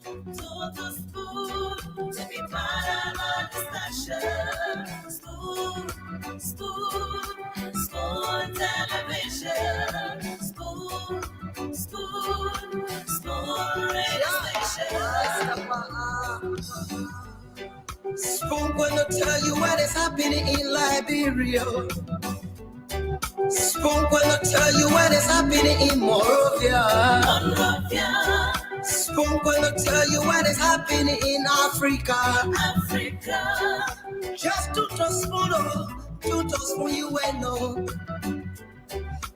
To the spoon, to be part of our discussion. Spoon, spoon, spoon television. Spoon, spoon, spoon radio station. Spoon gonna tell you what is happening in Liberia. Spoon gonna tell you what is happening in Monrovia. Spoon gonna tell you what is happening in Africa. Just to spoon you will know.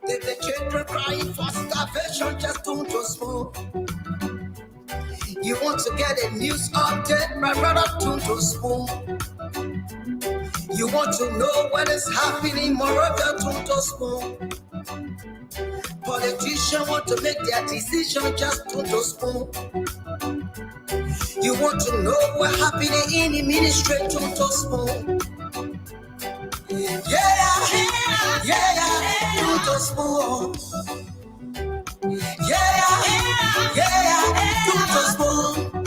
The children crying for starvation, just to spoon. You want to get a news update, my brother, to spoon. You want to know what is happening, Moreover, to spoon. Politicians want to make their decision, just to spoon. You want to know what happening in the ministry, to spoon. To spoon. To spoon.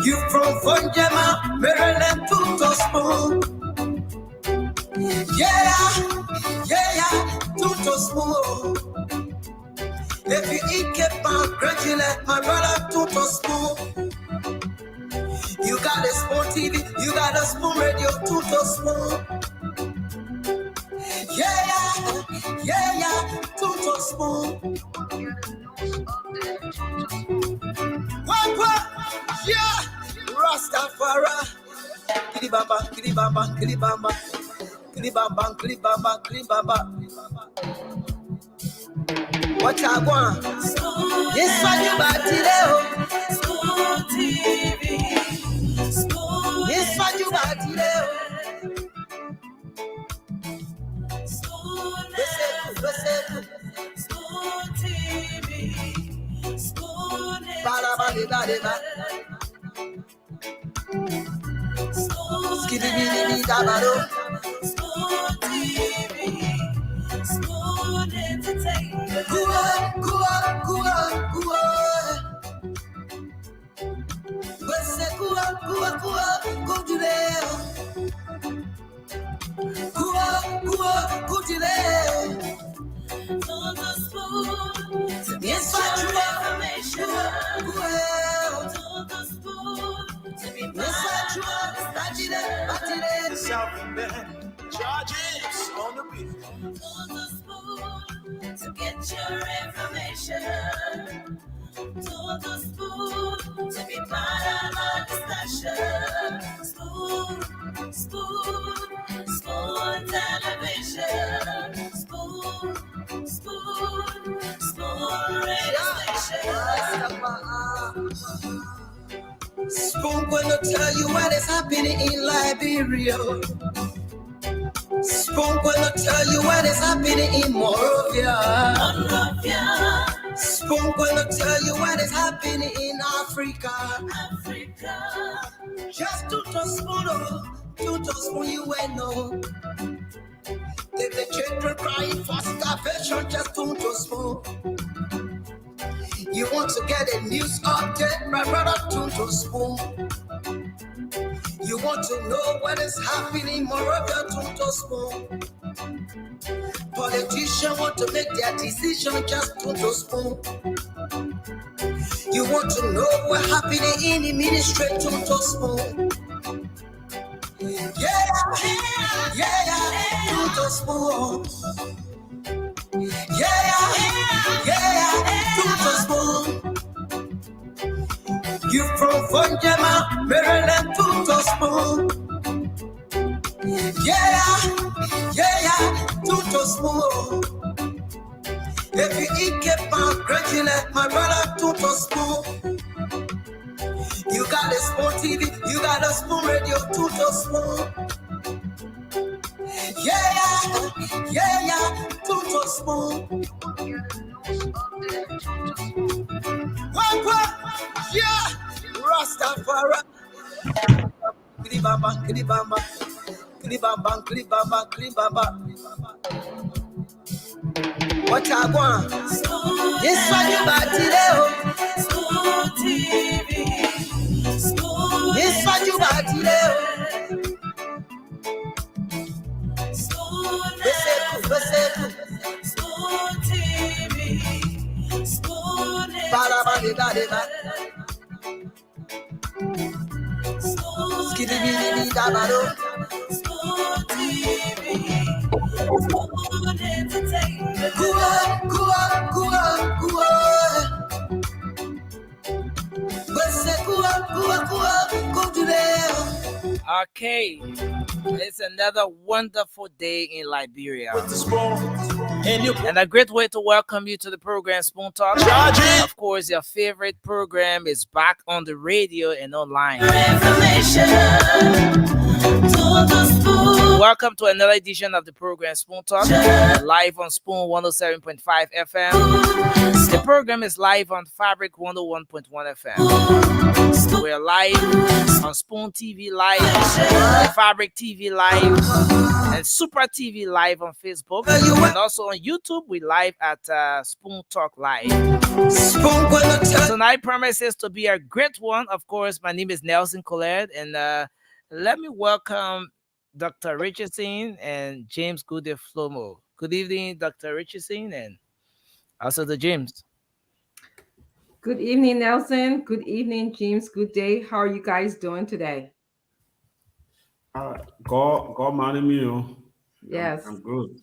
You from Vonjama, Maryland, to spoon. To spoon. If you eat kebab, congratulate my brother, to spoon. You got a Spoon TV, you got a Spoon Radio, to spoon. To spoon. Rastafari. Kilibamba, kilibamba, kilibamba. Kilibamba, kilibamba, kilibamba. What I want? This one you got today. Spoon TV. Spoon. This one you got today. Spoon TV. Spoon. Ba-da-ba-di-da-di-da. Spoon TV, Spoon Entertainment. To the spoon, to get your information. To the spoon, to be part of Self-invent charges on the beat. To the spoon, to get your information. To the spoon, to be part of our discussion. Spoon, spoon, spoon television. Spoon, spoon, spoon radio station. Spoon gonna tell you what is happening in Liberia. Spoon gonna tell you what is happening in Monrovia. Spoon gonna tell you what is happening in Africa. Just to spoon you will know. The children crying for starvation, just to spoon. You want to get a news update, my brother, to spoon. You want to know what is happening, Moreover, to spoon. Politicians want to make their decision, just to spoon. You want to know what happening in the ministry, to spoon. To spoon. To spoon. You from Vonjama, Maryland, to spoon. To spoon. If you eat kebab, congratulate my brother, to spoon. You got a Spoon TV, you got a Spoon Radio, to spoon. To spoon. Rastafari. Kilibamba, kilibamba. Kilibamba, kilibamba, kilibamba. What I want? This one you got today. Spoon TV. Skitty bitty dabado. Spoon TV, Spoon Entertainment. Kua, kua, kua, kua. Wese kua, kua, kua, kutuleo. Okay, it's another wonderful day in Liberia. With the spoon in your And a great way to welcome you to the program Spoon Talk. Charge it. Of course, your favorite program is back on the radio and online. Information to the spoon. Welcome to another edition of the program Spoon Talk, live on Spoon 107.5 FM. The program is live on Fabric 101.1 FM. We're live on Spoon TV Live, Fabric TV Live, and Super TV Live on Facebook. And also on YouTube, we live at Spoon Talk Live. Spoon gonna turn. Tonight promises to be a great one. Of course, my name is Nelson Collette, and let me welcome Dr. Richardson and James Goode Flomo. Good evening, Dr. Richardson, and also the James. Good evening, Nelson. Good evening, James. Good day. How are you guys doing today? God minding me. Yes. I'm good.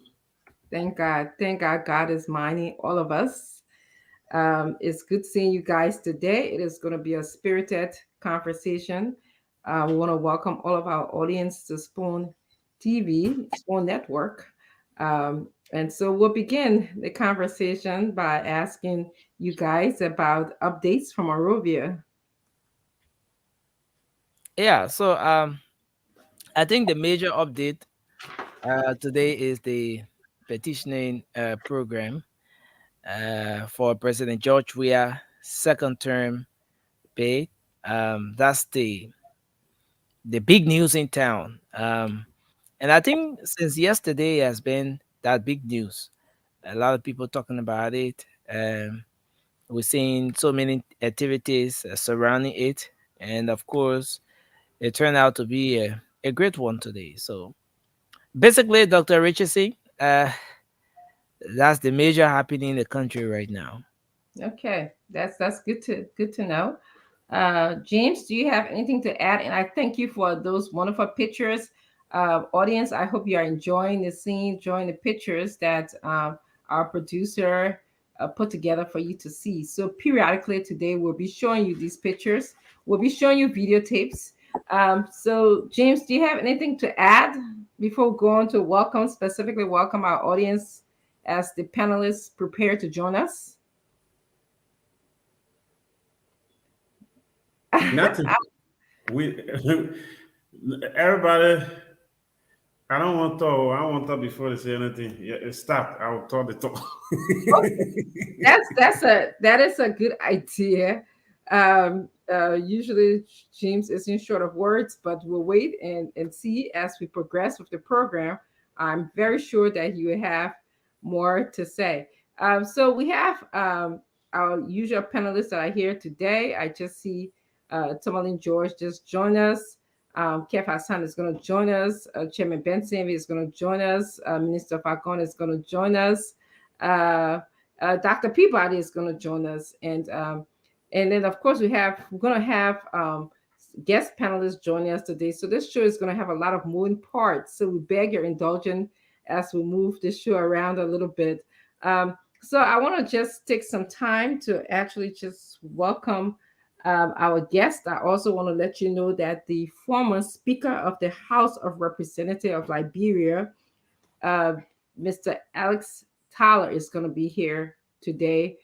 Thank God. Thank God God is minding all of us. It's good seeing you guys today. It is going to be a spirited conversation. We want to welcome all of our audience to Spoon TV, Spoon Network. And so we'll begin the conversation by asking you guys about updates from Arovia. Yeah, so I think the major update today is the petitioning program for President George Weah second term pay. That's the big news in town. And I think since yesterday has been that big news. A lot of people talking about it. We're seeing so many activities surrounding it. And of course, it turned out to be a great one today. So basically, Dr. Richardson, that's the major happening in the country right now. Okay, that's good to know. James, do you have anything to add? And I thank you for those wonderful pictures. Audience, I hope you are enjoying the scene, enjoying the pictures that our producer put together for you to see. So periodically today, we'll be showing you these pictures. We'll be showing you videotapes. So James, do you have anything to add before we go on to specifically welcome our audience as the panelists prepare to join us? Nothing. We everybody. I don't want to talk before they say anything. Yeah, stop. I will talk the talk. That is a good idea. Usually James isn't short of words, but we'll wait and see as we progress with the program. I'm very sure that you have more to say. So we have our usual panelists that are here today. I just see Tomalin George just joined us. Kef Hassan is going to join us. Chairman Ben Sammy is going to join us. Minister Fagon is going to join us. Dr. Peabody is going to join us. And then, of course, we're going to have guest panelists joining us today. So this show is going to have a lot of moving parts. So we beg your indulgence as we move this show around a little bit. So I want to just take some time to actually just welcome our guest. I also want to let you know that the former Speaker of the House of Representatives of Liberia, Mr. Alex Tyler, is going to be here today.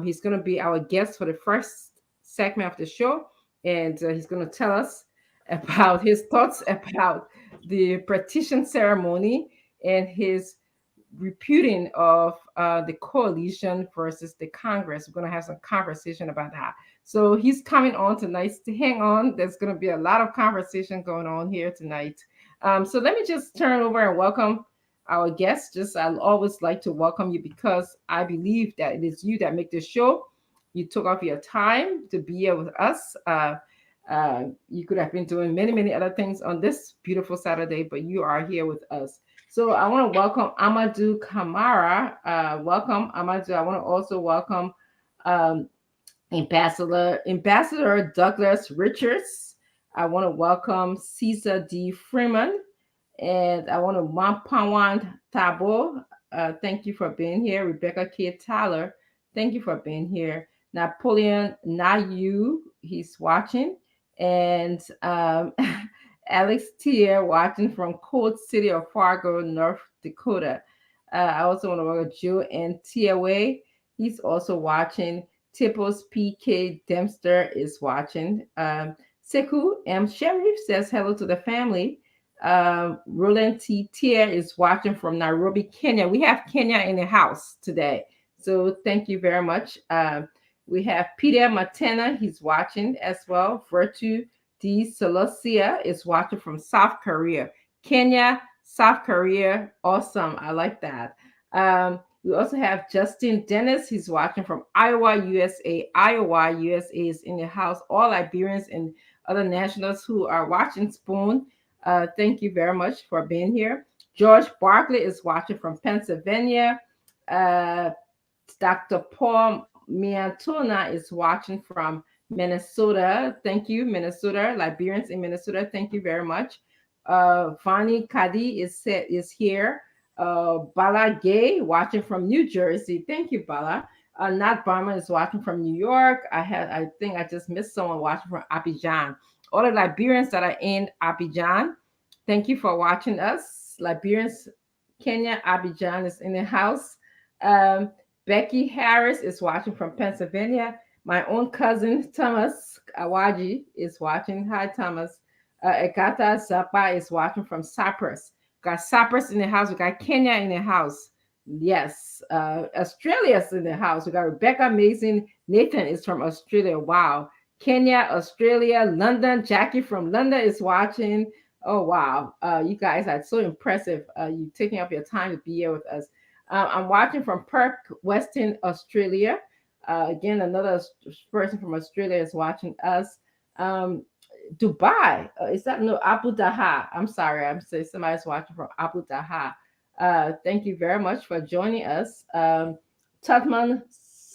He's going to be our guest for the first segment of the show, and he's going to tell us about his thoughts about the partition ceremony and his reputing of the coalition versus the Congress. We're going to have some conversation about that. So he's coming on tonight. To hang on. There's going to be a lot of conversation going on here tonight. So let me just turn over and welcome our guests. I always like to welcome you because I believe that it is you that make this show. You took off your time to be here with us. You could have been doing many, many other things on this beautiful Saturday, but you are here with us. So I want to welcome Amadou Camara. Welcome, Amadou. I want to also welcome Ambassador Douglas Richards. I want to welcome Caesar D. Freeman, and I want to Mampawan Tabo. Thank you for being here. Rebecca K. Tyler, thank you for being here. Napoleon Nayu, he's watching, and Alex Tier watching from Cold City of Fargo, North Dakota. I also want to welcome Joe and Tiaway. He's also watching. Tippos PK Dempster is watching. Seku M. Sharif says hello to the family. Roland T. Tier is watching from Nairobi, Kenya. We have Kenya in the house today. So thank you very much. We have Peter Matena. He's watching as well. Virtue D. Solosia is watching from South Korea. Kenya, South Korea. Awesome. I like that. We also have Justin Dennis. He's watching from Iowa, USA. Iowa, USA is in the house. All Liberians and other nationals who are watching Spoon, thank you very much for being here. George Barkley is watching from Pennsylvania. Dr. Paul Miantona is watching from Minnesota. Thank you, Minnesota. Liberians in Minnesota, thank you very much. Vani Kadi is here. Bala Gay watching from New Jersey. Thank you, Bala. Nat Barman is watching from New York. I think I just missed someone watching from Abidjan. All the Liberians that are in Abidjan, thank you for watching us. Liberians, Kenya, Abidjan is in the house. Becky Harris is watching from Pennsylvania. My own cousin Thomas Awaji is watching. Hi, Thomas. Ekata Zapa is watching from Cyprus. Got Cyprus in the house. We got Kenya in the house. Yes. Australia's in the house. We got Rebecca Mason. Nathan is from Australia. Wow. Kenya, Australia, London. Jackie from London is watching. Oh, wow. You guys are so impressive. You taking up your time to be here with us. I'm watching from Perth, Western Australia. Again, another person from Australia is watching us. Dubai. Is that no Abu Dhabi? I'm sorry. I'm saying somebody's watching from Abu Dhabi. Thank you very much for joining us. Tutman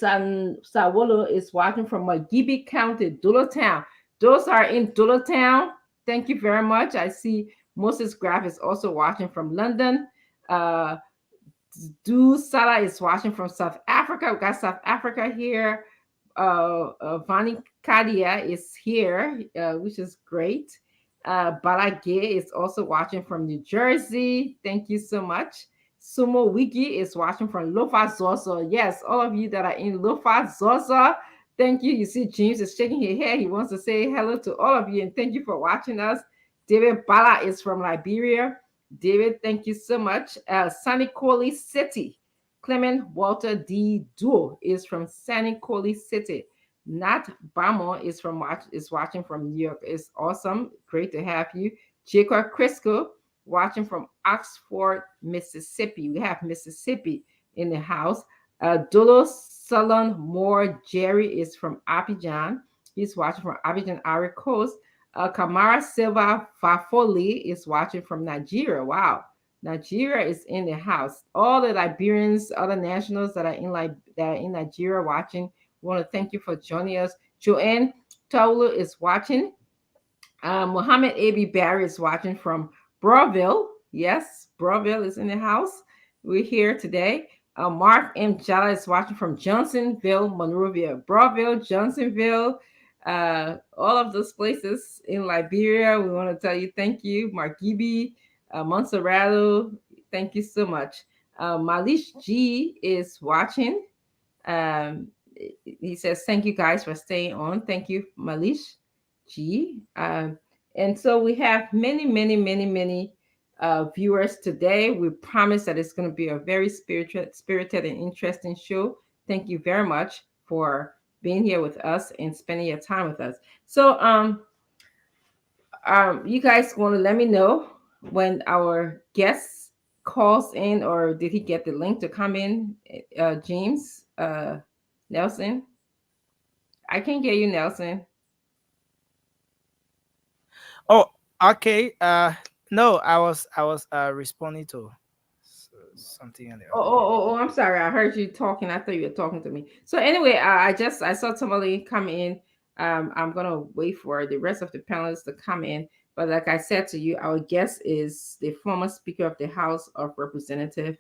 Sawolo is watching from Magibi County, Dulutown. Those are in Dulutown. Thank you very much. I see Moses Graf is also watching from London. Du Sala is watching from South Africa. We got South Africa here. Vani Kadia is here, which is great. Balage is also watching from New Jersey. Thank you so much. Sumo Wiki is watching from Lofa Zosa. Yes, all of you that are in Lofa Zosa, thank you. You see, James is shaking his head. He wants to say hello to all of you and thank you for watching us. David Bala is from Liberia. David, thank you so much. Sanikoli City. Clement Walter D. Duo is from Sanikoli City. Nat Bamo is watching from New York. It's awesome. Great to have you. Jacob Crisco watching from Oxford, Mississippi. We have Mississippi in the house. Dolo Salon Moore Jerry is from Abidjan. He's watching from Abidjan, Ivory Coast. Kamara Silva Fafoli is watching from Nigeria. Wow. Nigeria is in the house. All the Liberians, other nationals that are in Nigeria watching, we want to thank you for joining us. Joanne Taulu is watching. Mohammed A.B. Barry is watching from Brawville. Yes, Brawville is in the house. We're here today. Mark M. Jala is watching from Johnsonville, Monrovia. Brawville, Johnsonville, all of those places in Liberia. We want to tell you thank you. Margibi, Montserrat, thank you so much. Malish G is watching. He says, thank you guys for staying on. Thank you, Malish G. And so we have many viewers today. We promise that it's going to be a very spirited and interesting show. Thank you very much for being here with us and spending your time with us. So you guys want to let me know when our guest calls in, or did he get the link to come in? James Nelson, I can't hear you, Nelson. Oh, okay. No, I was responding to something in the Oh, audio. I'm sorry. I heard you talking. I thought you were talking to me. So anyway, I saw somebody come in. I'm gonna wait for the rest of the panelists to come in. But like I said to you, our guest is the former Speaker of the House of Representatives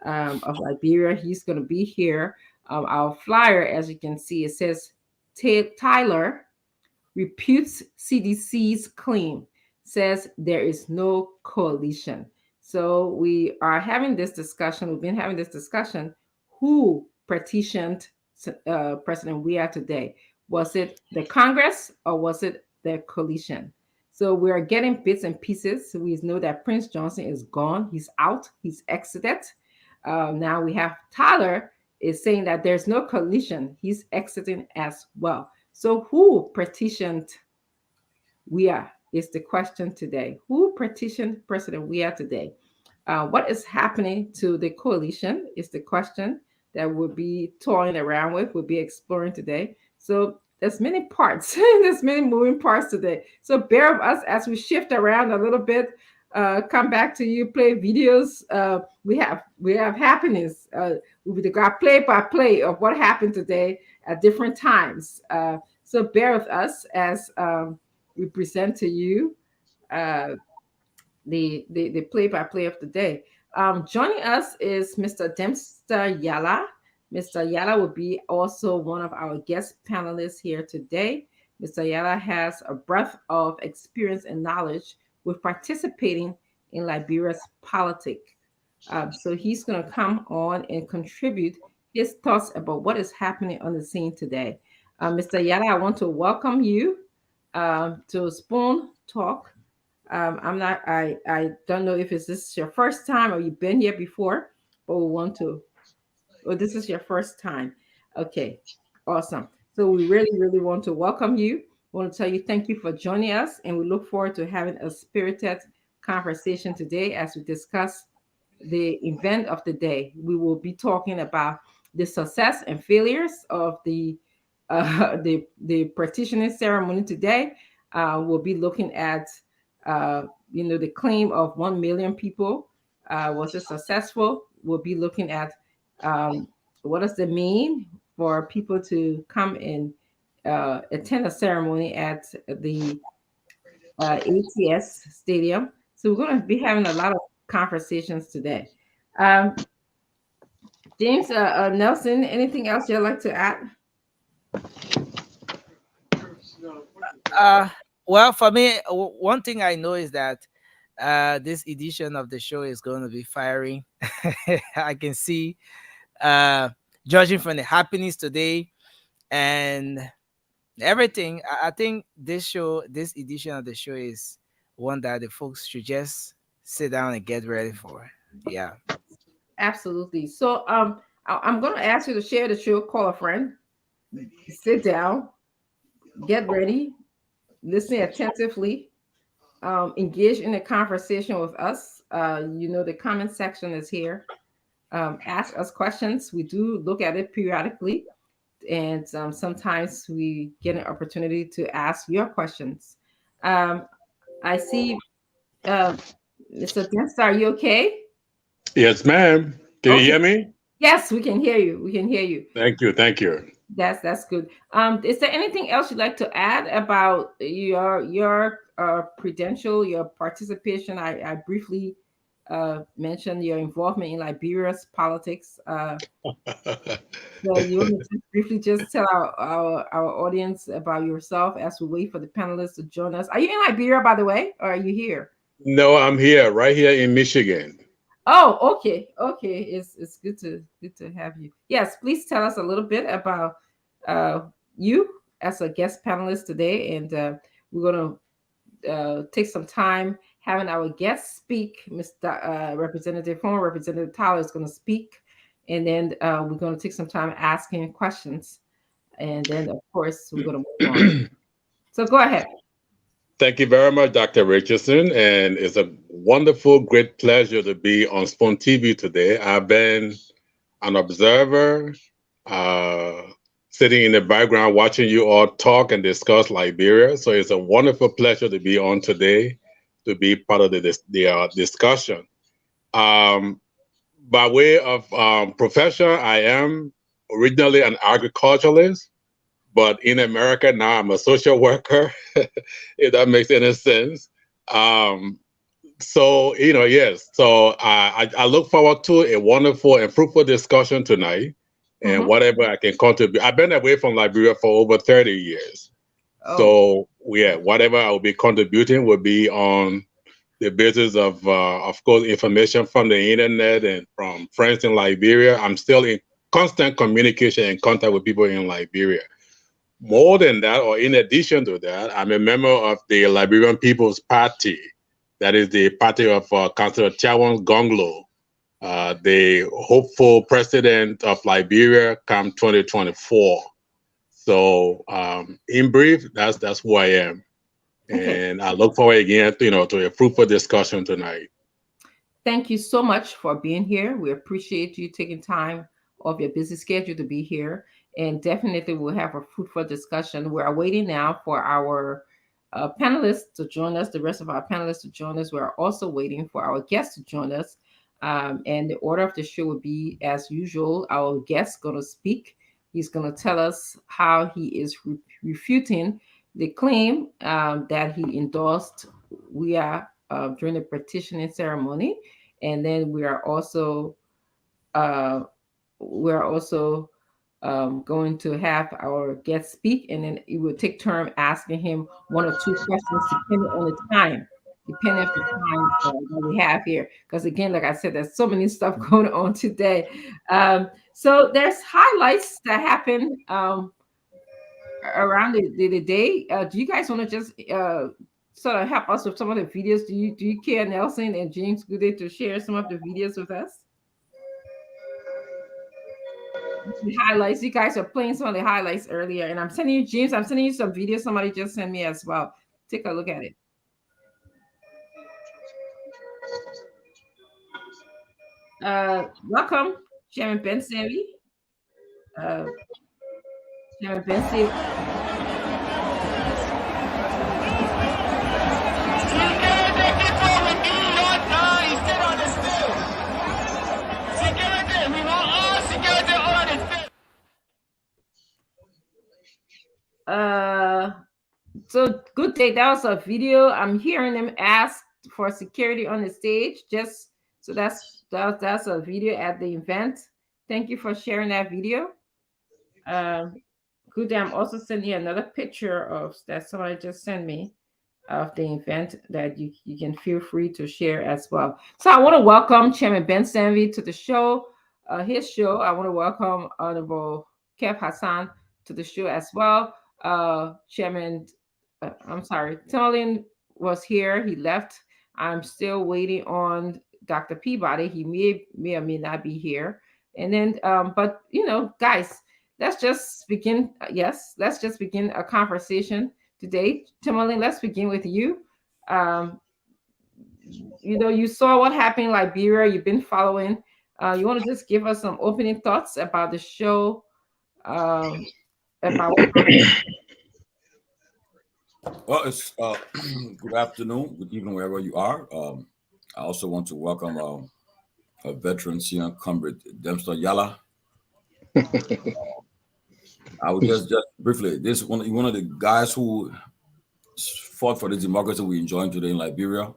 of Liberia. He's gonna be here. Our flyer, as you can see, it says Tyler reputes CDC's claim, says there is no coalition. So we are having this discussion. We've been having this discussion. Who petitioned President Weah today? Was it the Congress or was it the coalition? So we are getting bits and pieces. We know that Prince Johnson is gone. He's out. He's exited. Now we have Tyler is saying that there's no coalition. He's exiting as well. So who petitioned Weah is the question today. Who petitioned President Weah today? What is happening to the coalition is the question that we'll be toying around with, we'll be exploring today. So there's many parts, there's many moving parts today. So bear with us as we shift around a little bit. Come back to you, play videos. We have happenings. We got play by play of what happened today at different times. So bear with us as we present to you the play-by-play of the day. Joining us is Mr. Dempster Yala. Mr. Yala will be also one of our guest panelists here today. Mr. Yala has a breadth of experience and knowledge with participating in Liberia's politics. So he's going to come on and contribute his thoughts about what is happening on the scene today. Mr. Yala, I want to welcome you to Spoon Talk. I don't know if this is your first time or you've been here before, but we want to. Well, this is your first time. Okay, awesome. So we really, really want to welcome you. We want to tell you thank you for joining us, and we look forward to having a spirited conversation today as we discuss the event of the day. We will be talking about the success and failures of the partitioning ceremony today. We'll be looking at the claim of 1 million people. Was it successful? We'll be looking at what does it mean for people to come and attend a ceremony at the ATS Stadium. So we're going to be having a lot of conversations today. James Nelson, anything else you'd like to add? Well, for me, one thing I know is that this edition of the show is going to be firing. I can see, judging from the happenings today and everything, I think this edition of the show is one that the folks should just sit down and get ready for. Yeah. Absolutely. So I'm going to ask you to share the show, call a friend, sit down, get ready, listen attentively, engage in a conversation with us. The comment section is here. Ask us questions. We do look at it periodically, and sometimes we get an opportunity to ask your questions. I see, Mr. Dempster, are you okay? Yes, ma'am. Can you hear me? Yes, we can hear you. We can hear you. Thank you. Thank you. That's good. Is there anything else you'd like to add about your credential, your participation? I briefly mentioned your involvement in Liberia's politics. So you want to briefly just tell our audience about yourself as we wait for the panelists to join us. Are you in Liberia, by the way, or are you here? No, I'm here, right here in Michigan. Oh, okay. It's good to have you. Yes, please tell us a little bit about you as a guest panelist today, and we're gonna take some time having our guests speak. Former Representative Tyler is going to speak, and then we're going to take some time asking questions, and then of course we're going to move on. So go ahead. Thank you very much, Dr. Richardson, and it's a wonderful, great pleasure to be on Spoon TV today. I've been an observer, sitting in the background, watching you all talk and discuss Liberia. So it's a wonderful pleasure to be on today, to be part of the discussion. by way of profession, I am originally an agriculturalist, but in America now I'm a social worker, if that makes any sense. So, yes. So I look forward to a wonderful and fruitful discussion tonight and whatever I can contribute. I've been away from Liberia for over 30 years. Oh. So, yeah, whatever I will be contributing will be on the basis of course, information from the internet and from friends in Liberia. I'm still in constant communication and contact with people in Liberia. More than that, or in addition to that, I'm a member of the Liberian People's Party. That is the party of Councillor Tiawan Gonglo, the hopeful president of Liberia come 2024. So, in brief, that's who I am. Okay. And I look forward again, to a fruitful discussion tonight. Thank you so much for being here. We appreciate you taking time off your busy schedule to be here. And definitely we'll have a fruitful discussion. We're waiting now for our panelists to join us, the rest of our panelists to join us. We're also waiting for our guests to join us. And the order of the show will be as usual. Our guest going to speak. He's going to tell us how he is refuting the claim that he endorsed during the petitioning ceremony. And then we are also going to have our guest speak, and then it will take turn asking him one or two questions depending on the time that we have here. Because again, like I said, there's so many stuff going on today. So there's highlights that happen around the day. Do you guys want to just sort of help us with some of the videos? Do you care, Nelson and James Goodey, to share some of the videos with us? The highlights. You guys are playing some of the highlights earlier, and I'm sending you, James, I'm sending you some videos somebody just sent me as well. Take a look at it. Welcome, Chairman Ben Sanvi. Chairman Ben Sanvi. So good day. That was a video. I'm hearing them ask for security on the stage. Just so that's a video at the event. Thank you for sharing that video. Good day. I'm also sending you another picture of that somebody just sent me of the event that you can feel free to share as well. So I want to welcome Chairman Ben Sanvi to the show, his show. I want to welcome Honorable Kev Hassan to the show as well. Chairman, Timberlane was here. He left. I'm still waiting on Dr. Peabody. He may or may not be here. And then, but guys, let's just begin. Yes, let's just begin a conversation today. Timberlane, let's begin with you. You saw what happened in Liberia. You've been following. You want to just give us some opening thoughts about the show? Well, it's good afternoon, good evening, wherever you are. I also want to welcome a veteran senior comrade, Dempster Yala. I would just briefly, this one of the guys who fought for the democracy we're enjoying today in Liberia.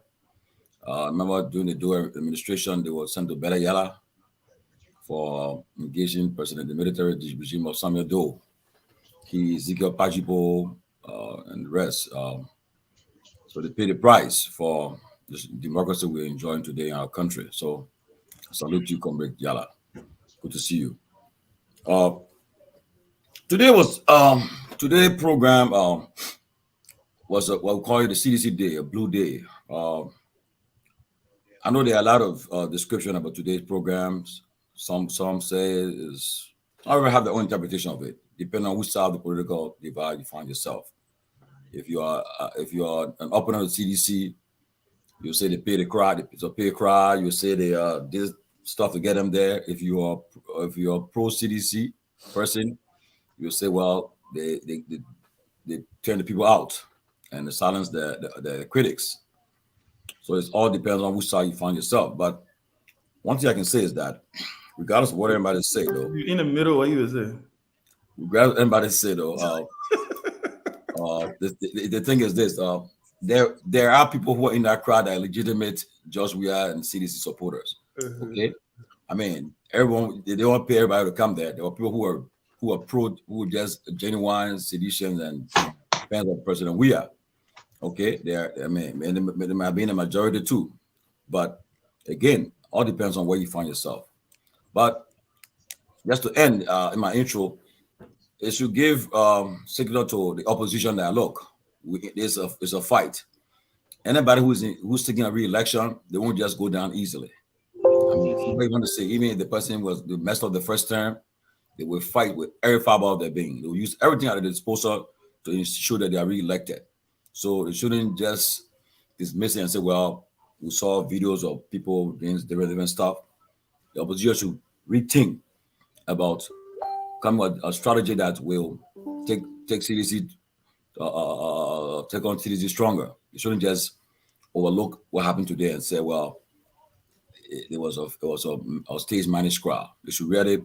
Remember during the Doe administration, they were sent to Bela Yala for engaging President the military regime of Samuel Doe. He, Ezekiel Pajibo, and the rest. So they pay the price for this democracy we're enjoying today in our country. So salute you, Comrade Yala. Good to see you. Today's program was what we call it the CDC Day, a blue day. I know there are a lot of description about today's programs. Some say is I don't have their own interpretation of it, depending on which side of the political divide you find yourself. If you are an opponent of CDC, you say they pay the crowd, it's a pay crowd. You say they did stuff to get them there. If you're pro CDC person, you say, well, they turn the people out and they silence the critics. So it all depends on which side you find yourself. But one thing I can say is that, regardless of what everybody say, though, You in the middle, what you was saying? regardless of what everybody say, though, the thing is this: there are people who are in that crowd that are legitimate George Weah and CDC supporters. Okay, I mean, everyone they don't want to pay everybody to come there. There are people who are just genuine seditions and fans of President Weah. Okay, I mean, there might be in the majority too, but again, all depends on where you find yourself. But just to end in my intro, is to give signal to the opposition that look, it's a fight. Anybody who's taking a re-election, they won't just go down easily. I mean, somebody want to say even if the person was the messed up the first term, they will fight with every fiber of their being. They will use everything at their disposal to ensure that they are re-elected. So they shouldn't just dismiss it and say, well, we saw videos of people doing different stuff. The opposition should rethink about coming with a strategy that will take CDC, take on CDC stronger. You shouldn't just overlook what happened today and say, well, it was a stage managed crowd. You should really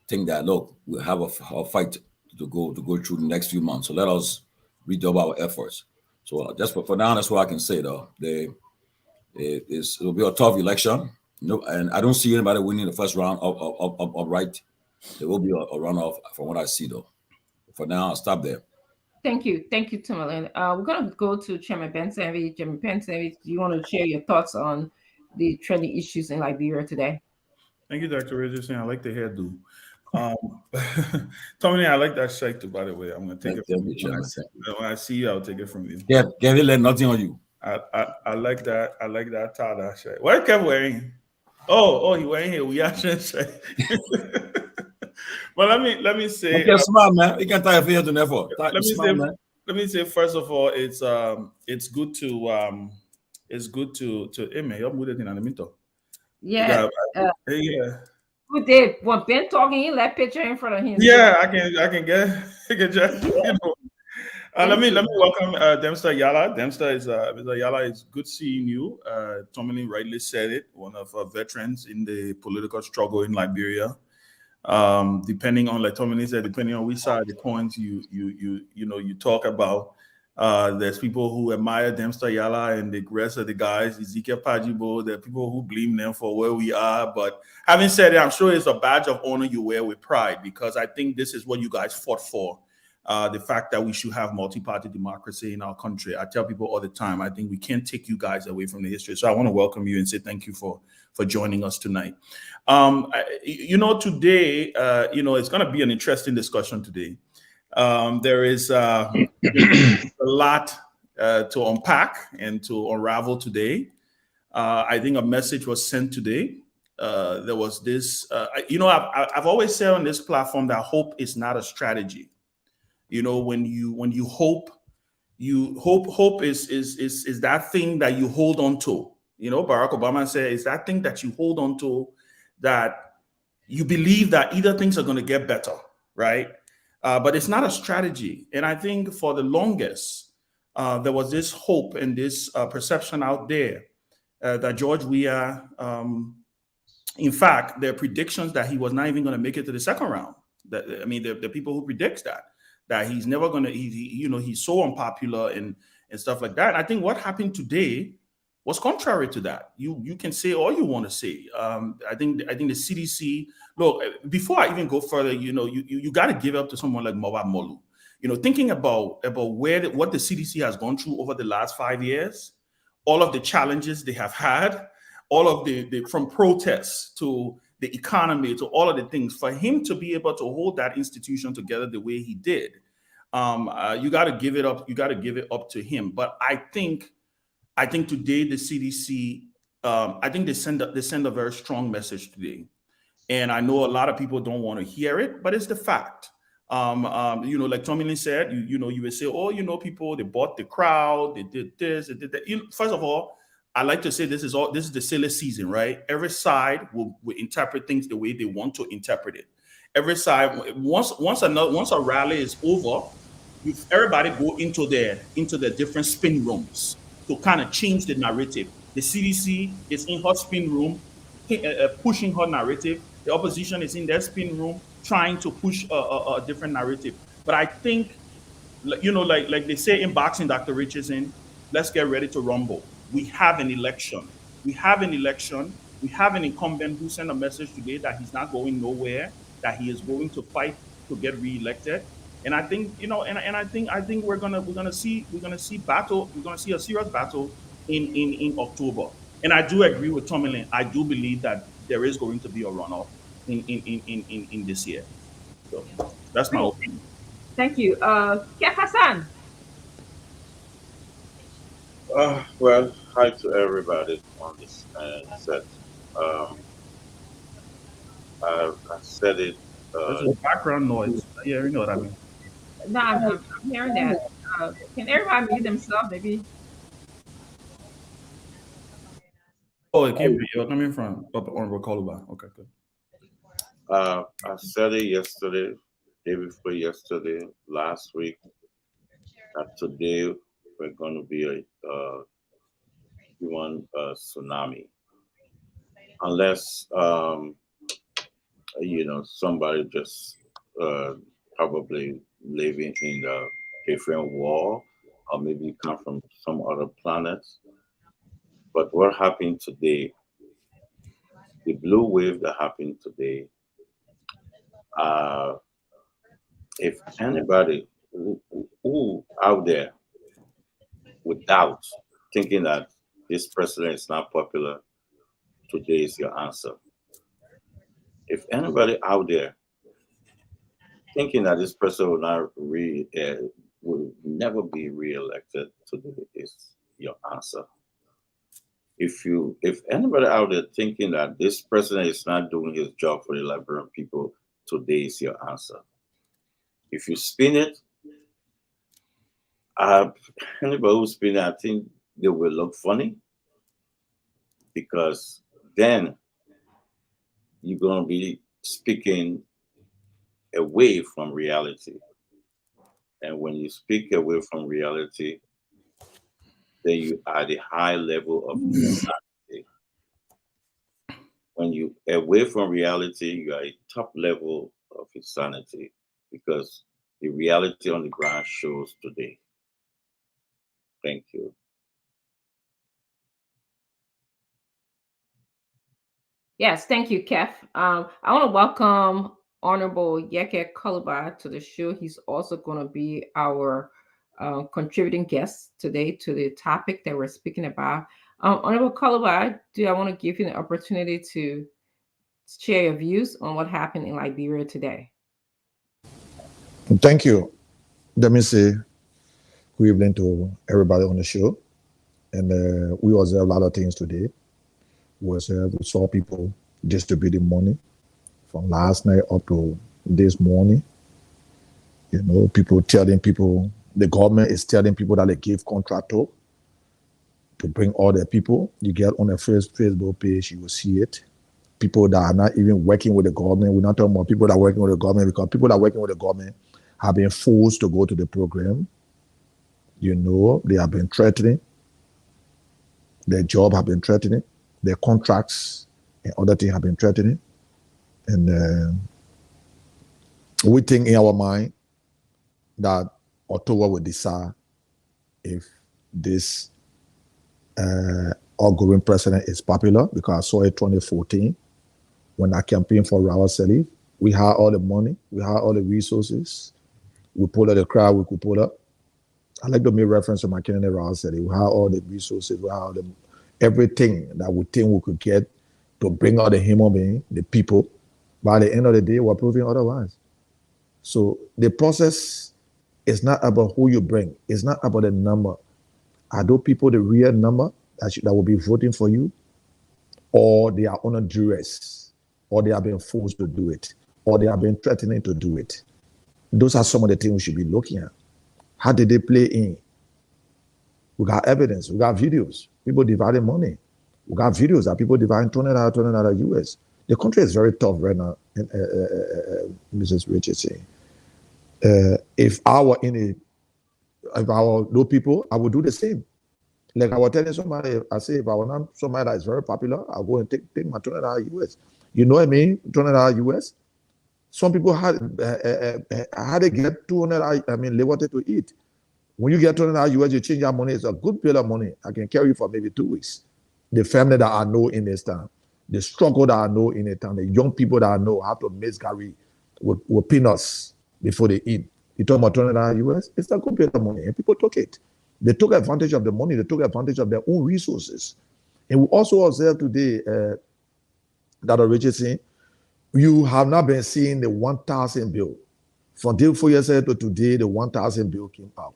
think that, look, we'll have a fight to go through the next few months. So let us redouble our efforts. So just for now, that's what I can say, though. It will be a tough election. And I don't see anybody winning the first round of right. There will be a runoff from what I see, though. For now, I'll stop there. Thank you, Timberland. We're going to go to Chairman Bensavi. Chairman Bensavi, do you want to share your thoughts on the trending issues in Liberia today? Thank you, Dr. Richardson. I like the hairdo. Tommy, I like that shirt too, by the way. I'm going to take it from you. When I see you, I'll take it from you. Yeah, Kevin, let nothing on you. I like that. I like that Tada shirt. What is Kevin wearing? Oh, he wearing here. We are shirt. But let me say. Okay, smile, man. You can tie your to never. Let me say first of all, it's good to Amen. You're moving in the middle. Yeah. Yeah. Good day. When Ben talking, he left picture in front of him. Yeah, I can get just, you know. Let me welcome Dempster Yala. Dempster is Yala. It's good seeing you. Tomlin rightly said it. One of our veterans in the political struggle in Liberia. Depending on, like Tomlin said, depending on which side of the coins you talk about. There's people who admire Dempster Yala and the rest of the guys, Ezekiel Pajibo. There are people who blame them for where we are. But having said it, I'm sure it's a badge of honor you wear with pride, because I think this is what you guys fought for. The fact that we should have multi-party democracy in our country. I tell people all the time, I think we can't take you guys away from the history. So I want to welcome you and say thank you for joining us tonight. Today, it's going to be an interesting discussion today. There is a lot to unpack and to unravel today. I think a message was sent today. There was this, I've always said on this platform that hope is not a strategy. When you hope is that thing that you hold on to. Barack Obama said, it's that thing that you hold on to, that you believe that either things are going to get better, right? But it's not a strategy. And I think for the longest, there was this hope and this perception out there that George Weah, in fact, there are predictions that he was not even going to make it to the second round. The people who predict that he's never going to, he's so unpopular and stuff like that. And I think what happened today was contrary to that. You can say all you want to say. I think the CDC, look, before I even go further, you got to give up to someone like Mawab Molu. Thinking about what the CDC has gone through over the last 5 years, all of the challenges they have had, all of the from protests to the economy to all of the things, for him to be able to hold that institution together the way he did, you got to give it up. You got to give it up to him. But I think today the CDC, I think they send a very strong message today, and I know a lot of people don't want to hear it, but it's the fact. Like Tomlin said, you would say, oh, people, they bought the crowd, they did this, they did that. First of all, I like to say this is the silly season, right? Every side will interpret things the way they want to interpret it. Every side, once a rally is over, everybody go into their different spin rooms to kind of change the narrative. The CDC is in her spin room. pushing her narrative. The opposition is in their spin room trying to push a different narrative. But I think, like they say in boxing, Dr. Richardson, let's get ready to rumble. We have an election. We have an election. We have an incumbent who sent a message today that he's not going nowhere, that he is going to fight to get reelected. And I think, I think we're gonna see battle. We're gonna see a serious battle in October. And I do agree with Tomlin. I do believe that there is going to be a runoff in this year. So that's my opinion. Thank you. Kef Hassan. Well, hi to everybody on this set. I said it. There's a background noise. Yeah, you know what I mean. No, I'm hearing that. Can everybody mute themselves, maybe? Oh, it came. You're coming from Honorable Koluba. Okay, good. I said it yesterday, day before yesterday, last week, that today we're going to be a human tsunami, unless somebody just probably living in a different world, or maybe come from some other planet. But what happened today, the blue wave that happened today, if anybody who out there with doubt, thinking that this president is not popular, today is your answer. If anybody out there thinking that this president will never be re-elected, today is your answer. If anybody out there thinking that this president is not doing his job for the Liberian people, today is your answer. If you spin it, anybody who spin it, I think they will look funny, because then you're going to be speaking away from reality. And when you speak away from reality, then you are at a high level of insanity. When you away from reality, you are at a top level of insanity, because the reality on the ground shows today. Thank you. Yes, thank you, Kef. I want to welcome Honorable Yeke Koluba to the show. He's also going to be our contributing guest today to the topic that we're speaking about. Honorable Koluba, I want to give you an opportunity to share your views on what happened in Liberia today. Thank you. Let me say good evening to everybody on the show. And we observed a lot of things today. We saw people distributing money from last night up to this morning. People telling people, the government is telling people that they give contractor to bring all their people. You get on the first Facebook page, you will see it. People that are not even working with the government. We're not talking about people that are working with the government, because people that are working with the government have been forced to go to the program. They have been threatening. Their job have been threatening. Their contracts and other things have been threatening. And we think in our mind that October will decide if this outgoing president is popular, because I saw it 2014 when I campaigned for Rawal Salif. We had all the money, we had all the resources. We pulled up the crowd we could pull up. I like to make reference to my candidate Rawal Salif. We had all the resources, we had everything that we think we could get to bring out the human being, the people. By the end of the day, we're proving otherwise. So the process is not about who you bring. It's not about the number. Are those people the real number that will be voting for you? Or they are under duress? Or they have been forced to do it? Or they have been threatening to do it? Those are some of the things we should be looking at. How did they play in? We got evidence. We got videos. People dividing money. We got videos that people dividing $20 US. The country is very tough right now, Mrs. Richardson. If I were those people, I would do the same. Like I was telling somebody, I say if I was not somebody that is very popular, I'll go and take my $200 US. You know what I mean? $200 US. Some people had to get $200. I mean, they wanted to eat. When you get $200 US, you change your money. It's a good bill of money. I can carry you for maybe 2 weeks. The family that I know in this town, the struggle that I know in the town, the young people that I know have to mix Gary with peanuts before they eat. You talk about $200 US, it's a good bill of money, and people took it. They took advantage of the money. They took advantage of their own resources. And we also observe today, Dr. Richardson, you have not been seeing the 1,000 bill. From 4 years ago to today, the 1,000 bill came out.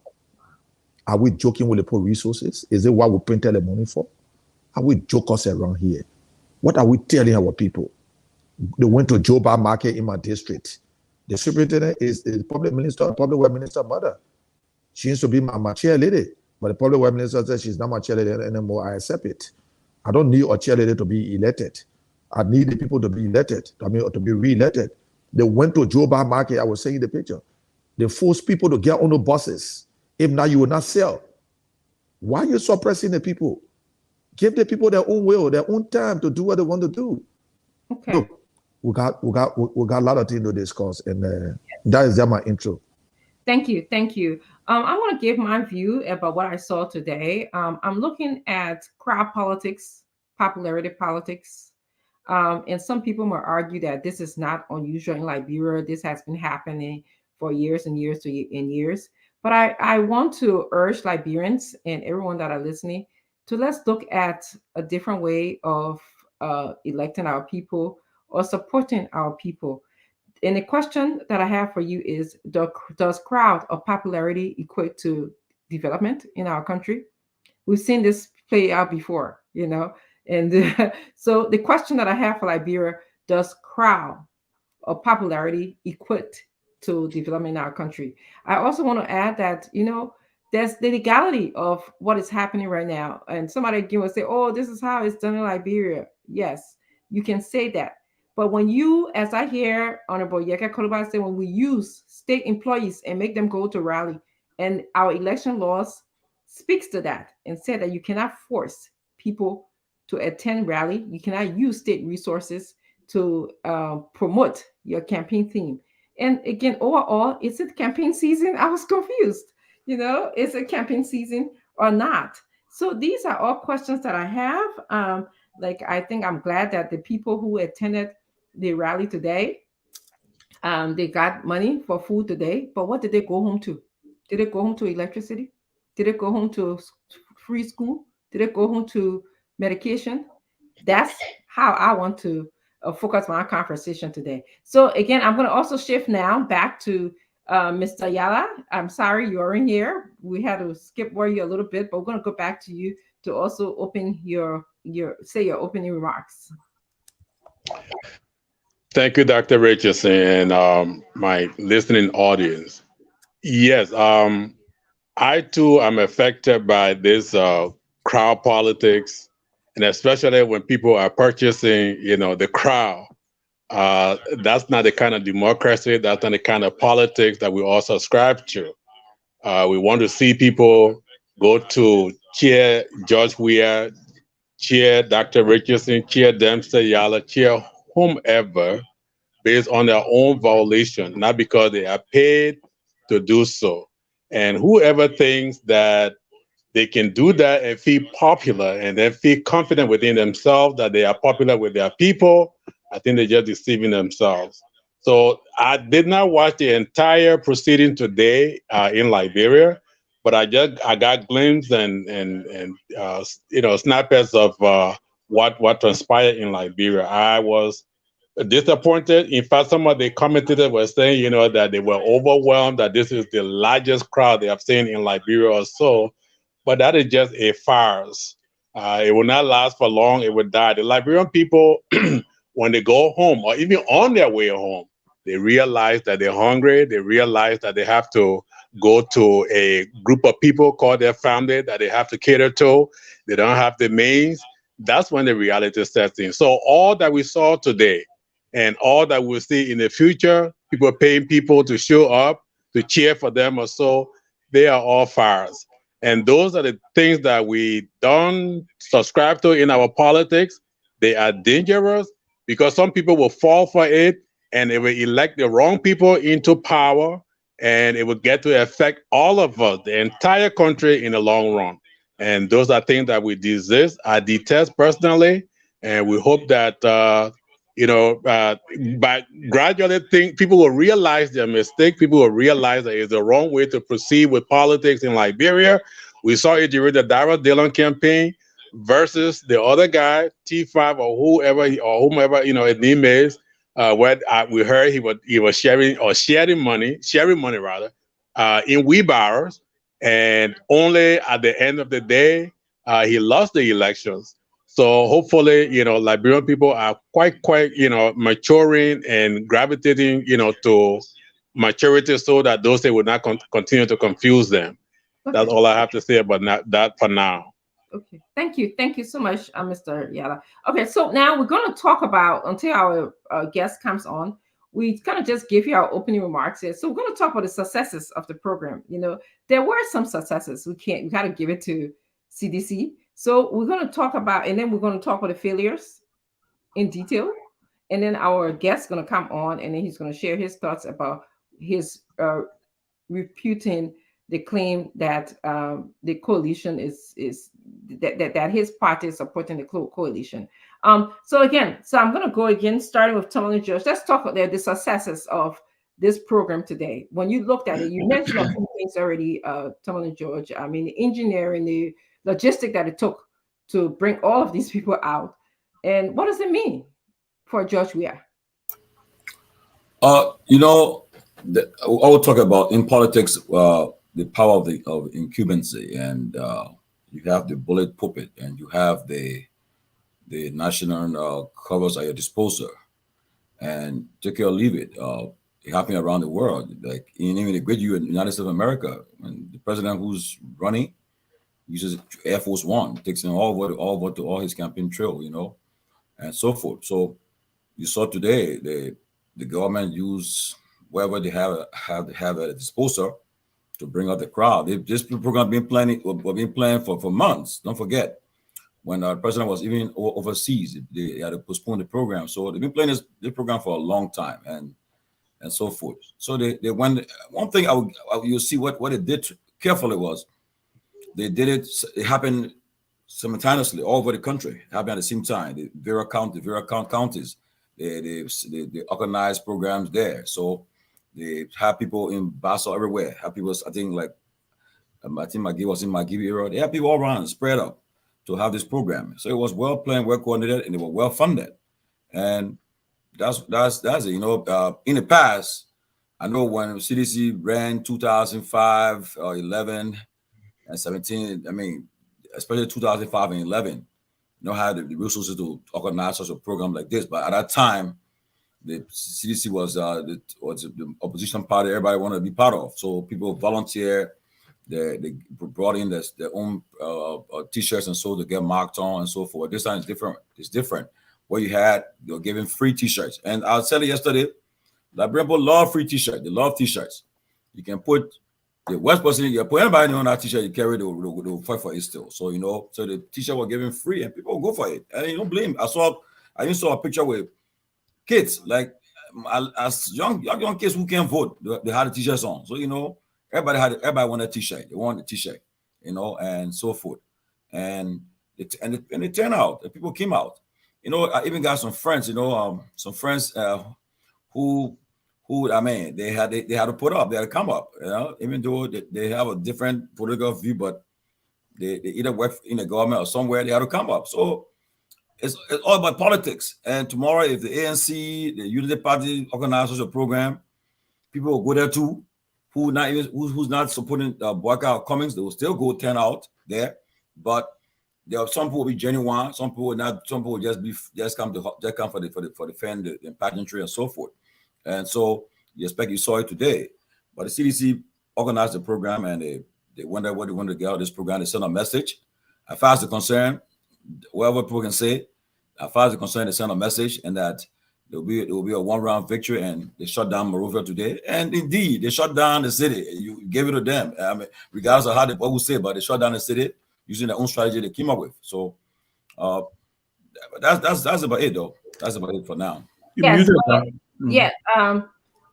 Are we joking with the poor resources? Is it what we printed the money for? Are we jokers around here? What are we telling our people? They went to Joe Bar Market in my district. The superintendent is the public work minister mother. She used to be my cheerleader, but the public work minister said she's not my cheerleader anymore. I accept it. I don't need a cheerleader to be elected. I need the people to be elected, or to be re-elected. They went to Joe Bar Market. I was saying the picture. They forced people to get on the buses. If not, you will not sell. Why are you suppressing the people? Give the people their own will, their own time to do what they want to do. Okay. Look, we got a lot of things to discuss, and that is my intro. Thank you. I want to give my view about what I saw today. I'm looking at crowd politics, popularity politics, and some people might argue that this is not unusual in Liberia. This has been happening for years and years and years. But I want to urge Liberians and everyone that are listening to let's look at a different way of electing our people or supporting our people. And the question that I have for you is, does crowd or popularity equate to development in our country? We've seen this play out before, and so the question that I have for Liberia, does crowd or popularity equate to development in our country? I also want to add that, there's the legality of what is happening right now. And somebody again will say, oh, this is how it's done in Liberia. Yes, you can say that. But when you, as I hear Honorable Yeka Koluba say, when we use state employees and make them go to rally, and our election laws speaks to that and said that you cannot force people to attend rally, you cannot use state resources to promote your campaign theme. And again, overall, is it campaign season? I was confused. Is it campaign season or not? So these are all questions that I have. I think I'm glad that the people who attended the rally today, they got money for food today. But what did they go home to? Did they go home to electricity? Did they go home to free school? Did they go home to medication? That's how I want to focus my conversation today. So again, I'm going to also shift now back to Mr. Yala. I'm sorry you're in here. We had to skip where you a little bit, but we're going to go back to you to also open your opening remarks. Thank you, Dr. Richardson, and my listening audience. Yes, I too am affected by this crowd politics, and especially when people are purchasing, the crowd. That's not the kind of democracy, that's not the kind of politics that we all subscribe to. We want to see people go to cheer George Weah, cheer Dr. Richardson, cheer Dempsey Yala, cheer whomever based on their own violation, not because they are paid to do so. And whoever thinks that they can do that and feel popular and then feel confident within themselves that they are popular with their people, I think they're just deceiving themselves. So I did not watch the entire proceeding today in Liberia, but I got glimpses and snippets of what transpired in Liberia. I was disappointed. In fact, some of the commentators were saying, that they were overwhelmed, that this is the largest crowd they have seen in Liberia or so. But that is just a farce. It will not last for long. It will die. The Liberian people, when they go home or even on their way home, they realize that they're hungry. They realize that they have to go to a group of people called their family that they have to cater to. They don't have the means. That's when the reality sets in. So all that we saw today and all that we'll see in the future, people paying people to show up, to cheer for them or so, they are all farce. And those are the things that we don't subscribe to in our politics. They are dangerous because some people will fall for it and it will elect the wrong people into power, and it will get to affect all of us, the entire country, in the long run. And those are things that we desist. I detest personally, and we hope that but gradually people will realize their mistake. People will realize that it's the wrong way to proceed with politics in Liberia. We saw it during the Darrell Dillon campaign versus the other guy, T5 or whomever his name is. Where we heard he was sharing money rather, in wheelbarrows, and only at the end of the day he lost the elections. So hopefully, Liberian people are quite, maturing and gravitating, to maturity, so that those things will not continue to confuse them. Okay. That's all I have to say about that for now. Okay, thank you so much, Mr. Yala. Okay, so now we're going to talk about, until our guest comes on, we kind of just give you our opening remarks here. So we're going to talk about the successes of the program. There were some successes. We got to give it to CDC. So we're going to talk about, and then we're going to talk about the failures in detail. And then our guest is going to come on, and then he's going to share his thoughts about his refuting the claim that the coalition is that his party is supporting the coalition. So I'm going to go again, starting with Tomlin George. Let's talk about the successes of this program today. When you looked at it, you mentioned a few things already, Tomlin George. I mean, the engineering, the logistic that it took to bring all of these people out, and what does it mean for George Weah? I will talk about in politics the power of incumbency, and you have the bullet puppet, and you have the national covers at your disposal, and take it or leave it. It happened around the world, like even the great United States of America, when the president who's running uses Air Force One, takes him all over to all his campaign trail, and so forth. So you saw today the government use whatever they have at their disposal to bring out the crowd. This program been planning for months. Don't forget, when our president was even overseas, they had to postpone the program. So they've been planning this program for a long time, and so forth. So they went. One thing you'll see what they did carefully was they did it. It happened simultaneously all over the country. It happened at the same time. The various counties, they organized programs there. So they have people in Basel everywhere. Have people, I think McGee was in McGee area. They have people all around, spread up to have this program. So it was well planned, well coordinated, and they were well funded. And that's it. In the past, I know when CDC ran 2005, 11, and 17. I mean, especially 2005 and 11, had the resources to organize such a program like this. But at that time, the CDC was the opposition party everybody wanted to be part of. So people volunteer. They brought in their own T-shirts and so to get marked on and so forth. This time it's different. Where you're giving free T-shirts. And I said it yesterday, Liberian people love free T-shirts. They love T-shirts. You can put the West person, you put anybody on that T-shirt you carry, they'll fight for it still. So, so the T-shirt was given free and people will go for it. And you don't blame. I even saw a picture with kids, like as young kids who can't vote, they had the T-shirts on. So, everybody wanted a T-shirt. They wanted a T-shirt, and so forth. And it turned out. The people came out. I even got some friends, who they had to put up, they had to come up, even though they have a different political view, but they either work in the government or somewhere, they had to come up. So it's all about politics. And tomorrow, if the ANC, the Unity Party organizes a program, people will go there too. Who's not supporting Boyka or Cummings, they will still go turn out there. But there are some people will be genuine, some people will not, some people will just come for the fan, the pageantry and so forth. And so you saw it today. But the CDC organized the program and they wonder what they want to get out of this program. They send a message. As far as the concern, whatever people can say, as far as the concern, they send a message and that there will be a one-round victory, and they shut down Monrovia today. And indeed, they shut down the city. You gave it to them. I mean, regardless of how they what we say, but they shut down the city using their own strategy they came up with. So that's about it, though. That's about it for now. Yes. Yeah.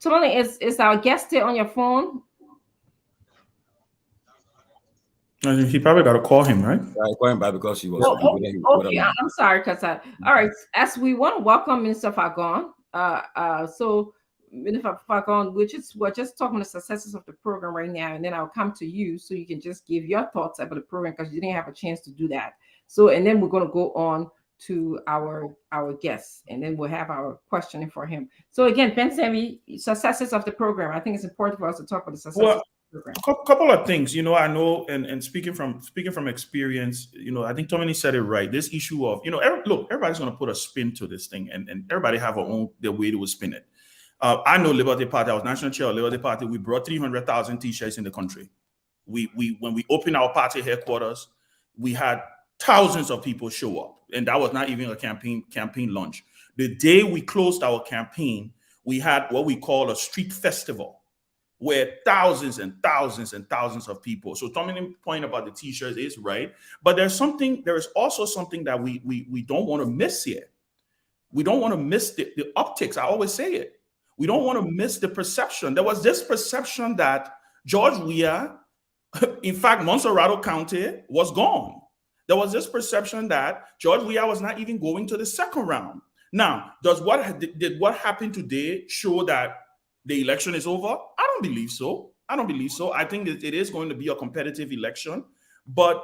Tony, is our guest still on your phone? He probably got to call him, right? I call him back because he was. Okay, I'm sorry, because all right. As we want to welcome Minister Fagon, so Minister Fagon, we're just talking the successes of the program right now, and then I'll come to you so you can just give your thoughts about the program because you didn't have a chance to do that. So, and then we're going to go on to our guests, and then we'll have our questioning for him. So again, Ben Sammy, successes of the program. I think it's important for us to talk about the successes. Well, a couple of things, I know, and speaking from experience, I think Tommy said it right. This issue of, look, everybody's going to put a spin to this thing, and everybody have their way to spin it. I know Liberty Party. I was national chair of Liberty Party. We brought 300,000 T-shirts in the country. When we opened our party headquarters, we had thousands of people show up, and that was not even a campaign launch. The day we closed our campaign, we had what we call a street festival, where thousands and thousands and thousands of people. So Tommy's point about the T-shirts is right, but there is also something that we don't want to miss here. We don't want to miss the optics. I always say it. We don't want to miss the perception. There was this perception that George Weah, in fact, Montserrado County was gone. There was this perception that George Weah was not even going to the second round. Now, did what happened today show that the election is over? I don't believe so. I think that it is going to be a competitive election. But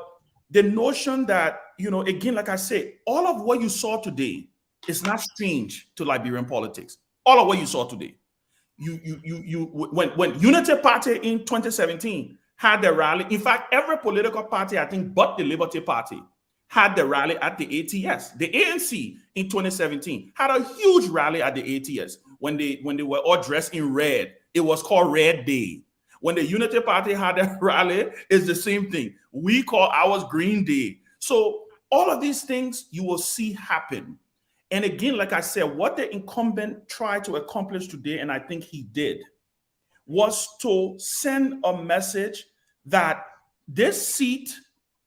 the notion that, again, like I say, all of what you saw today is not strange to Liberian politics. All of what you saw today. When Unity Party in 2017 had their rally, in fact, every political party, I think, but the Liberty Party, had the rally at the ATS. The ANC in 2017 had a huge rally at the ATS when they were all dressed in red. It was called Red Day. When the Unity Party had a rally, it's the same thing. We call ours Green Day. So all of these things you will see happen. And again, like I said, what the incumbent tried to accomplish today, and I think he did, was to send a message that this seat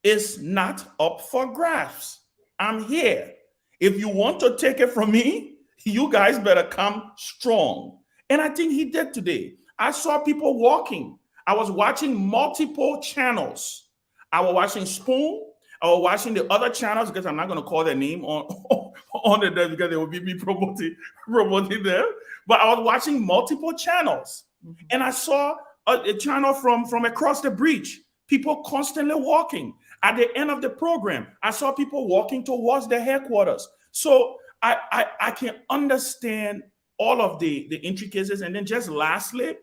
is not up for grabs. I'm here. If you want to take it from me, you guys better come strong. And I think he did today. I saw people walking. I was watching multiple channels. I was watching Spoon. I was watching the other channels, because I'm not going to call their name on the desk because they will be me promoting them. But I was watching multiple channels. And I saw a channel from across the breach. People constantly walking. At the end of the program, I saw people walking towards the headquarters. So I can understand all of the intricacies. And then just lastly,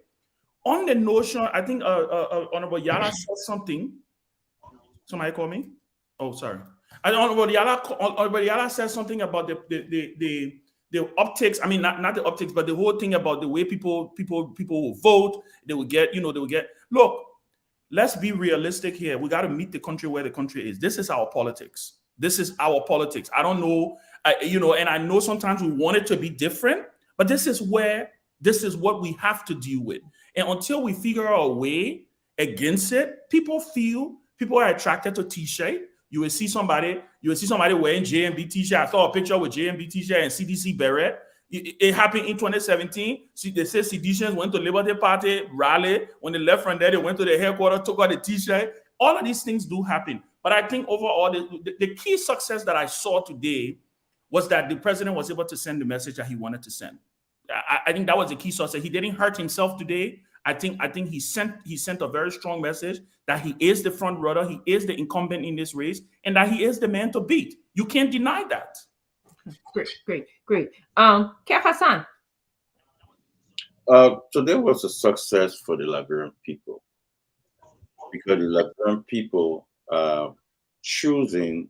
on the notion, I think Honorable Yala said something. Somebody call me? Oh, sorry. Honorable Yala said something about the optics. I mean, not the optics, but the whole thing about the way people will vote. They will get. Look, let's be realistic here. We got to meet the country where the country is. This is our politics. I don't know, and I know sometimes we want it to be different, but this is what we have to deal with. And until we figure out a way against it, people are attracted to T-shirt. You will see somebody wearing JMB T-shirt. I saw a picture with JMB T-shirt and CDC beret. It happened in 2017. They said Seditians went to Liberty Party rally. When they left from there, they went to the headquarters, took out the T-shirt. All of these things do happen. But I think overall, the key success that I saw today was that the president was able to send the message that he wanted to send. I think that was the key success. He didn't hurt himself today. I think he sent a very strong message that he is the front runner, he is the incumbent in this race, and that he is the man to beat. You can't deny that. Great. Kev Hassan. Today was a success for the Liberian people, because the Liberian people are choosing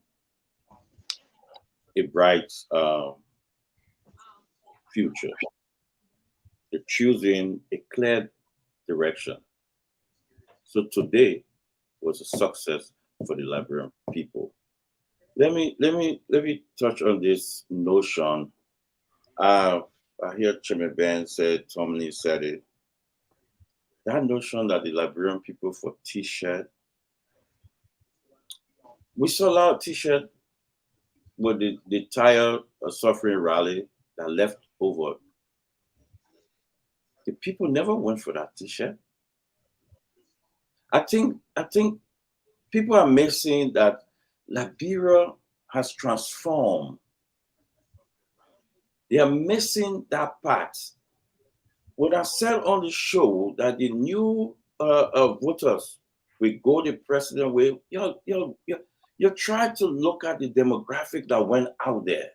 a bright future. They're choosing a clear direction. So today was a success for the Liberian people. Let me touch on this notion. I hear Chairman Ben said, Tomlin said it. That notion that the Liberian people for T-shirt, we saw a lot of T-shirt with the tire suffering rally that left over. The people never went for that T-shirt. I think people are missing that Liberia has transformed. They are missing that part. When I said on the show that the new voters will go the president way, you try to look at the demographic that went out there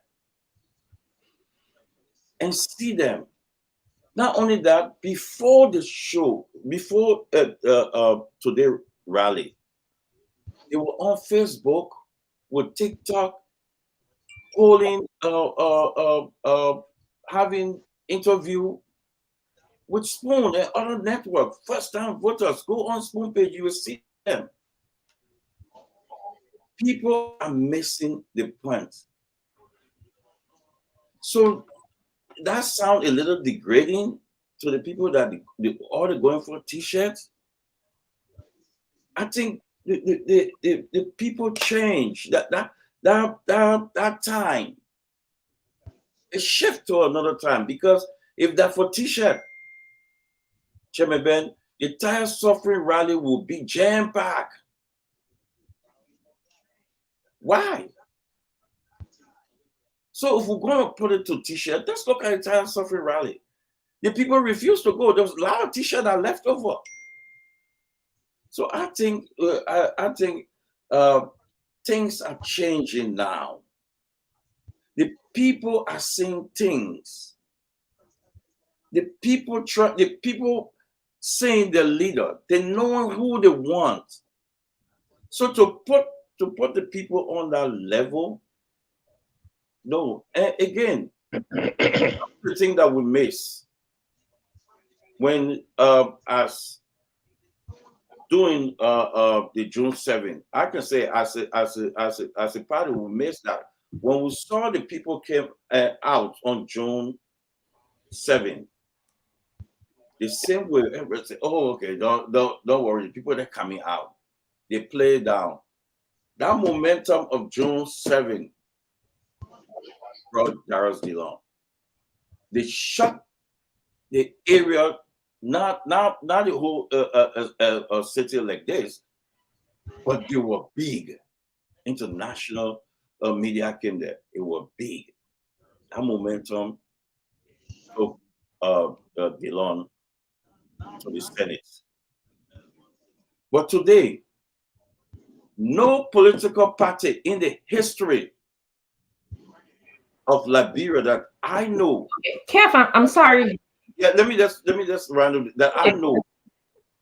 and see them. Not only that, before the show, before today rally, they were on Facebook, with TikTok, polling, having interview with Spoon and other networks. First-time voters, go on Spoon page, you will see them. People are missing the point. So that sounds a little degrading to the people that all they're going for T-shirts. I think the people change. That time, a shift to another time, because if that for T-shirt, Chairman Ben, the entire suffering rally will be jam-packed. Why? So if we're going to put it to T-shirt, let's look at the entire suffering rally. The people refused to go. There was a lot of T-shirts that left over. So I think things are changing now. The people are seeing things. The people seeing the leader. They know who they want. So to put the people on that level, no. And again, the thing that we miss when as doing the June 7th, I can say as a party, we missed that. When we saw the people came out on June 7th, the same way everybody said, "Oh, okay, don't worry, the people that are coming out, they play down." That momentum of June 7th brought Darius DeLong. They shut the area, not the whole city like this, but they were big. International media came there. It was big. That momentum took DeLong to the Senate. But today, no political party in the history of Liberia that I know. Kev, I'm sorry. Yeah, let me just random that I know.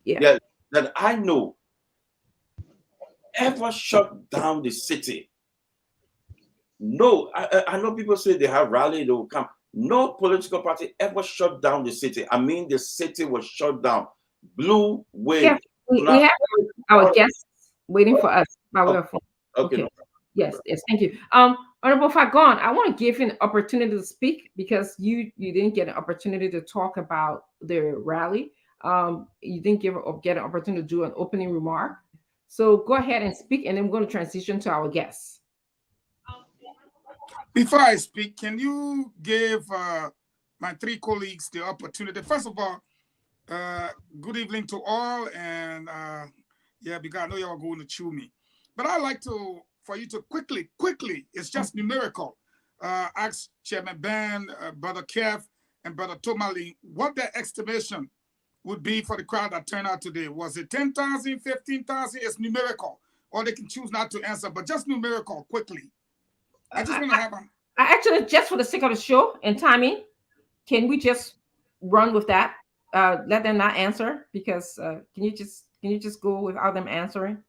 Yeah, that I know ever shut down the city. No, I know people say they have rally, they will come. No political party ever shut down the city. I mean, the city was shut down. Blue wave. Yeah, we have our guests waiting for us. Okay. No. Yes, thank you. Honorable Fagon, I want to give you an opportunity to speak because you didn't get an opportunity to talk about the rally. You didn't get an opportunity to do an opening remark. So go ahead and speak, and then we're going to transition to our guests. Before I speak, can you give my three colleagues the opportunity? First of all, good evening to all, and because I know you are going to chew me, but I'd like for you to quickly, it's just numerical, ask Chairman Ben, Brother Kev, and Brother Tomali what their estimation would be for the crowd that turned out today. Was it 10,000, 15,000? It's numerical, or they can choose not to answer, but just numerical, quickly. I just want to have them. Actually, just for the sake of the show and timing, can we just run with that? Let them not answer, because can you just go without them answering?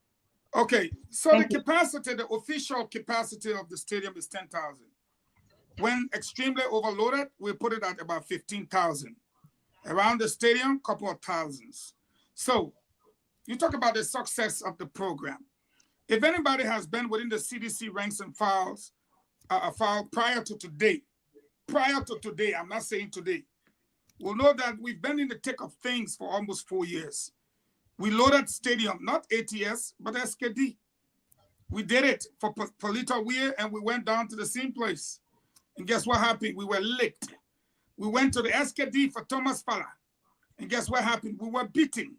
Okay, so the official capacity of the stadium is 10,000. When extremely overloaded, we put it at about 15,000. Around the stadium, couple of thousands. So you talk about the success of the program. If anybody has been within the CDC ranks and files prior to today, prior to today, I'm not saying today, will know that we've been in the thick of things for almost 4 years. We loaded stadium, not ATS, but SKD. We did it for Polito Weir, and we went down to the same place. And guess what happened? We were licked. We went to the SKD for Thomas Fala. And guess what happened? We were beaten.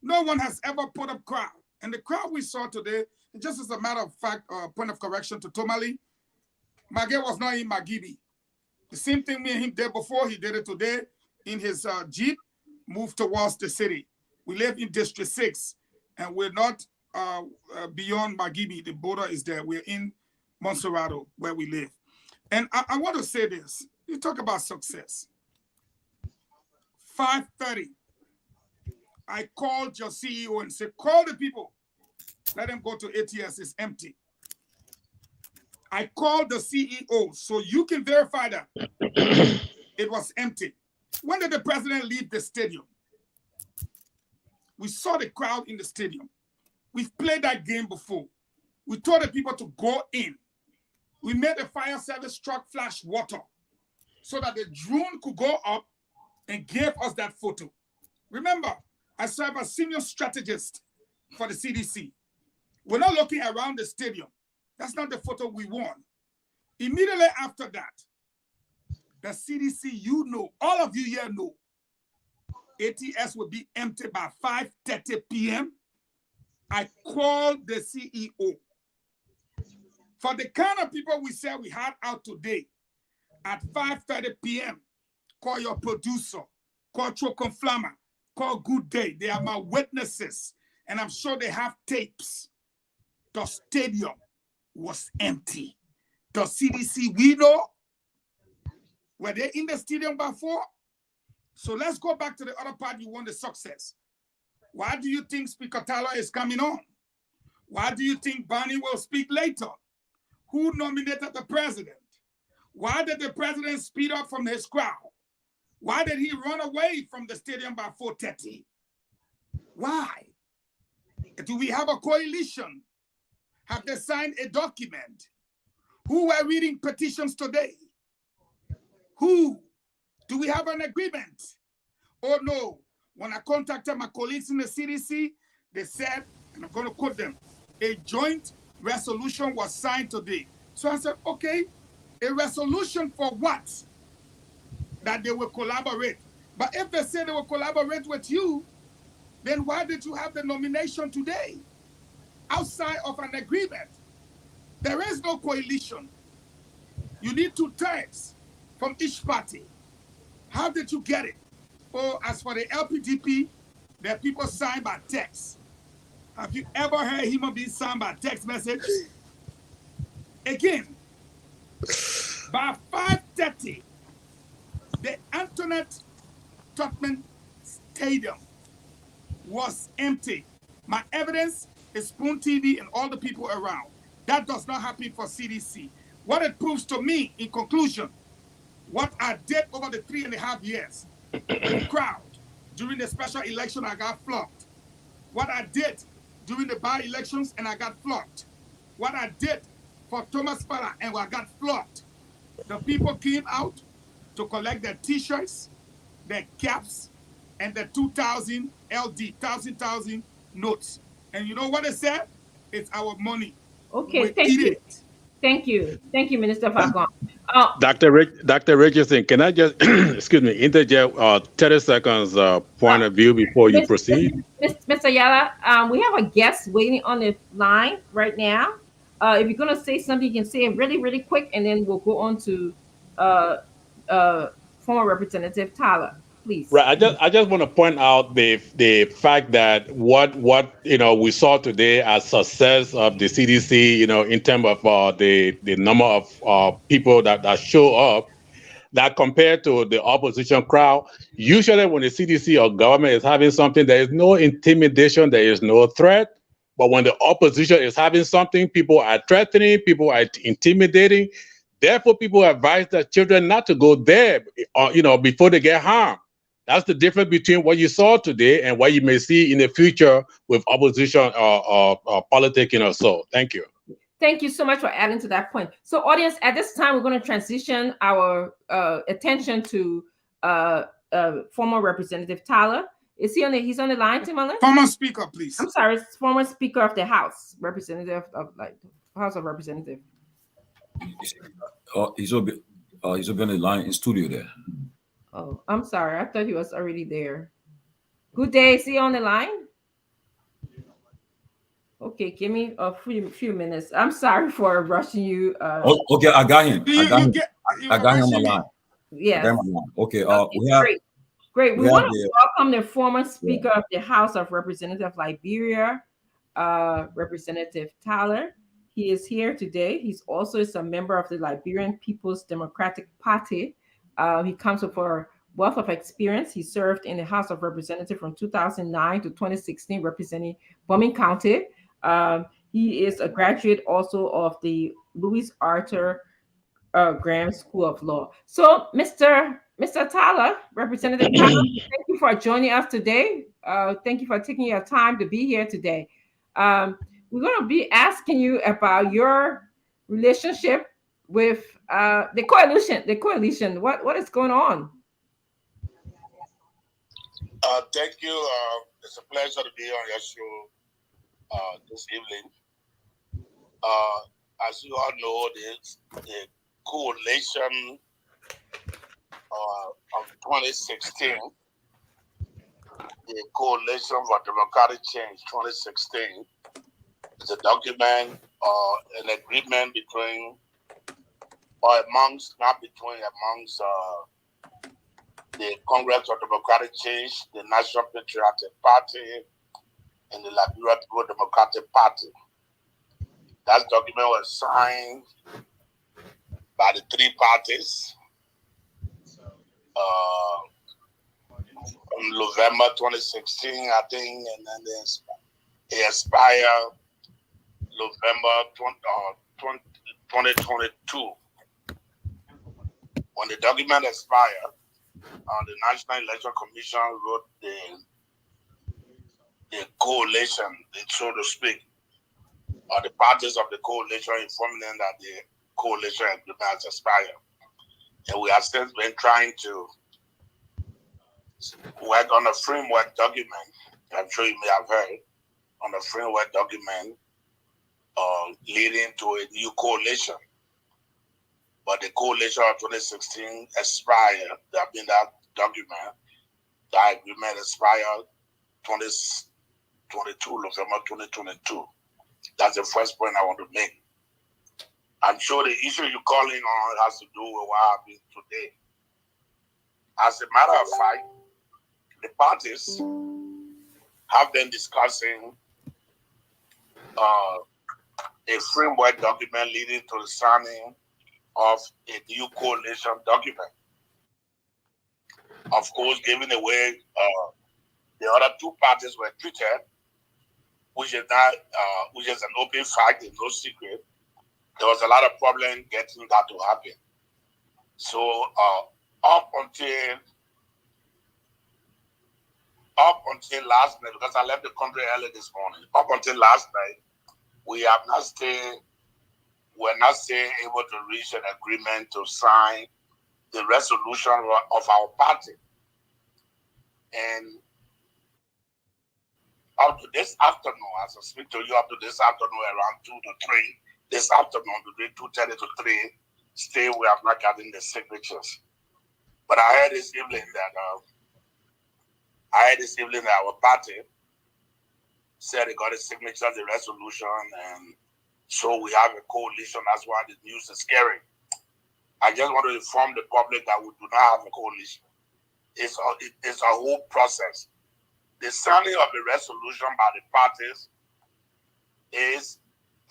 No one has ever put up crowd. And the crowd we saw today, just as a matter of fact, point of correction to Tomali, Maggie was not in Magibi. The same thing me and him did before, he did it today in his Jeep, moved towards the city. We live in District 6, and we're not beyond Magibi. The border is there. We're in Monserrato, where we live. And I want to say this. You talk about success. 5:30, I called your CEO and said, call the people. Let them go to ATS. It's empty. I called the CEO so you can verify that it was empty. When did the president leave the stadium? We saw the crowd in the stadium. We've played that game before. We told the people to go in. We made the fire service truck flash water so that the drone could go up and give us that photo. Remember, I serve as senior strategist for the CDC. We're not looking around the stadium. That's not the photo we want. Immediately after that, the CDC, you know, all of you here know, ATS will be empty by 5:30 p.m. I called the CEO. For the kind of people we said we had out today, at 5:30 p.m., call your producer, call Choconflama, call Good Day. They are my witnesses, and I'm sure they have tapes. The stadium was empty. The CDC, we know, were they in the stadium before? So let's go back to the other part. You want the success. Why do you think Speaker Tyler is coming on? Why do you think Barney will speak later? Who nominated the president? Why did the president speed up from his crowd? Why did he run away from the stadium by 4:30? Why? Do we have a coalition? Have they signed a document? Who are reading petitions today? Who? Do we have an agreement? Oh no. When I contacted my colleagues in the CDC, they said, and I'm going to quote them, a joint resolution was signed today. So I said, okay, a resolution for what? That they will collaborate. But if they say they will collaborate with you, then why did you have the nomination today? Outside of an agreement. There is no coalition. You need 2/3 from each party. How did you get it? Oh, as for the LPDP, there are people signed by text. Have you ever heard human beings signed by text message? Again, by 5:30, the Antoinette Totman Stadium was empty. My evidence is Spoon TV and all the people around. That does not happen for CDC. What it proves to me, in conclusion, what I did over the 3.5 years, the crowd, during the special election, I got flogged. What I did during the by-elections, and I got flogged. What I did for Thomas Fala, and I got flogged. The people came out to collect their T-shirts, their caps, and the 2,000 LD, 1,000 notes. And you know what they said? It's our money. Okay, thank you. Thank you. Thank you, Minister Farquhar. Dr. Richardson, can I just, excuse me, interject 30 seconds point of view before you proceed? Mr. Yala, we have a guest waiting on the line right now. If you're going to say something, you can say it really, really quick, and then we'll go on to former Representative Tyler. Please. Right. I just want to point out the fact that what we saw today as success of the CDC, in terms of the number of people that show up, that compared to the opposition crowd, usually when the CDC or government is having something, there is no intimidation, there is no threat. But when the opposition is having something, people are threatening, people are intimidating. Therefore, people advise their children not to go there, before they get harmed. That's the difference between what you saw today and what you may see in the future with opposition or politicking or so. Thank you. Thank you so much for adding to that point. So, audience, at this time, we're going to transition our attention to former Representative Tyler. Is he on the? He's on the line, Tim Mullins? Former Speaker, please. I'm sorry, former Speaker of the House, Representative of House of Representatives. He's on the line in studio there. Oh, I'm sorry. I thought he was already there. Good day. Is he on the line? Okay, give me a few minutes. I'm sorry for rushing you. Okay, I got him. I got him on the line. Yes. Okay. We have great. We want to welcome the former Speaker of the House of Representatives of Liberia, Representative Tyler. He is here today. He's also a member of the Liberian People's Democratic Party. He comes with a wealth of experience. He served in the House of Representatives from 2009 to 2016, representing Bombing County. He is a graduate also of the Louis Arthur Graham School of Law. So, Mr. Tyler, Representative Tyler, thank you for joining us today. Thank you for taking your time to be here today. We're going to be asking you about your relationship with the coalition. What is going on? Thank you. It's a pleasure to be on your show this evening. As you all know, the coalition of 2016, the Coalition for Democratic Change 2016, is a document or an agreement between, or amongst, not between, amongst the Congress of Democratic Change, the National Patriotic Party, and the Liberia People Democratic Party. That document was signed by the three parties in November 2016, I think, and then it expired November 2022. When the document expired, the National Election Commission wrote the coalition, so to speak, or the parties of the coalition, informing them that the coalition agreement has expired. And we have since been trying to work on a framework document. I'm sure you may have heard on a framework document leading to a new coalition. But the coalition of 2016 expired. That means that document, that agreement expired 2022, November 2022. That's the first point I want to make. I'm sure the issue you're calling on has to do with what happened today. As a matter of fact, the parties have been discussing a framework document leading to the signing of a new coalition document. Of course, given the way the other two parties were treated, which is an open fact, it's no secret, there was a lot of problem getting that to happen. So up until last night, because I left the country early this morning, up until last night, we're not still able to reach an agreement to sign the resolution of our party. And up to this afternoon, as I speak to you, up to this afternoon, around 2 to 3, this afternoon, between 2:30 to 3, still we have not gotten the signatures. But I heard this evening that our party said they got a signature, the resolution, and so we have a coalition. That's why the news is scary. I just want to inform the public that we do not have a coalition. It's a whole process. The signing of the resolution by the parties is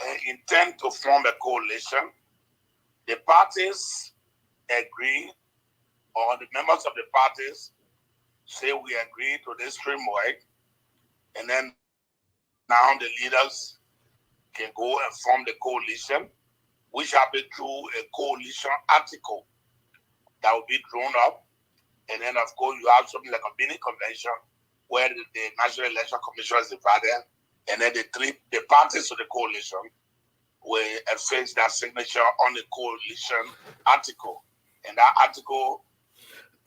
an intent to form a coalition. The parties agree, or the members of the parties say we agree to this framework, and then now the leaders can go and form the coalition, which happens through a coalition article that will be drawn up. And then, of course, you have something like a mini convention where the National Election Commission is divided, and then the parties to the coalition we affixed that signature on the coalition article. And that article,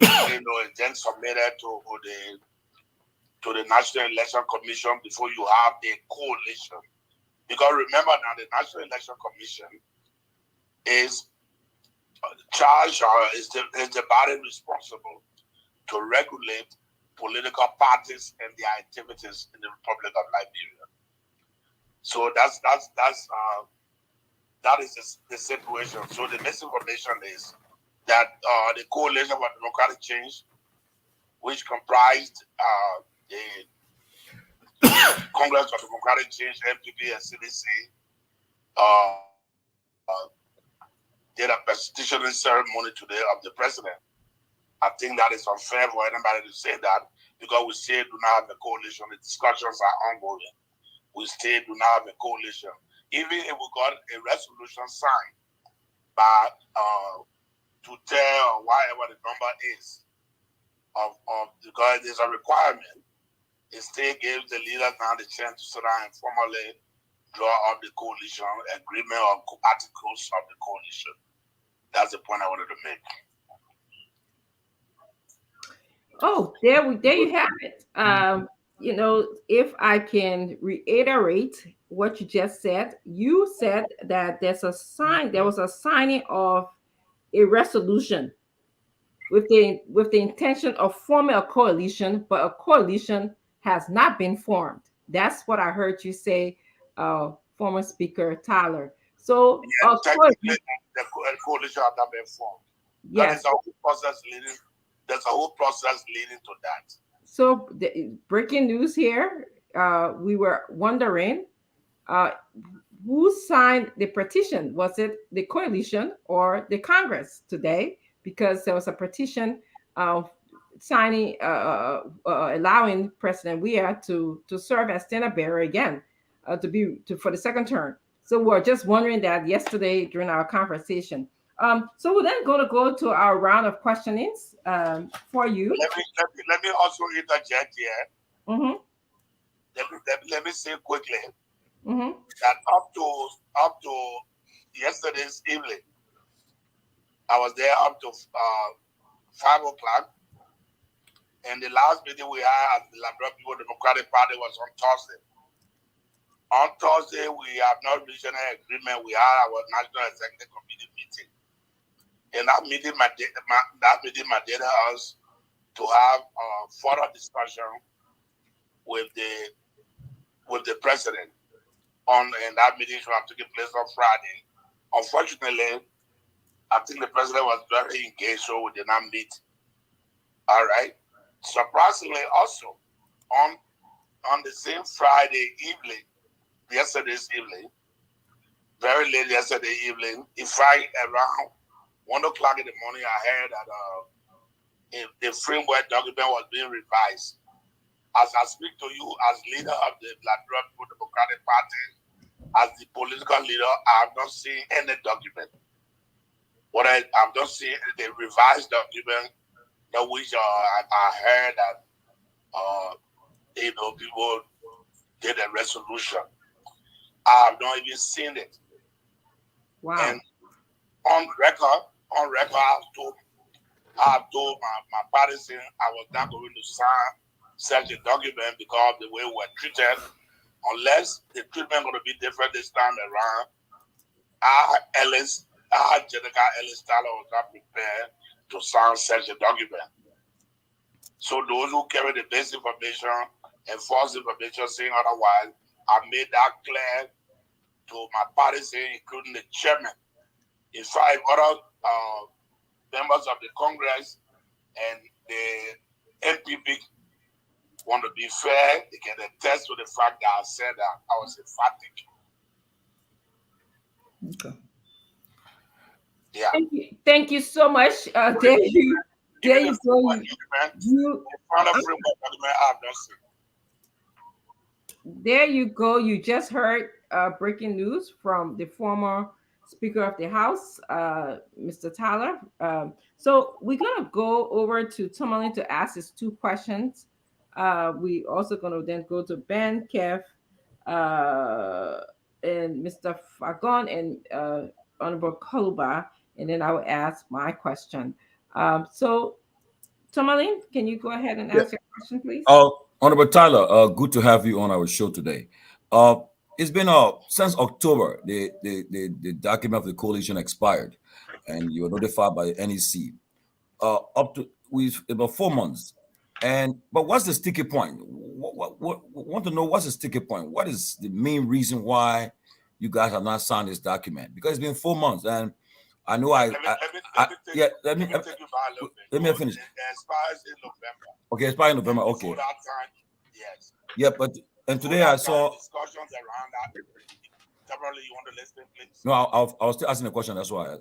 is then submitted to the National Election Commission before you have a coalition. Because remember now, the National Election Commission is charged or is the body responsible to regulate political parties and their activities in the Republic of Liberia. So that is the situation. So the misinformation is that the Coalition for Democratic Change, which comprised the Congress for Democratic Change, MPP, and CDC, did a petitioning ceremony today of the president. I think that is unfair for anybody to say that because we still do not have a coalition. The discussions are ongoing. We still do not have a coalition. Even if we got a resolution signed by to tell whatever the number is of because there's a requirement, it still gives the leaders now the chance to sit down and formally draw up the coalition agreement or articles of the coalition. That's the point I wanted to make. Oh, there you have it. If I can reiterate what you just said, you said that there was a signing of a resolution with the intention of forming a coalition, but a coalition has not been formed. That's what I heard you say, former Speaker Tyler. So technically, the coalition has not been formed. Yes. There's a whole process leading to that. So the breaking news here, we were wondering who signed the petition. Was it the coalition or the Congress today? Because there was a petition signing, allowing President Weah to serve as standard bearer again, for the second term. So we're just wondering that yesterday during our conversation. So we're then going to go to our round of questionings for you. Let me also interject here. Mm-hmm. Let me say quickly mm-hmm. that up to yesterday's evening, I was there up to 5 o'clock, and the last meeting we had at the Labrador People Democratic Party was on Thursday. On Thursday, we have not reached any agreement. We had our National Executive Committee meeting. And that meeting mandated us to have further discussion with the president and that meeting should have taken place on Friday. Unfortunately, I think the president was very engaged, so we did not meet. All right. Surprisingly, also on the same Friday evening, yesterday's evening, very late yesterday evening, in fact, around 1 o'clock in the morning, I heard that the framework document was being revised. As I speak to you as leader of the Labrador People Democratic Party, as the political leader, I have not seen any document. What I have not seen the revised document, which I heard that people did a resolution. I have not even seen it. Wow. And on record, I have told my partisan I was not going to sign such a document because of the way we were treated. Unless the treatment going to be different this time around, Jenica Ellis Tyler was not prepared to sign such a document. So those who carry the base information and false information saying otherwise, I made that clear to my partisan, including the chairman. In fact, other members of the Congress and the NPP want to be fair, they can attest to the fact that I said that I was emphatic. Okay. Yeah. Thank you so much. There you go. There you go. You just heard breaking news from the former Speaker of the House, Mr. Tyler. So we're going to go over to Tomalin to ask his 2 questions. We also going to then go to Ben, Kev, and Mr. Fagon and Honorable Koluba, and then I will ask my question. So, Tomalin, can you go ahead and Yeah. ask your question, please? Honorable Tyler, good to have you on our show today. It's been since October, the document of the coalition expired, and you were notified by the NEC. Up to we've about 4 months, but what's the sticky point? What want to know what's the sticky point? What is the main reason why you guys have not signed this document? Because it's been 4 months, and I know let me take you by a little bit. Let me finish. It expires in November. Okay, expires in November. Okay. That time, yes. Yeah, but and today I saw discussions around that. Temporarily, you want to listen, please? No, I was still asking a question. That's why.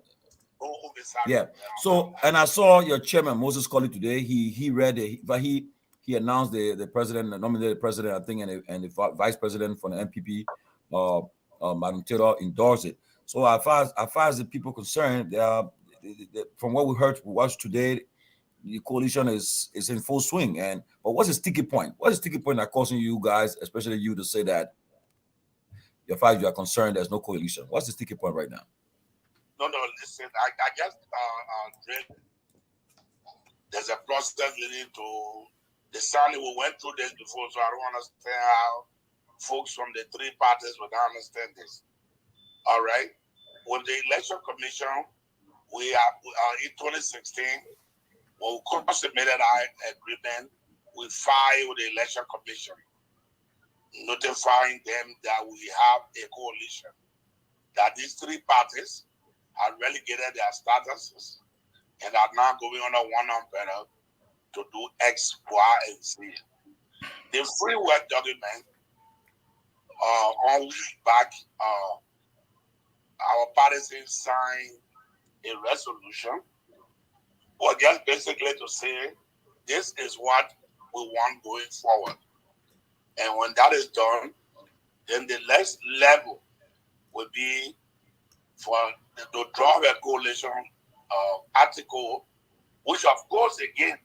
Okay, sorry. Yeah. So, and I saw your chairman Moses Colley today. He read it, but he announced the president, nominated the president, I think, and the vice president for the MPP, Madam Taylor, endorsed it. So as far as the people concerned, from what we heard, watched today, the coalition is in full swing. But what's the sticky point? What's the sticky point that causing you guys, especially you, to say that you are concerned there's no coalition? What's the sticky point right now? No, listen, I guess there's a process leading to the signing. We went through this before, so I don't understand how folks from the three parties would understand this. All right. With the election commission, we are in 2016, when we consummated our agreement, we filed with the election commission, notifying them that we have a coalition, that these three parties have relegated their statuses and are now going under one umbrella to do X, Y, and Z. The free work document, on week back, our parties signed a resolution, or just basically to say, this is what we want going forward. And when that is done, then the next level will be for to draw a coalition article, which of course again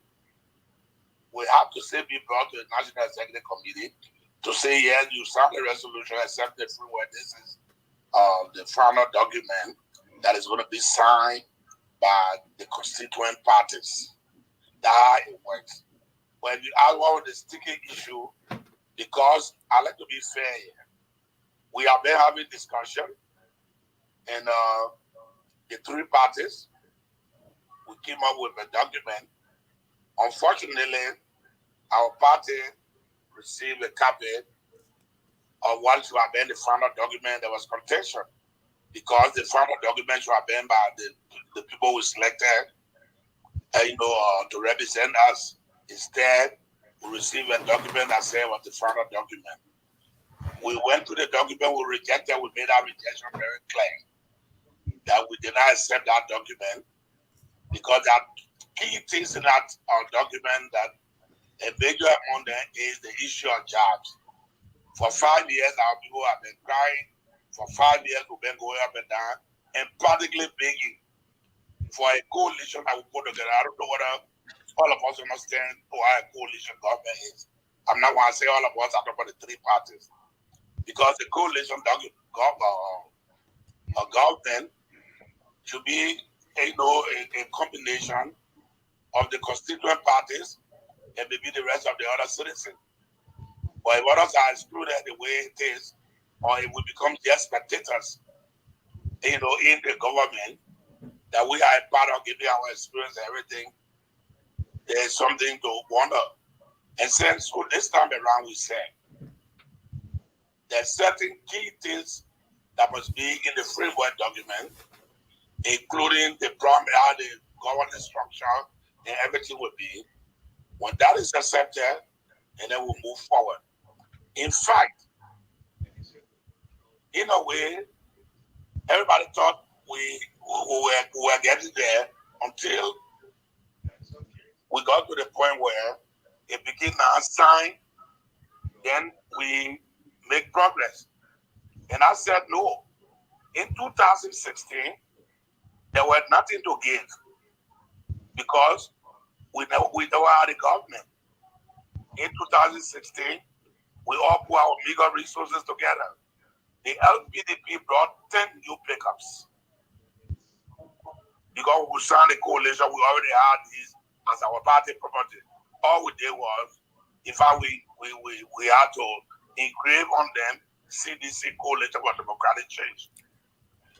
will have to say be brought to the National Executive Committee to say, yes, you signed the resolution, accept the framework. This is the final document that is going to be signed by the constituent parties. That it works. When you ask what was the sticky issue, because I like to be fair here, we have been having discussion, and the three parties, we came up with a document. Unfortunately, our party received a copy of what should have been the final document. There was contention because the final document should have been by the people we selected, to represent us. Instead, we received a document that said was the final document. We went to the document, we rejected, we made our rejection very clear that we did not accept that document because there are key things in that document that a major among them is the issue of jobs. For 5 years, our people have been crying. For 5 years, we've been going up and down and practically begging for a coalition that we put together. I don't know whether all of us understand what a coalition government is. I'm not going to say all of us, I'm talking about the three parties. Because the coalition government should be a combination of the constituent parties and maybe the rest of the other citizens. But if others are excluded the way it is, or if we become just spectators, in the government, that we are a part of giving our experience and everything, there's something to wonder. And since so this time around we said, there's certain key things that must be in the framework document, including the how the governance structure and everything will be. When that is accepted, and then we'll move forward. In fact, in a way, everybody thought we were getting there until we got to the point where it became a sign, then we make progress. And I said, no. In 2016, there was nothing to give because we never had a government. In 2016, we all put our meager resources together the LPDP brought 10 new pickups. Because we signed a coalition, we already had these as our party property. All we did was, in fact, we had to engrave on them CDC Coalition for Democratic Change.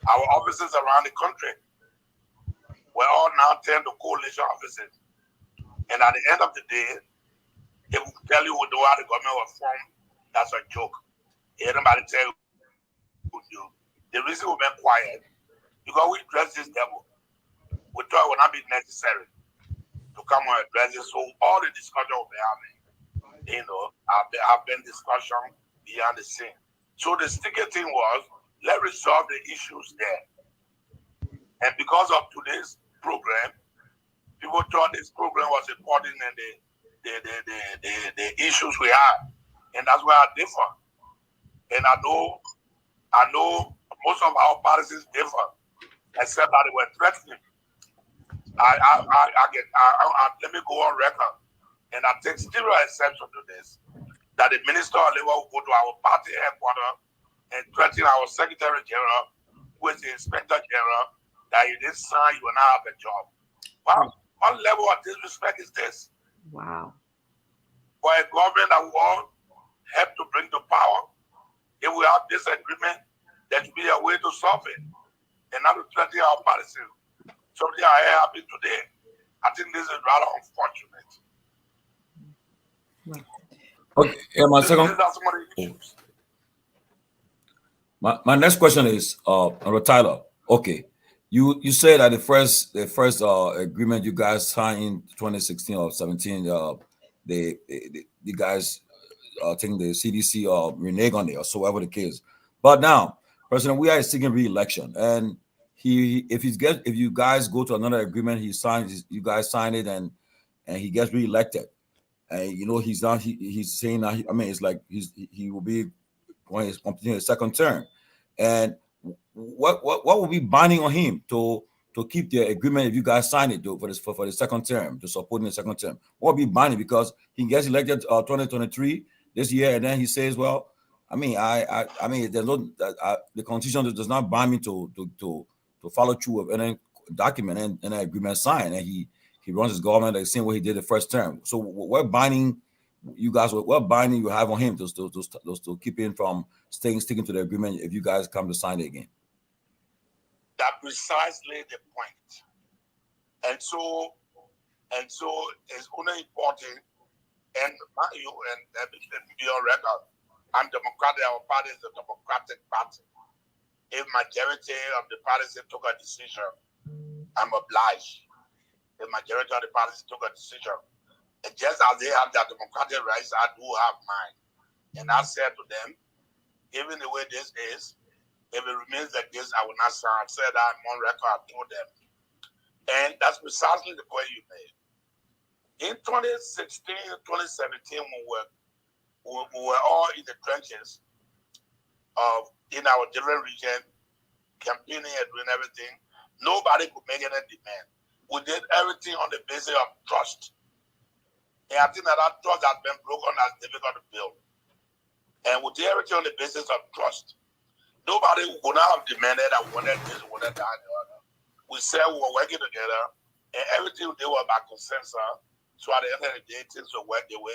Our offices around the country were all now turned to coalition offices. And at the end of the day, they will tell you how the government was formed. That's a joke. Everybody tell you. The reason we've been quiet, because we address this devil. We thought it would not be necessary to come and address it. So all the discussion we'll be having, have been discussion beyond the scene. So the sticky thing was, let's resolve the issues there. And because of today's program, people thought this program was important and the issues we have. And that's where I differ. And I know most of our policies differ, except that they were threatening. Let me go on record, and I take zero exception to this, that the Minister of Labor will go to our party headquarters and threaten our Secretary General, who is the Inspector General, that you didn't sign, you will not have a job. Wow, what level of disrespect is this? Wow. For a government that will all help to bring to power, if we have disagreement, there should be a way to solve it, and not to threaten our policy. Something I hear happened today. I think this is rather unfortunate. Okay, yeah, my second. My next question is, Tyler. Okay, you said that the first agreement you guys signed in 2016 or 17, the guys taking the CDC or renege on it or so whatever the case. But now, President, we are seeking re-election, and if you guys go to another agreement, you guys sign it, and he gets re-elected, and he's saying that it's like he will be going to continue his second term, and what will be binding on him to keep the agreement if you guys sign it for the second term, to support in the second term? What will be binding, because he gets elected 2023 this year, and then he says, well, there's no the Constitution does not bind me to follow through with any document and an agreement signed, and he runs his government the same way he did the first term. So what binding you have on him to keep him from sticking to the agreement if you guys come to sign it again? That's precisely the point. And so it's only important, and let me be on record. I'm Democratic. Our party is a Democratic party. If majority of the parties took a decision, I'm obliged. The majority of the parties took a decision. And just as they have their democratic rights, I do have mine. And I said to them, even the way this is, if it remains like this, I will not sign. I've said that I'm on record, I told them. And that's precisely the point you made. In 2016, 2017, when we were all in the trenches in our different region, campaigning and doing everything, nobody could make any demand. We did everything on the basis of trust. And I think that trust has been broken, as difficult to build. And we did everything on the basis of trust. Nobody would not have demanded that we wanted this, we wanted that, and the other. We said we were working together, and everything we did was by consensus. So at the end of the day, things will work the way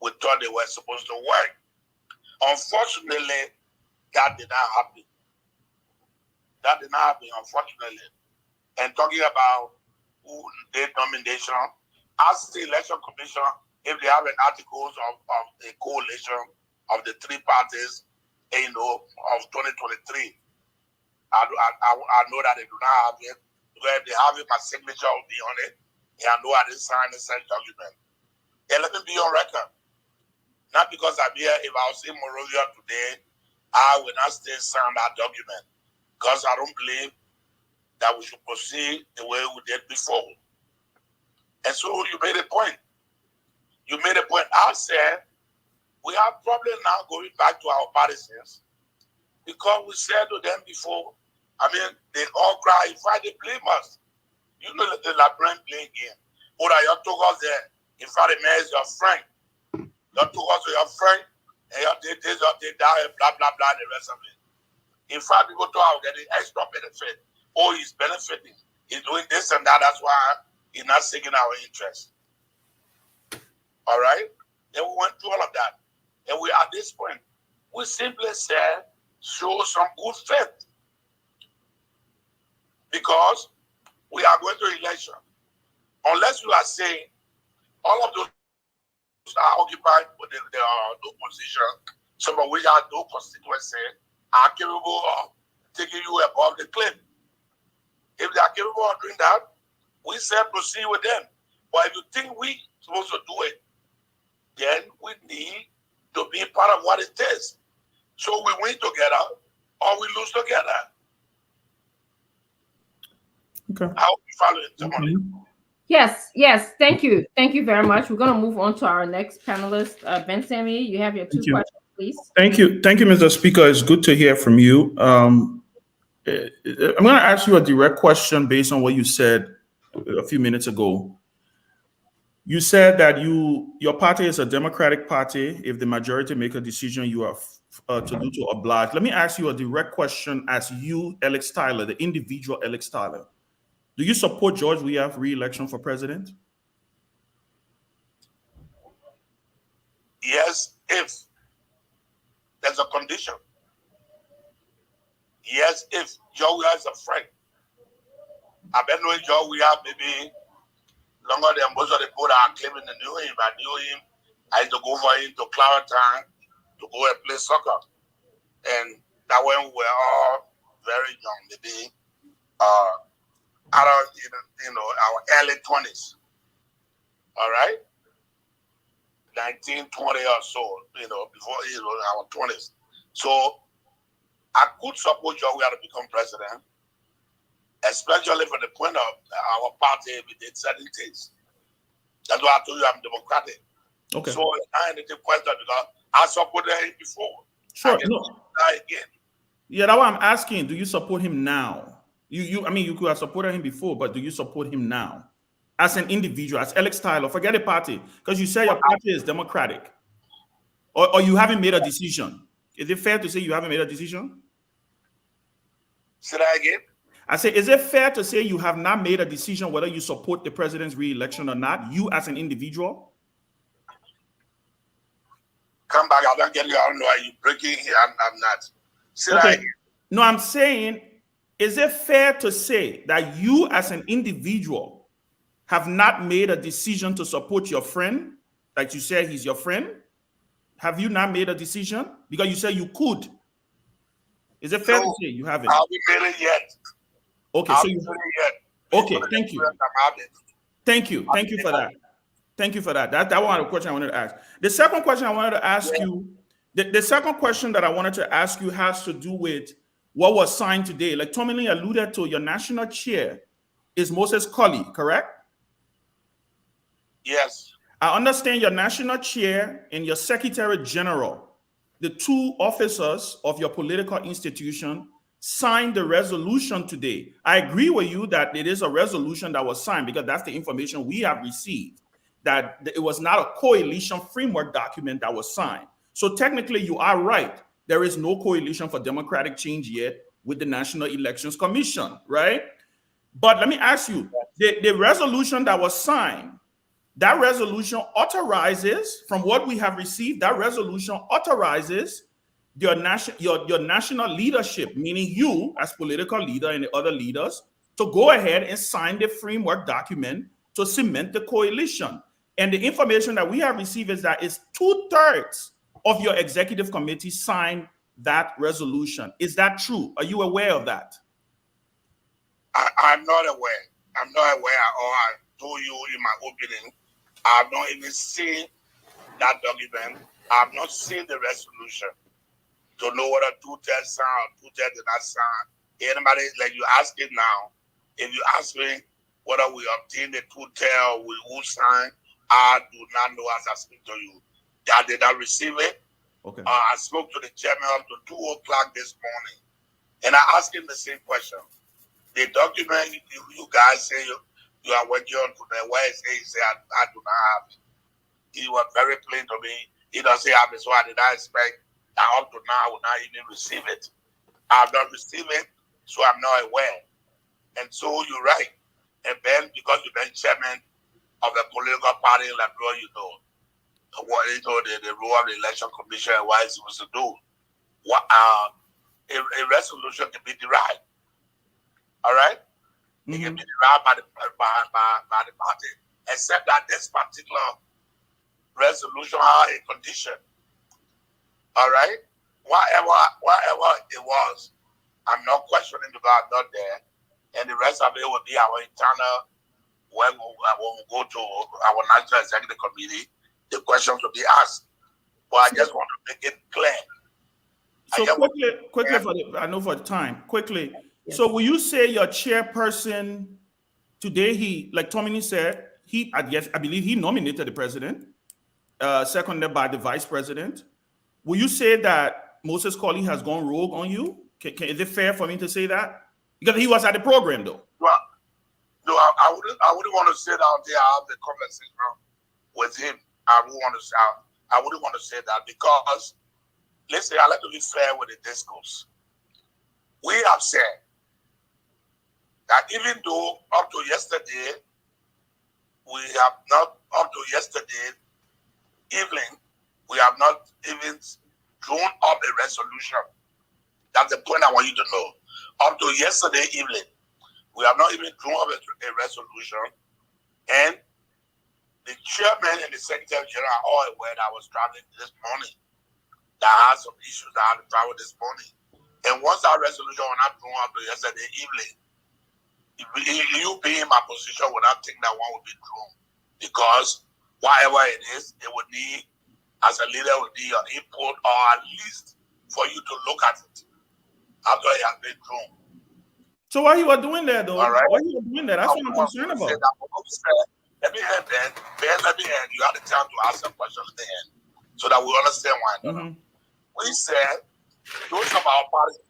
we thought they were supposed to work. Unfortunately, that did not happen. Unfortunately. And talking about who did nomination, as the election commission, if they have an articles of a coalition of the three parties, of 2023, I know that they do not have it. Because if they have it, my signature will be on it. And I know I didn't sign the such document. And let me be on record. Not because I'm here. If I was in Monrovia today, I will not still sign that document, because I don't believe that we should proceed the way we did before. And so you made a point. I said we have problem now going back to our partisans, because we said to them before, they all cry, if I they blame us. You know the labyrinth playing game. What are your talkers there? In fact, the mayor is your friend. Your talkers are your friend. and you did this, you did that, and blah, blah, blah, the rest of it. In fact, people thought I was getting extra benefit. Oh, he's benefiting. He's doing this and that. That's why he's not seeking our interest. All right? Then we went through all of that. And we at this point, we simply said, show some good faith. Because we are going to election. Unless you are saying all of those are occupied with their no position, some of which are no constituency, are capable of taking you above the cliff. If they are capable of doing that, we say proceed with them. But if you think we're supposed to do it, then we need to be part of what it is. So we win together or we lose together. Okay. I hope you follow it, somebody. Yes, yes. Thank you. Thank you very much. We're going to move on to our next panelist. Ben Sammy, you have your two questions, please. Thank you. Thank you, Mr. Speaker. It's good to hear from you. I'm going to ask you a direct question based on what you said a few minutes ago. You said that your party is a Democratic party. If the majority make a decision, you are to do to oblige. Let me ask you a direct question as you, Alex Tyler, the individual Alex Tyler. Do you support George Weah's re-election for president? Yes, if there's a condition. Yes, if George Weah is a friend. I've been knowing George Weah maybe longer than most of the people that are claiming to know him. I knew him. I used to go for him to Clarendon to go and play soccer. And that when we were all very young, maybe out of our early 20s. All right? 19, 20 or so, before our 20s. So I could support George Weah to become president, especially from the point of our party, we did certain things. That's why I told you I'm Democratic. Okay. So I ain't the question because I supported him before. Sure. Again. Yeah, that's what I'm asking. Do you support him now? I mean, you could have supported him before, but do you support him now? As an individual, as Alex Tyler, forget the party, because you say your party is Democratic. Or you haven't made a decision. Is it fair to say you haven't made a decision? Say that again? I say, is it fair to say you have not made a decision whether you support the president's re-election or not, you as an individual? Come back, I don't get you. I don't know. Are you breaking here? I'm not. Say that again. No, I'm saying, is it fair to say that you as an individual have not made a decision to support your friend? Like you said, he's your friend. Have you not made a decision? Because you said you could. Is it fair to say you haven't? I haven't made it yet. Okay, so you okay, thank you. Thank you. Thank you for that. Thank you for that. That one of the question I wanted to ask. The second question I wanted to ask you, the second question that I wanted to ask you has to do with what was signed today. Like Tommy alluded to, your national chair is Moses Colley, correct? Yes. I understand your national chair and your secretary general, the two officers of your political institution, signed the resolution today. I agree with you that it is a resolution that was signed because that's the information we have received, that it was not a coalition framework document that was signed. So technically you are right. There is no coalition for democratic change yet with the National Elections Commission, right? But let me ask you, the resolution that was signed, that resolution authorizes, from what we have received, that resolution authorizes your national leadership, meaning you as political leader and the other leaders, to go ahead and sign the framework document to cement the coalition. And the information that we have received is that it's 2/3 of your executive committee signed that resolution. Is that true? Are you aware of that? I'm not aware. I'm not aware, or I told you in my opening, I have not even seen that document. I have not seen the resolution to know whether 2/3 signed or 2/3 did not sign. Anybody, like you ask it now, if you ask me whether we obtained the 2/3 or we who signed, I do not know as I speak to you. I did not receive it. Okay. I spoke to the chairman up to 2 o'clock this morning, and I asked him the same question. The document you guys say you are working on today, where he said I do not have it. He was very plain to me. He doesn't say, so I did not expect that up to now I will not even receive it. I have not received it, so I'm not aware. And so you're right. And then because you've been chairman of the political party in Liberia, you know what the role of the election commission and what it's supposed to do. What a resolution can be derived. All right? It can be derived by the party, except that this particular resolution has a condition. All right? Whatever it was, I'm not questioning because I'm not there. And the rest of it will be our internal, when we go to our National Executive Committee, the questions will be asked. But I just want to make it clear. So quickly, I know for the time, quickly. Yes. So will you say your chairperson today, he, like Tomini said, I believe he nominated the president, seconded by the vice president. Will you say that Moses Colley has gone rogue on you? Is it fair for me to say that? Because he was at the program, though. Well, no, I wouldn't want to say that until I have the conversation with him. I wouldn't want to say that because, listen, I like to be fair with the discourse. We have said that even though up to yesterday, we have not, up to yesterday evening, we have not even drawn up a resolution. That's the point I want you to know. Up to yesterday evening, we have not even drawn up a resolution, and the chairman and the secretary general are all aware that I was traveling this morning. That I had some issues that I had to travel this morning. And once that resolution was not drawn up to yesterday evening, you being in my position would not think that one would be drawn. Because whatever it is, it would need, as a leader, would need your input or at least for you to look at it after it has been drawn. So why you are doing that, though? All right. Why you are doing that? That's what I'm concerned about. Let me end then. Let me end. You have the time to ask some questions at the end so that we understand why. We said those of our party,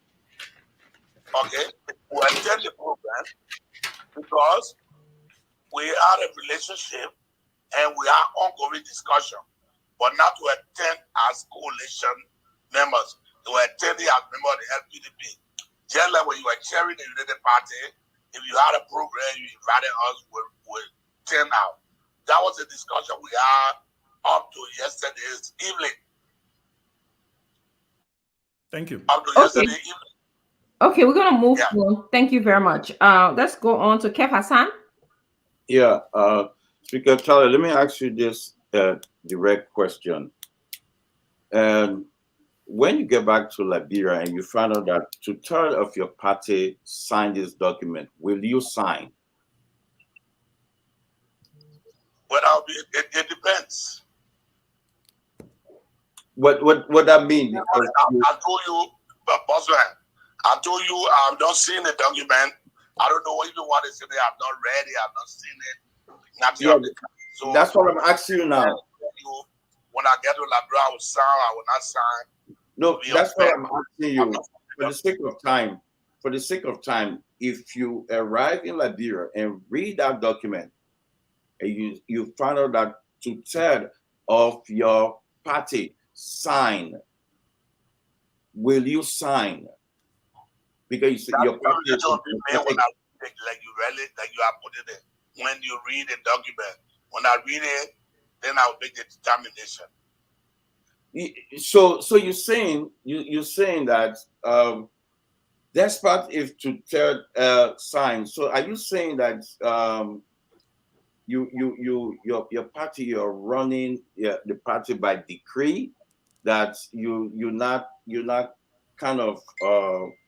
okay, who attend the program because we had a relationship and we had ongoing discussion, but not to attend as coalition members. They were attending as members of the LPDP. Just like when you were chairing the United Party, if you had a program, you invited us, we'll turn out. That was a discussion we had up to yesterday's evening. Thank you. Up to yesterday evening. Okay, we're going to move on. Thank you very much. Let's go on to Kev Hassan. Yeah, Speaker Charlie, let me ask you this direct question. When you get back to Liberia and you find out that 2/3 of your party signed this document, will you sign? Well, it depends. What that mean? I told you, Bosman, I told you I've not seen the document. I don't know even what is in there. I've not read it. I've not seen it. Nothing. So that's what I'm asking you now. When I get to Liberia, I will sign. I will not sign. No, that's what I'm asking you. For the sake of time, if you arrive in Liberia and read that document, and you find out that 2/3 of your party sign, will you sign? Because your party is like you are putting it. When you read the document, when I read it, then I'll make the determination. So you're saying that despite if 2/3 sign, so are you saying that your party, you're running the party by decree, that you're not kind of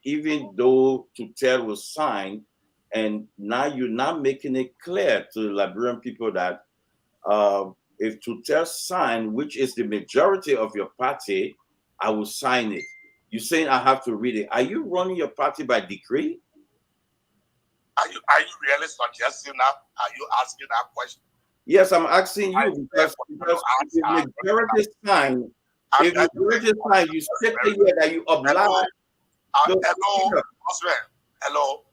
even though 2/3 was signed, and now you're not making it clear to the Liberian people that if 2/3 sign, which is the majority of your party, I will sign it. You're saying I have to read it. Are you running your party by decree? Are you really suggesting that? Are you asking that question? Yes, I'm asking you because if the majority sign, you state here that you oblige. Hello.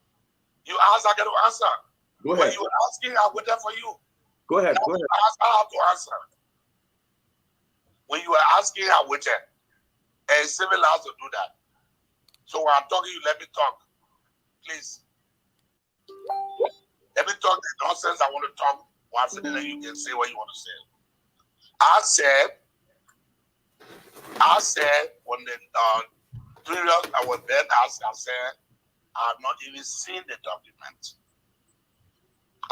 You ask, I get to answer. Go ahead. When you were asking, I waited for you. Go ahead. I have to answer. when you are asking a witcher, a civil house to do that. So when I'm talking, you let me talk, please. Let me talk the nonsense I want to talk. Once and then you can say what you want to say. I said when the period I was there, I said I have not even seen the document.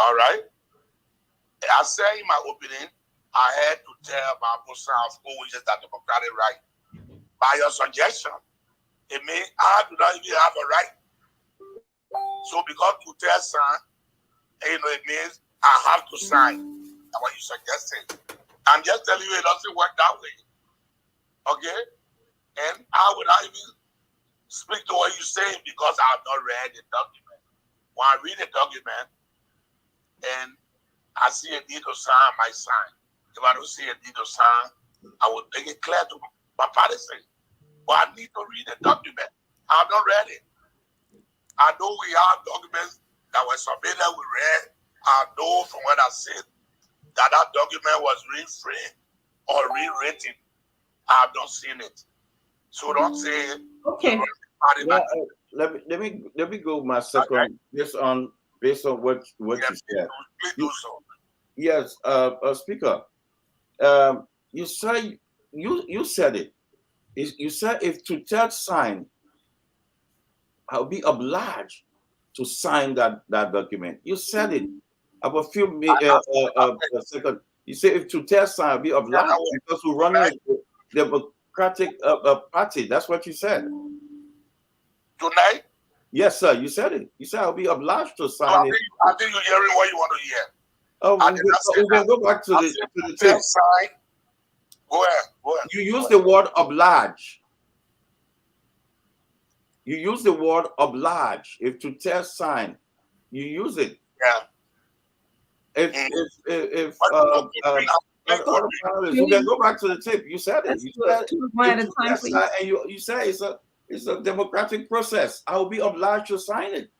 All right. I said in my opening, I had to tell my person of school, which is that democratic right. By your suggestion, it means I do not even have a right. So because to tell sign, it means I have to sign. That's what you suggested. I'm just telling you it doesn't work that way. Okay? And I would not even speak to what you're saying because I have not read the document. When I read the document and I see a need to sign, I might sign. If I don't see a need to sign, I will make it clear to my policy. But I need to read the document. I have not read it. I know we have documents that were submitted, we read. I know from what I said that document was reframed or rewritten. I have not seen it. So don't say okay. Let me go my second, okay. based on what you said. Please do so. Yes, Speaker. You said it. You said if Tutel signed, I'll be obliged to sign that document. You said it. About a few seconds. You said if Tutel signed, I'll be obliged because we're running a Democratic party. That's what you said. Tonight? Yes, sir. You said it. You said I'll be obliged to sign it. I think you're hearing what you want to hear. Oh, we can go back to the tape. Go ahead. You use the word oblige. You use the word oblige. If to test sign, you use it. Yeah. We can go back to the tape. You said it. You said it's a democratic process. I will be obliged to sign it.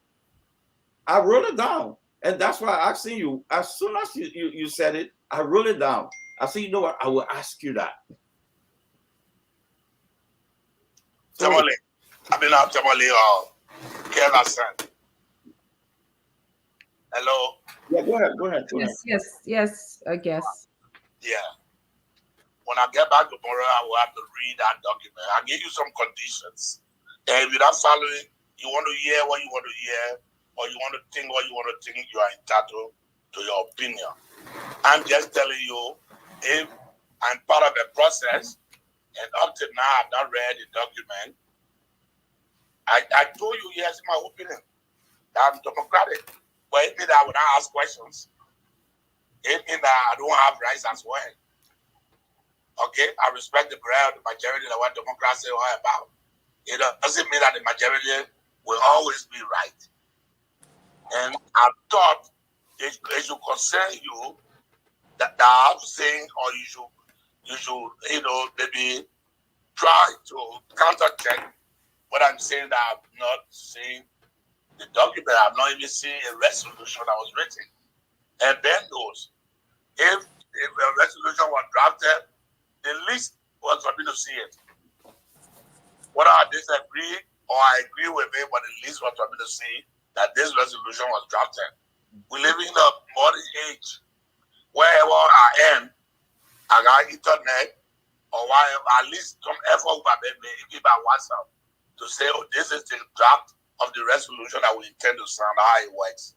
I wrote it down. And that's why I asked you, as soon as you said it, I wrote it down. I said, you know what, I will ask you that. Tamale. I've been out Tamale Kelasan. Hello? Yeah, go ahead. Yes, I guess. Yeah. When I get back tomorrow, I will have to read that document. I'll give you some conditions. And if you're not following, you want to hear what you want to hear, or you want to think what you want to think, you are entitled to your opinion. I'm just telling you, if I'm part of the process, and up to now I've not read the document, I told you, yes, in my opinion, that I'm democratic. But it means that I would not ask questions. It means that I don't have rights as well. Okay, I respect the prayer of the majority of what democracy is all about. It doesn't mean that the majority will always be right. And I thought it should concern you that I'm saying, or you should, maybe try to counter-check what I'm saying, that I've not seen the document. I've not even seen a resolution that was written. And Ben knows, if a resolution was drafted, the least was for me to see it. Whether I disagree or I agree with it, but the least was for me to see that this resolution was drafted. We live in a modern age. Wherever I am, I got internet, or whatever, at least some effort by me, by WhatsApp, to say, oh, this is the draft of the resolution that we intend to sign, how it works.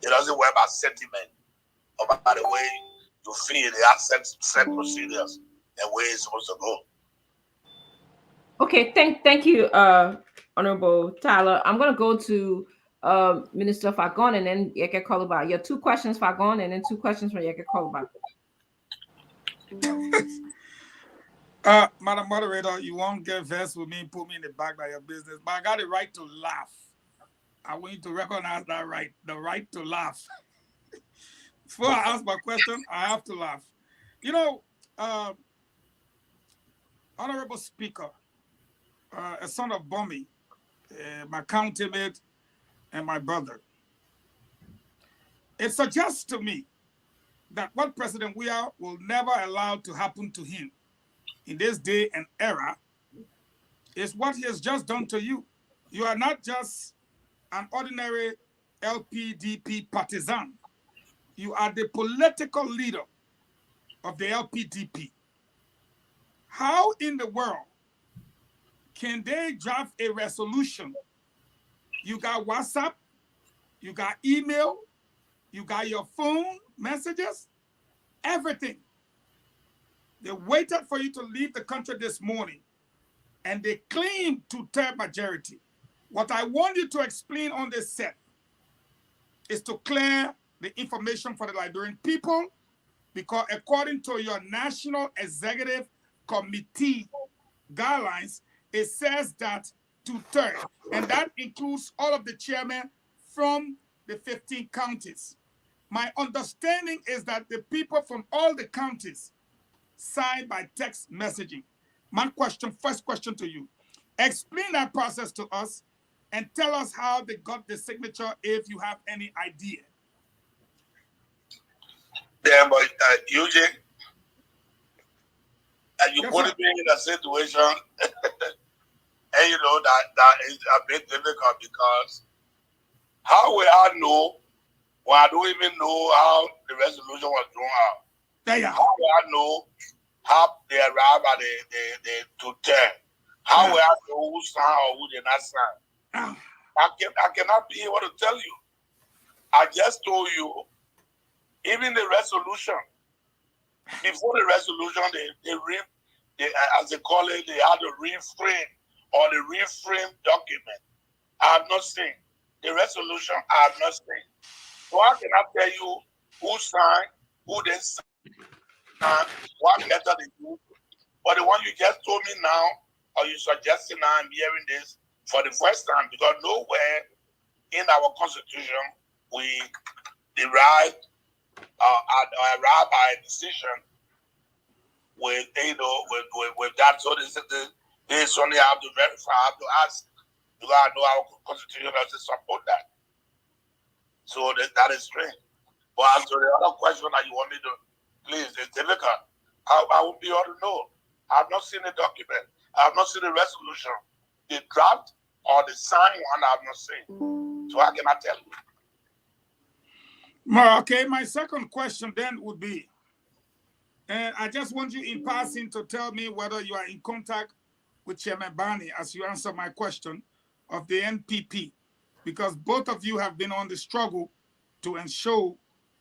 It doesn't work by sentiment or by the way you feel. They have set procedures and way it's supposed to go. Okay, thank you, Honorable Tyler. I'm going to go to Minister Fagon and then Yeke Koluba. Your 2 questions, Fagon, and then 2 questions from Yeke Koluba. Madam Moderator, you won't get vexed with me, put me in the back by your business, but I got the right to laugh. I want you to recognize that right, the right to laugh. Before I ask my question, I have to laugh. Honorable Speaker, a son of Bomi, my countermate, and my brother. It suggests to me that what President Weah will never allow to happen to him in this day and era is what he has just done to you. You are not just an ordinary LPDP partisan. You are the political leader of the LPDP. How in the world can they draft a resolution? You got WhatsApp, you got email, you got your phone messages, everything. They waited for you to leave the country this morning, and they claim two-thirds majority. What I want you to explain on this set is to clear the information for the Liberian people, because according to your National Executive Committee guidelines, it says that two-thirds, and that includes all of the chairmen from the 15 counties. My understanding is that the people from all the counties signed by text messaging. My first question to you, explain that process to us and tell us how they got the signature, if you have any idea. Yeah, but Eugene, you Yes, put sir. me in a situation, and you know that is a bit difficult, because how will I know when I don't even know how the resolution was drawn out? There you How are. will I know how they arrived at the two-thirds? How will I know who signed or who did not sign? Ah, I cannot be able to tell you. I just told you, even the resolution, before the resolution, they as they call it, they had a reframe or the reframe document. I have not seen. The resolution, I have not seen. So I cannot tell you who signed, who didn't sign, what letter they used. But the one you just told me now, or you suggesting now, I'm hearing this for the first time, because nowhere in our constitution we arrive at a decision with with that. So this only have to verify, I have to ask. Do I know our constitution doesn't support that? So that is strange. But as to the other question that you want me to, please, it's difficult. I won't be able to know. I have not seen the document. I have not seen the resolution. The draft or the signed one, I have not seen. So I cannot tell you. Okay, my second question then would be, and I just want you in passing to tell me whether you are in contact with Chairman Barney as you answer my question of the NPP, because both of you have been on the struggle to ensure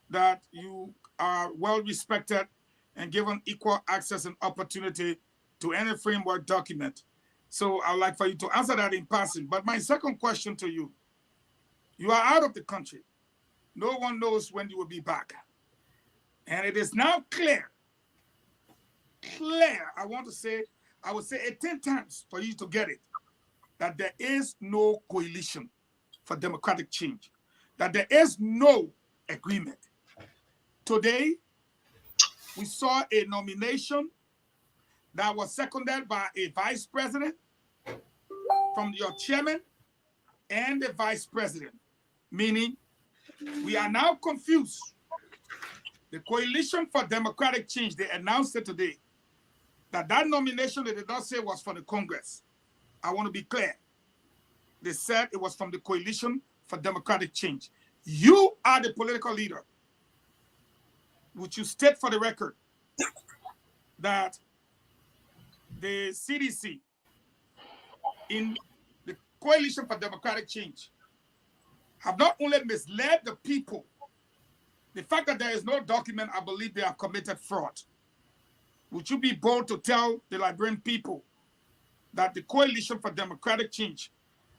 that you are well respected and given equal access and opportunity to any framework document. So I'd like for you to answer that in passing. But my second question to you, you are out of the country. No one knows when you will be back. And it is now clear, I would say it 10 times for you to get it, that there is no coalition for democratic change, that there is no agreement. Today, we saw a nomination that was seconded by a vice president from your chairman and the vice president, meaning we are now confused. The Coalition for Democratic Change, they announced it today, that nomination they did not say was for the Congress. I want to be clear. They said it was from the Coalition for Democratic Change. You are the political leader. Would you state for the record that the CDC in the Coalition for Democratic Change have not only misled the people, the fact that there is no document, I believe they have committed fraud. Would you be bold to tell the Liberian people that the Coalition for Democratic Change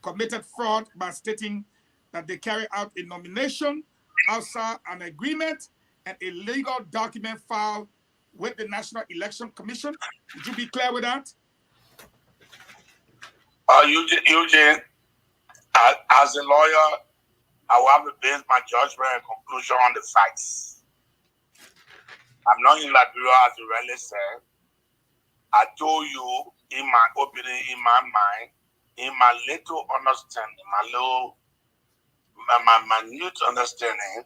committed fraud by stating that they carry out a nomination outside an agreement and a legal document filed with the National Election Commission? Would you be clear with that? Eugene, as a lawyer, I will have to base my judgment and conclusion on the facts. I'm not in Liberia, as you rightly said. I told you, in my opinion, in my mind, in my little understanding, my minute understanding,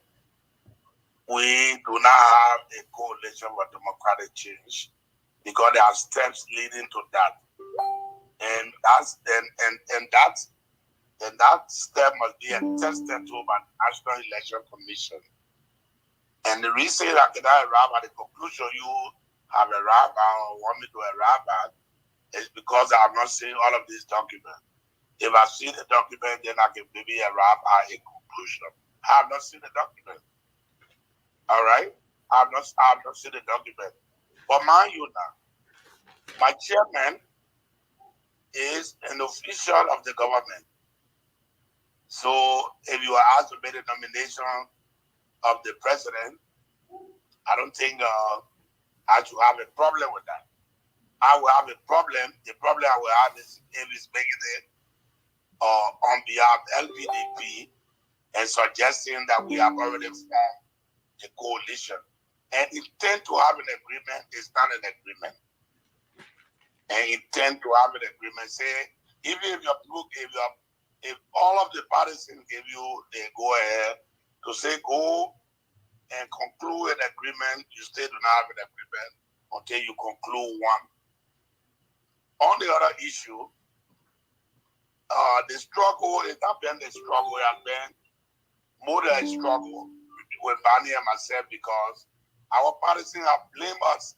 we do not have a coalition for democratic change because there are steps leading to that. And that's and that step must be attested to by the National Election Commission. And the reason I cannot arrive at the conclusion you have arrived at or want me to arrive at is because I have not seen all of these documents. If I see the document, then I can maybe arrive at a conclusion. I have not seen the document. All right? I have not seen the document. But mind you now, my chairman is an official of the government. So if you are asked to make a nomination of the president, I don't think I should have a problem with that. I will have a problem. The problem I will have is if he's making it on behalf of LPDP and suggesting that we have already formed a coalition. And intend to have an agreement is not an agreement. And intend to have an agreement. Say, even if your people gave you up, if all of the parties give you the go ahead to say go and conclude an agreement, you still do not have an agreement until you conclude one. On the other issue, the struggle, it has been the struggle, it has been more than a struggle with Barney and myself because our parties have blamed us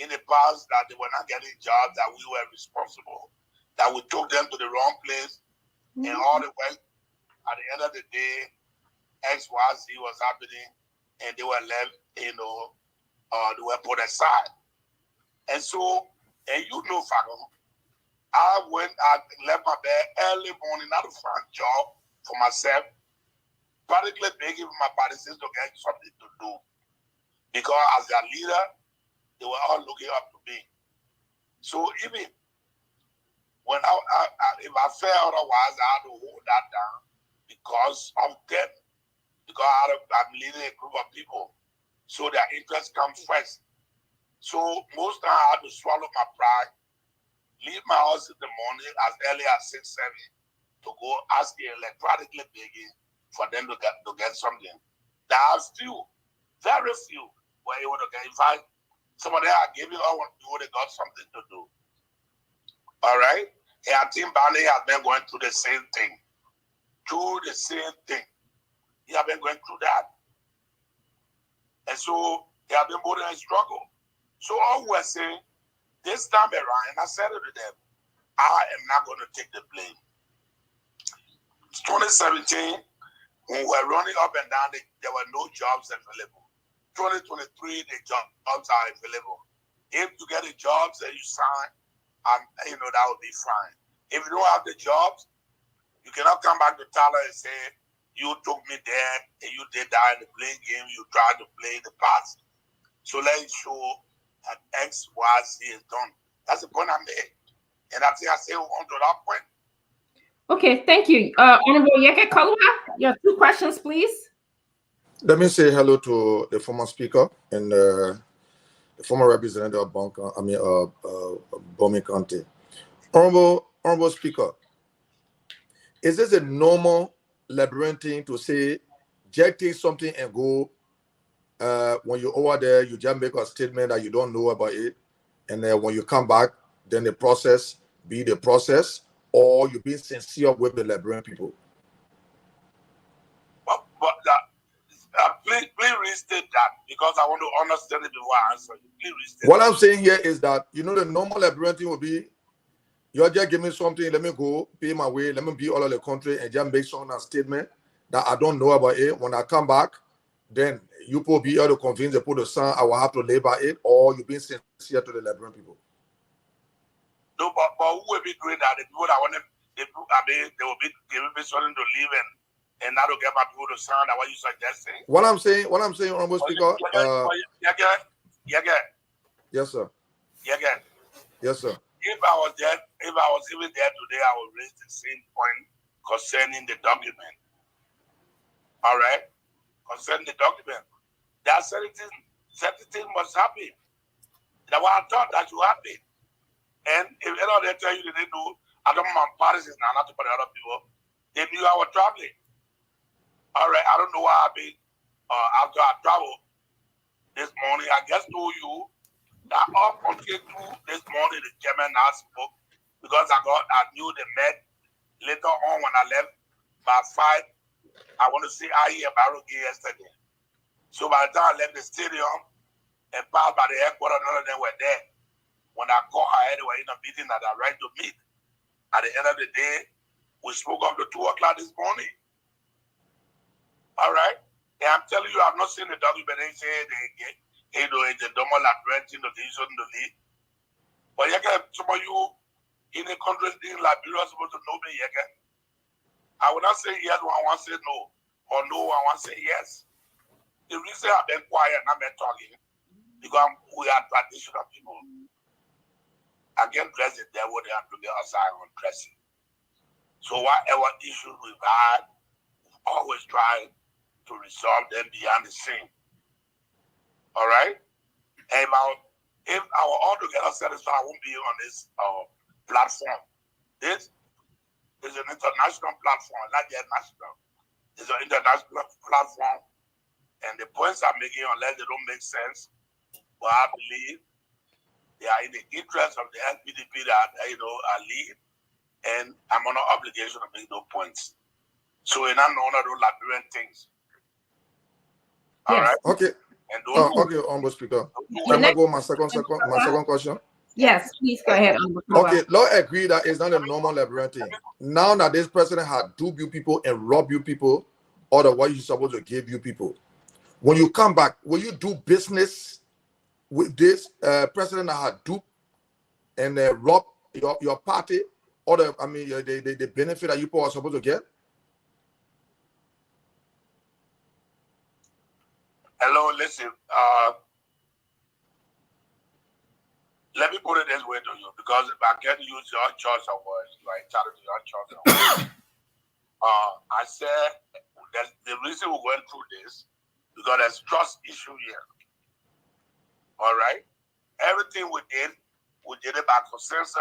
in the past that they were not getting jobs, that we were responsible, that we took them to the wrong place, and all the way, at the end of the day, XYZ was happening, and they were left, they were put aside. And so, and you know, Fago, I left my bed early morning, not to find a job for myself, particularly begging for my partisans to get something to do. Because as their leader, they were all looking up to me. So even when if I felt otherwise, I had to hold that down because of them. Because I'm leading a group of people. So their interests come first. So most times I had to swallow my pride, leave my house in the morning as early as 6, 7 to go asking electronically begging for them to get something. There are few, very few, were able to get. In fact, some of them are giving all people they got something to do. All right? And I think Barney has been going through the same thing. He has been going through that. And so he has been more than a struggle. So all we're saying, this time around, and I said it to them, I am not going to take the blame. 2017, when we were running up and down, there were no jobs available. 2023, the jobs are available. If you get the jobs that you sign, that would be fine. If you don't have the jobs, you cannot come back to Tyler and say, you took me there and you did that in the playing game, you tried to play the past. So let's show that X, Y, Z is done. That's the point I made. And I think I say on to that point. Okay, thank you. Honorable Yeke Kalua, your 2 questions, please. Let me say hello to the former speaker and the former representative of Bomi County. Honorable Speaker, is this a normal Liberian thing to say, just take something and go? When you're over there, you just make a statement that you don't know about it, and then when you come back, then the process be the process, or you being sincere with the Liberian people? Please restate that because I want to understand it before I answer you. Please restate What I'm saying here is that, the normal Liberian thing will be, you just give me something, let me go, pay my way, let me be all over the country and just make some statement that I don't know about it. When I come back, then you will be able to convince the people to sign, I will have to labor it, or you being sincere to the Liberian people. No, but who will be doing that? The people that want them, they will be giving me something to live and not to get my people to sign. That what you suggesting? What I'm saying, Honorable Speaker. Yes, sir. Yes, sir. If I was even there today, I would raise the same point concerning the document. All right? Concerning the document. There are certain things must happen. That's what I thought that should happen. And if they tell you that they know, I don't want parties now, not to put other people, they knew I was traveling. All right, I don't know why after I traveled this morning, I just told you that up until 2 this morning, the chairman has spoke because I knew they met later on when I left by 5. I want to see IE Baroque yesterday. So by the time I left the stadium and passed by the headquarters, none of them were there. When I called ahead, they were in a meeting that I right to meet. At the end of the day, we spoke up to 2 o'clock this morning. All right? And I'm telling you, I've not seen the document. They say it's a normal renting the shouldn't lead. But you can, some of you in the country in Liberia are supposed to know me. You can. I will not say yes when I want to say no, or no when I want to say yes. The reason I've been quiet and I've been talking, because we are traditional people. I can dress the devil, they have to get outside on dressing. So whatever issues we've had, we've always tried to resolve them behind the scene. All right? And if our altogether satisfied, I won't be on this platform. This is an international platform, not yet national. It's an international platform. And the points I'm making, unless they don't make sense, but I believe they are in the interest of the LPDP that I lead, and I'm on an obligation to make those points. So we're not none of those Liberian things. All right. Okay. And those Okay, Honorable Speaker. Can I go my second question? Yes, please go ahead. Okay, let's agree that it's not a normal Liberian thing. Now that this president had duped you people and robbed you people, or the what you're supposed to give you people, when you come back, will you do business with this president that had duped and robbed your party, or the benefit that you people are supposed to get? Hello, listen. Let me put it this way to you, because if I can use your choice of words, you are entitled to your choice of words. I said that the reason we're going through this, because there's trust issue here. All right? Everything we did it by consensus.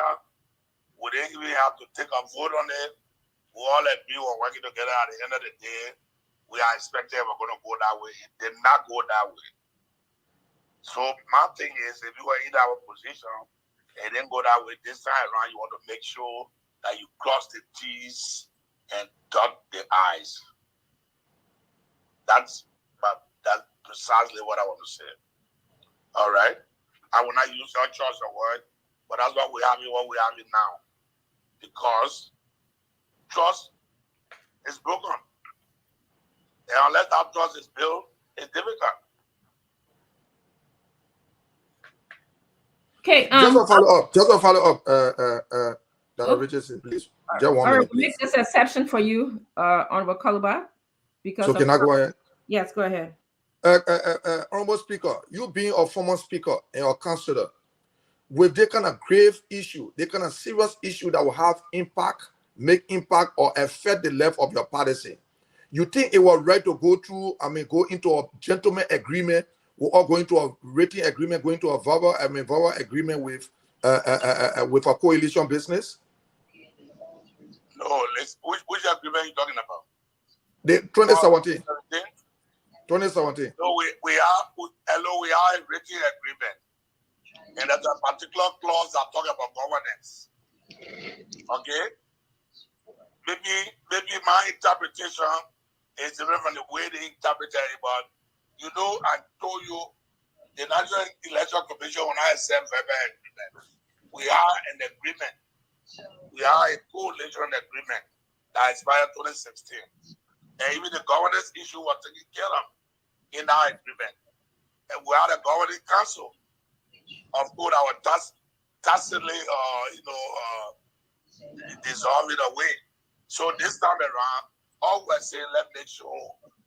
We didn't even have to take a vote on it. We all agree we're working together. At the end of the day, we are expecting we're going to go that way. It did not go that way. So my thing is, if you were in our position and didn't go that way this time around, you want to make sure that you cross the T's and dot the I's. That's precisely what I want to say. All right? I will not use your choice of word, but that's what we have now. Because trust is broken. And unless that trust is built, it's difficult. Okay. Just a follow up. Dr. Richardson, please. Just 1 minute, please. Make this exception for you, Honorable Kaloba. Because so can I go ahead? Yes, go ahead. Honorable Speaker, you being a former speaker and a councillor, with this kind of grave issue, this kind of serious issue that will have make impact or affect the life of your party, you think it was right to go into a gentleman agreement? We're all going to a written agreement, going to a verbal agreement with a coalition business? No, which agreement are you talking about? The 2017. 2017. No, we are a written agreement. And there's a particular clause that talks about governance. Okay? Maybe my interpretation is different from the way they interpret it, but you know, I told you the National Election Commission when I accept verbal agreement. We are an agreement. We are a coalition agreement that expired 2016. And even the governance issue was taken care of in our agreement. And we had a governing council. Of course, our tacitly, dissolved it away. So this time around, all we're saying, let's make sure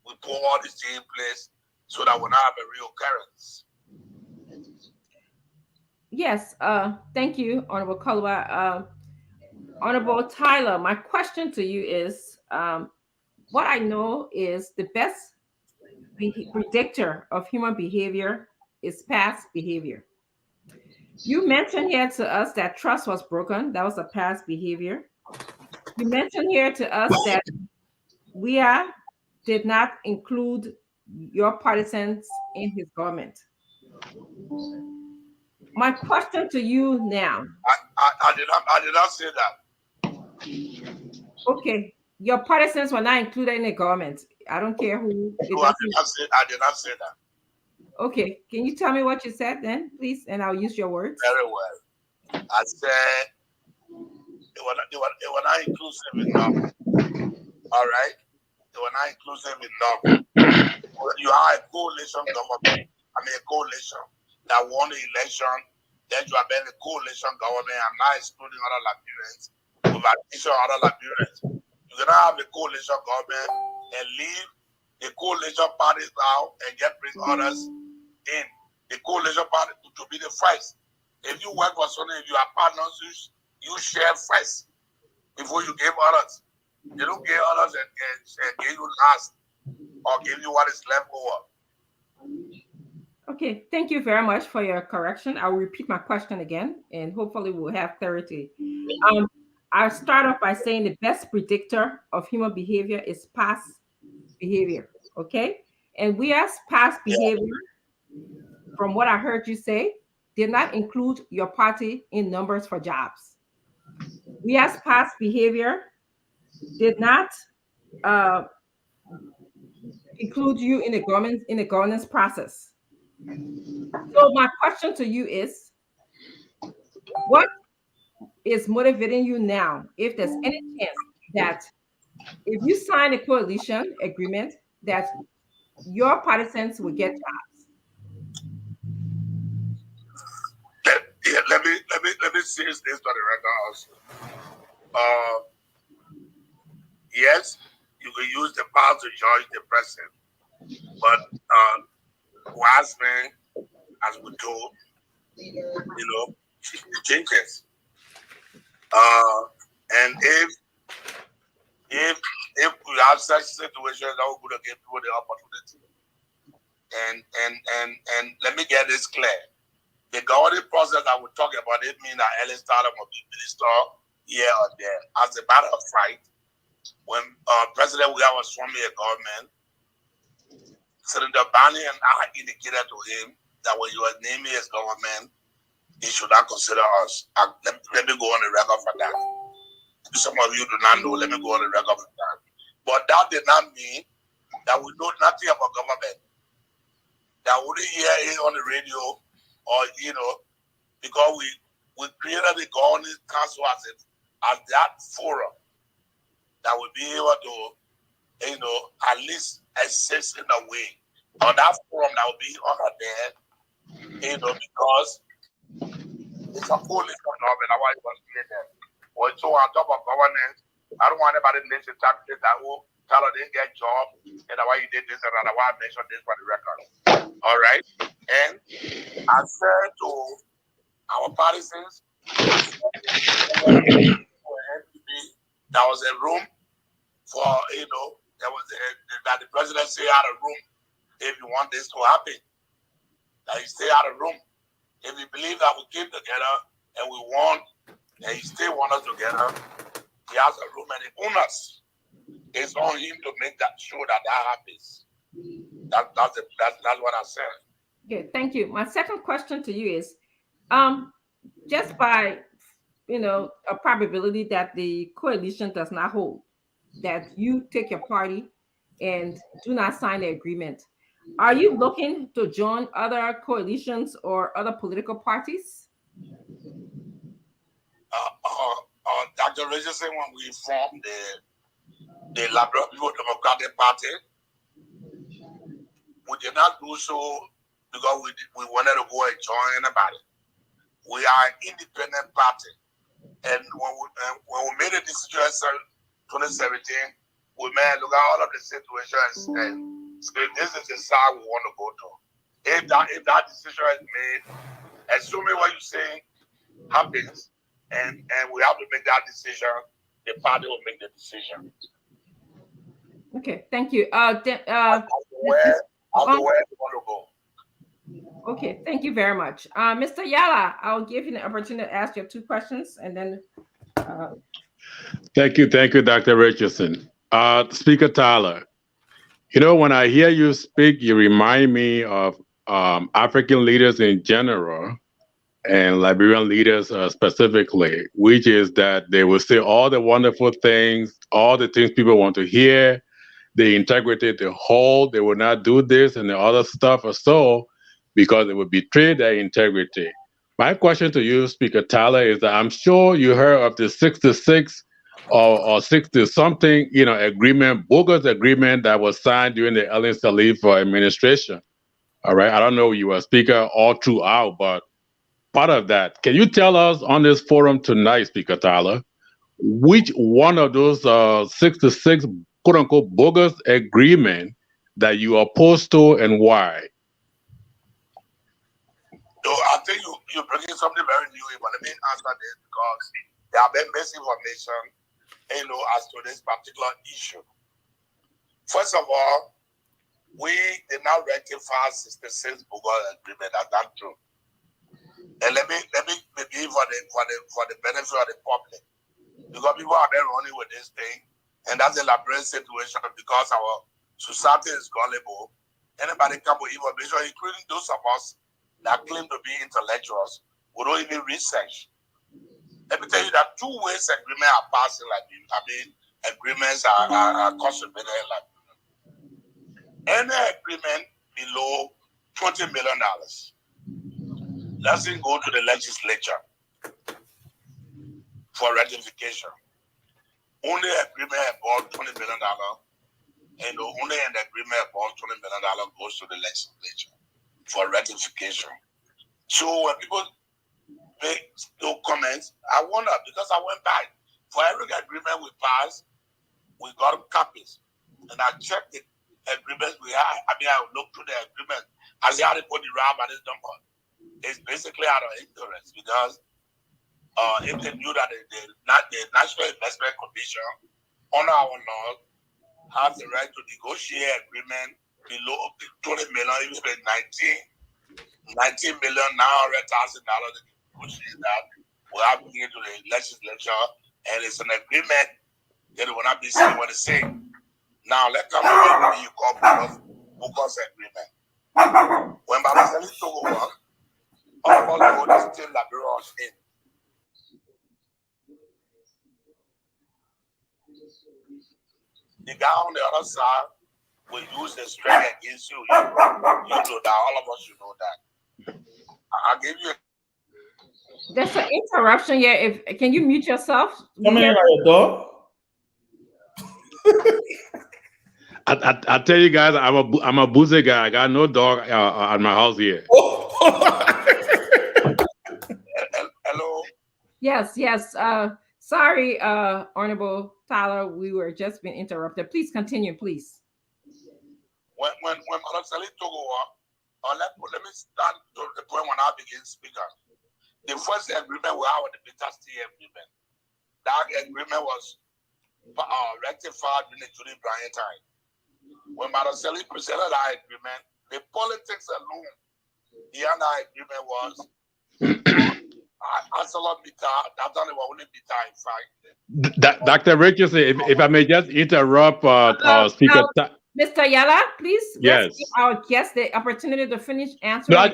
we put all this in place so that we'll not have a real occurrence. Yes, thank you, Honorable Kaloba. Honorable Tyler, my question to you is, what I know is the best predictor of human behavior is past behavior. You mentioned here to us that trust was broken. That was a past behavior. You mentioned here to us that we did not include your partisans in his government. My question to you now. I did not say that. Okay, your partisans were not included in the government. I don't care who. No, I did not say that. Okay, can you tell me what you said then, please? And I'll use your words. Very well. I said they were not inclusive enough. All right? They were not inclusive enough. You have a coalition government. I mean, a coalition that won the election. Then you have been a coalition government. I'm not excluding other Liberians. With addition of other Liberians. You cannot have a coalition government and leave the coalition parties out and bring others in. The coalition party to be the first. If you work for something, if you are partners, you share first before you give others. They don't give others and give you last or give you what is left over. Okay, thank you very much for your correction. I'll repeat my question again, and hopefully we'll have clarity. I'll start off by saying the best predictor of human behavior is past behavior, okay? And we as past behavior, from what I heard you say, did not include your party in numbers for jobs. We as past behavior did not include you in the governance process. So my question to you is, what is motivating you now, if there's any chance that if you sign a coalition agreement, that your partisans will get jobs? Let me say this to the record also. Yes, you can use the power to judge the president, but Wiseman, as we told, changes. And if we have such situations, that we're going to give people the opportunity. And let me get this clear. The governing process that we're talking about, it means that Ellis Tyler will be minister here or there. As a matter of fact, when President William was forming a government, Senator Barney and I indicated to him that when you are naming his government, he should not consider us. Let me go on the record for that. Some of you do not know, let me go on the record for that. But that did not mean that we know nothing about government. That we didn't hear it on the radio, or because we created the governing council as that forum that will be able to, at least assist in a way, or that forum that will be under there, because it's a coalition government. That's why it was created. Also, on top of governance, I don't want anybody to listen to that who tell her they get job, and why you did this and that. Why I mentioned this for the record. All right, and I said to our partisans, there was a room for, there was that the president say out of room if you want this to happen. That he stay out of room. If we believe that we came together and we want, and he still want us together, he has a room and he owns us. It's on him to make that sure that happens. That's what I said. Okay, thank you. My second question to you is, just by a probability that the coalition does not hold, that you take your party and do not sign the agreement, are you looking to join other coalitions or other political parties? Dr. Richardson, when we formed the Labrador People Democratic Party, we did not do so because we wanted to go and join anybody. We are an independent party. And when we made a decision in 2017, we made look at all of the situations and say, this is the side we want to go to. If that decision is made, assuming what you're saying happens, and we have to make that decision, the party will make the decision. Okay, thank you. Where you want to go. Okay, thank you very much. Mr. Yala, I'll give you the opportunity to ask your two questions, and then... Thank you, Dr. Richardson. Speaker Tyler, You know, when I hear you speak, you remind me of African leaders in general and Liberian leaders specifically, which is that they will say all the wonderful things, all the things people want to hear, the integrity, the whole, they will not do this and the other stuff or so, because it would betray their integrity. My question to you, Speaker Tyler, is that I'm sure you heard of the 66 or 60 something, agreement, bogus agreement that was signed during the Ellen Sirleaf administration. All right. I don't know you were speaker all throughout, but part of that. Can you tell us on this forum tonight, Speaker Tyler, which one of those 66 quote unquote bogus agreement that you are opposed to and why? So I think you're bringing something very new, but let me answer this because there have been misinformation, as to this particular issue. First of all, we did not rectify 66 bogus agreement. That's not true. And let me maybe for the benefit of the public, because people are there running with this thing, and that's a Liberian situation because our society is gullible. Anybody come with information, including those of us that claim to be intellectuals, we don't even research. Let me tell you that 2 ways agreements are passing like this. I mean, agreements are consummated like any agreement below $20 million doesn't go to the legislature for ratification. Only agreement above $20 million, and only an agreement above $20 million goes to the legislature for ratification. So when people make no comments, I wonder, because I went back, for every agreement we passed, we got copies. And I checked the agreements we had. I looked through the agreement. I see how they put the RAM and this number. It's basically out of ignorance because if they knew that the National Investment Commission under our law has the right to negotiate agreement below $20 million, even $19 million, $900,000 to negotiate that. We have to get to the legislature, and it's an agreement that will not be seen what it's saying. Now let's come to what you call bogus agreement. When Babaseli took over, all of us still Liberians in. The guy on the other side will use the strength against you. You know that. All of us should know that. I'll give you. There's an interruption here. Can you mute yourself? Come in at the door. I tell you guys, I'm a boozy guy. I got no dog at my house here. Hello. Yes. Sorry, Honorable Tyler, we were just being interrupted. Please continue, please. When Babaseli took over, let me start to the point when I begin speaking. The first agreement we had with the Peter Steele agreement. That agreement was rectified during the Judy Bryant time. When Babaseli presented that agreement, the politics alone behind that agreement was Dr. Richardson, if I may just interrupt, Speaker. Mr. Yala, please. Yes. Give our guest the opportunity to finish answering.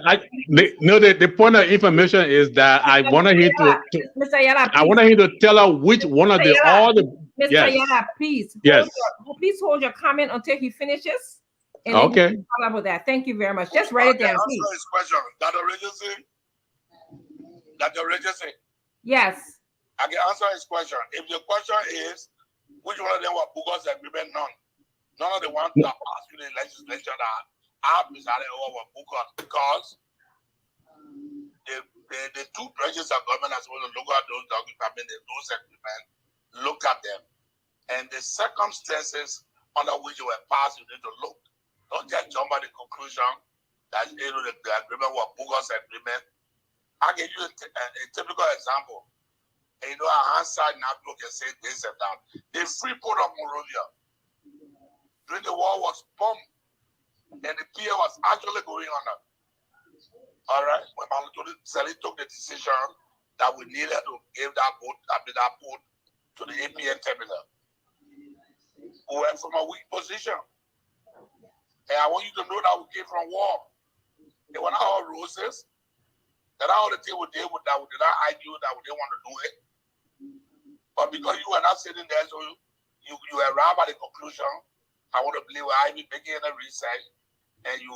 The point of information is that I wanted him to. Mr. Yala, I wanted him to tell her which one of the all the. Mr. Yes. Yala, please. Yes. Please hold your comment until he finishes. And okay. Follow up with that. Thank you very much. Just write it down, please. Answer his question, Dr. Richardson. Yes. I can answer his question. If the question is which one of them were bogus agreement, none of the ones that passed through the legislature that I presided over were bogus because the two branches of government are supposed to look at those documents, those agreements, look at them, and the circumstances under which they were passed, you need to look. Don't just jump at the conclusion that the agreement was bogus agreement. I'll give you a typical example. And our hindsight now look and say this and that. The free port of Monrovia during the war was bombed, and the pier was actually going under. All right, when Babaseli took the decision that we needed to give that port to the APN terminal, we went from a weak position. And I want you to know that we came from war. And when I heard roses, that all the thing we did with that, we did not argue that we didn't want to do it. But because you were not sitting there, so you arrive at the conclusion, I want to believe I be making a research, and you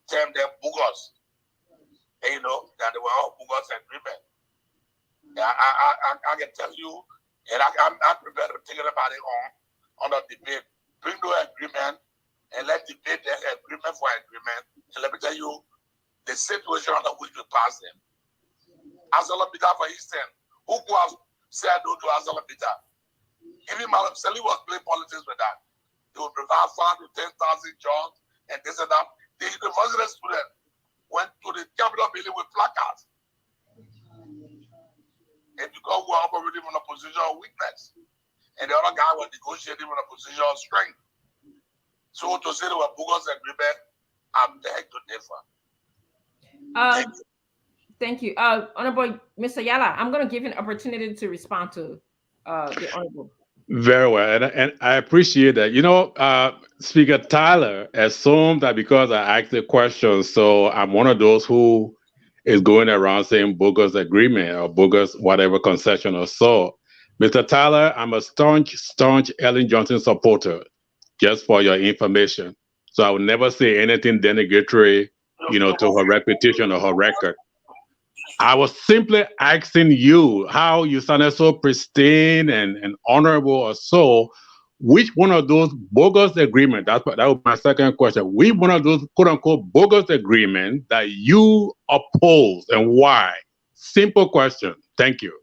term them boogers. And you know that they were all boogers agreement. And I can tell you, and I'm prepared to take everybody on a debate. Bring no agreement and let debate the agreement for agreement. And let me tell you the situation under which we pass them. ArcelorMittal, for instance, who could have said no to ArcelorMittal? Even Madam Sally was playing politics with that. They would provide 5,000 to 10,000 jobs and this and that. The university student went to the Capitol building with placards. And because we were operating from a position of weakness, and the other guy was negotiating from a position of strength. So to say they were bogus agreement, I'm there to differ. Thank you. Honorable Mr. Yala, I'm going to give you an opportunity to respond to the Honorable. Very well, and I appreciate that. You know, Speaker Tyler assumed that because I asked the question, so I'm one of those who is going around saying bogus agreement or bogus whatever concession or so. Mr. Tyler, I'm a staunch Ellen Johnson supporter, just for your information. So I would never say anything denigratory, you know, to her reputation or her record. I was simply asking you how you sounded so pristine and honorable or so. Which one of those bogus agreements, that was my second question, which one of those quote-unquote bogus agreements that you oppose and why? Simple question. Thank you.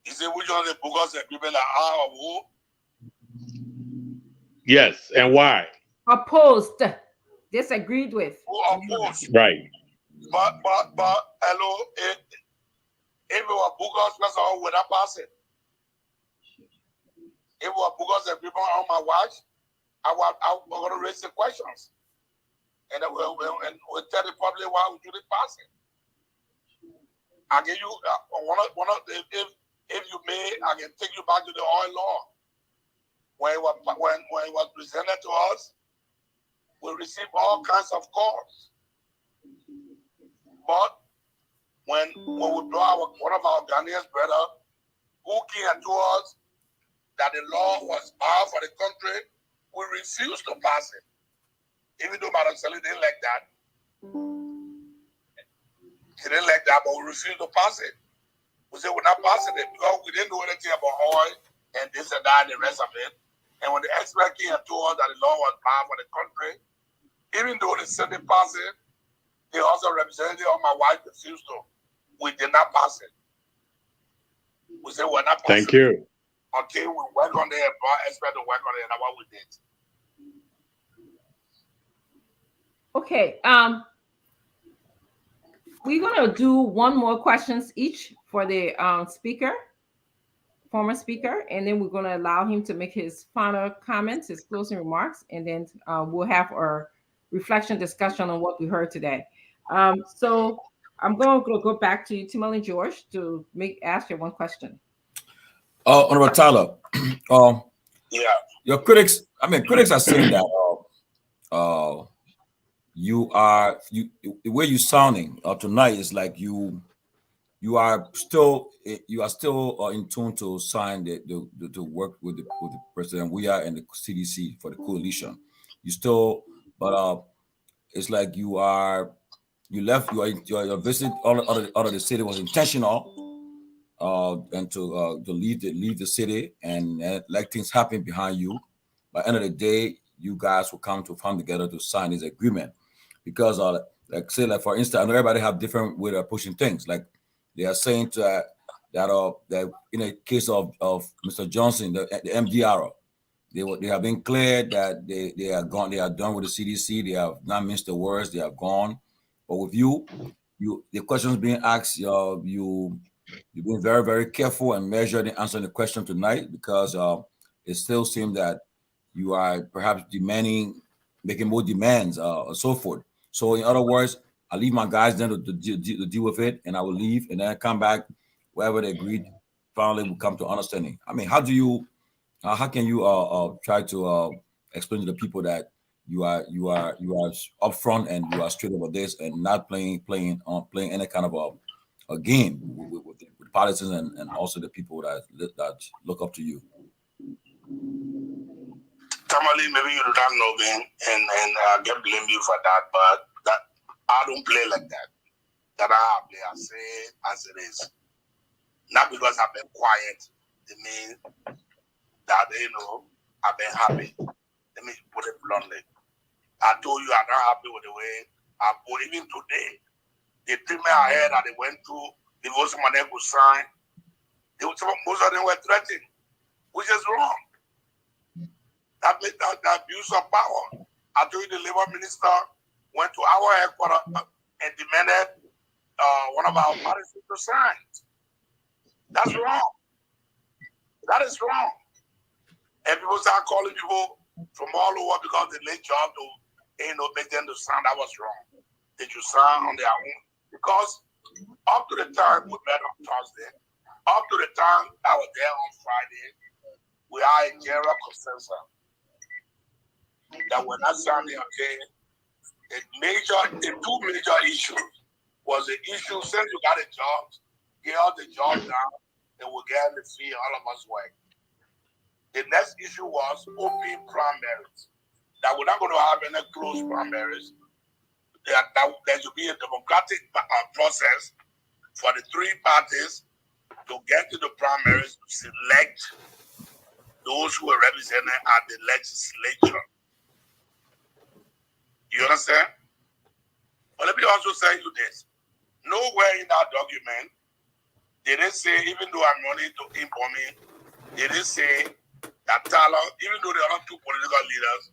You say which one of the bogus agreement that I oppose? Yes, and why? Opposed, disagreed with. Who opposed? Right. But hello, if it were bogus, that's all would I pass it. If it were bogus agreement on my watch, I was going to raise the questions. And we'll tell the public why we didn't pass it. I'll give you one of the, if you may, I can take you back to the oil law. When it was presented to us, we received all kinds of calls. But when we brought one of our Ghanaian brothers who came to us that the law was bad for the country, we refused to pass it. Even though Madam Sally didn't like that. She didn't like that, but we refused to pass it. We said we're not passing it because we didn't know anything about oil and this and that and the rest of it. And when the expert came and told us that the law was bad for the country, even though the Senate passed it, the also representative of my wife refused to. We did not pass it. We said we're not passing Thank you. until we work on it, expect to work on it, and that's what we did. Okay. We're gonna do one more questions each for the former speaker, and then we're gonna allow him to make his final comments, his closing remarks, and then we'll have our reflection discussion on what we heard today. So I'm going to go back to you, Timothy George, to ask you one question. Honorable Tyler, Yeah. your critics are saying that the way you're sounding tonight is like you are still in tune to sign to work with the President Weah and the CDC for the coalition. You still, but it's like your visit out of the city was intentional, and to leave the city and let things happen behind you. By the end of the day, you guys will come together to sign this agreement, because like for instance, I know everybody have different way of pushing things. Like they are saying that in a case of Mr. Johnson, the MDR, they have been cleared that they are gone. They are done with the CDC. They have not missed the words. They have gone. But with you, the questions being asked, you've been very, very careful and measured in answering the question tonight, because it still seems that you are perhaps making more demands, and so forth. So in other words, I leave my guys then to deal with it, and I will leave and then come back wherever they agreed. Finally, we'll come to understanding. I mean, how can you try to explain to the people that you are upfront and you are straight about this and not playing any kind of a game with politicians and also the people that look up to you. Tamale, maybe you don't know me, and I can blame you for that, but that I don't play like that. That I play, I say it as it is. Not because I've been quiet, it means that I've been happy. Let me put it bluntly. I told you I'm not happy with the way I put. Even today, the treatment I had that they went through, the most of them could sign. Most of them were threatened, which is wrong. That abuse of power. I told you the labor minister went to our headquarters and demanded one of our parties to sign. That's wrong. That is wrong. And people start calling people from all over because they late job to make them to sign. That was wrong. They should sign on their own. Because up to the time we met on Thursday, up to the time I was there on Friday, we are in general consensus that we're not signing, okay? The two major issues was the issue, since you got a job, get all the job down, and we'll get the fee, all of us work. The next issue was open primaries. That we're not going to have any closed primaries. That there should be a democratic process for the three parties to get to the primaries to select those who are represented at the legislature. You understand? But let me also say you this. Nowhere in that document, they didn't say, even though I'm running to inform me, they didn't say that Tyler, even though the other two political leaders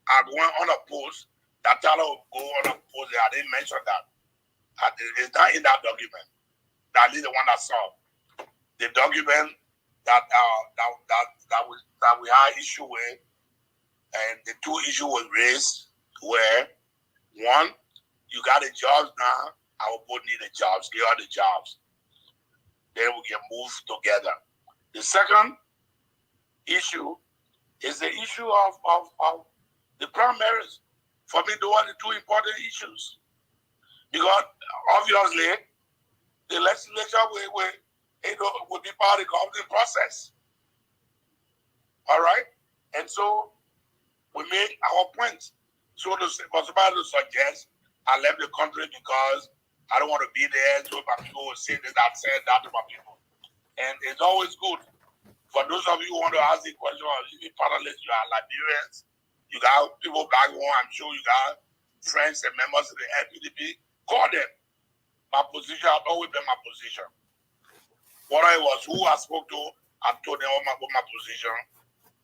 are going on a post, that Tyler will go on a post. I didn't mention that. It's not in that document. That is the one I saw. The document that we had issue with, and the two issues were raised were, one, you got the jobs now, our both need the jobs, get all the jobs. Then we can move together. The second issue is the issue of the primaries. For me, those are the two important issues. Because obviously, the legislature will be part of the governing process. All right? And so we made our point. So for somebody to suggest, I left the country because I don't want to be there, so my people will say this, I said that to my people. And it's always good. For those of you who want to ask the question, you panelists, you are Liberians, you got people back home, I'm sure you got friends and members of the LPDP, call them. My position has always been my position. What I was, who I spoke to, I told them what my position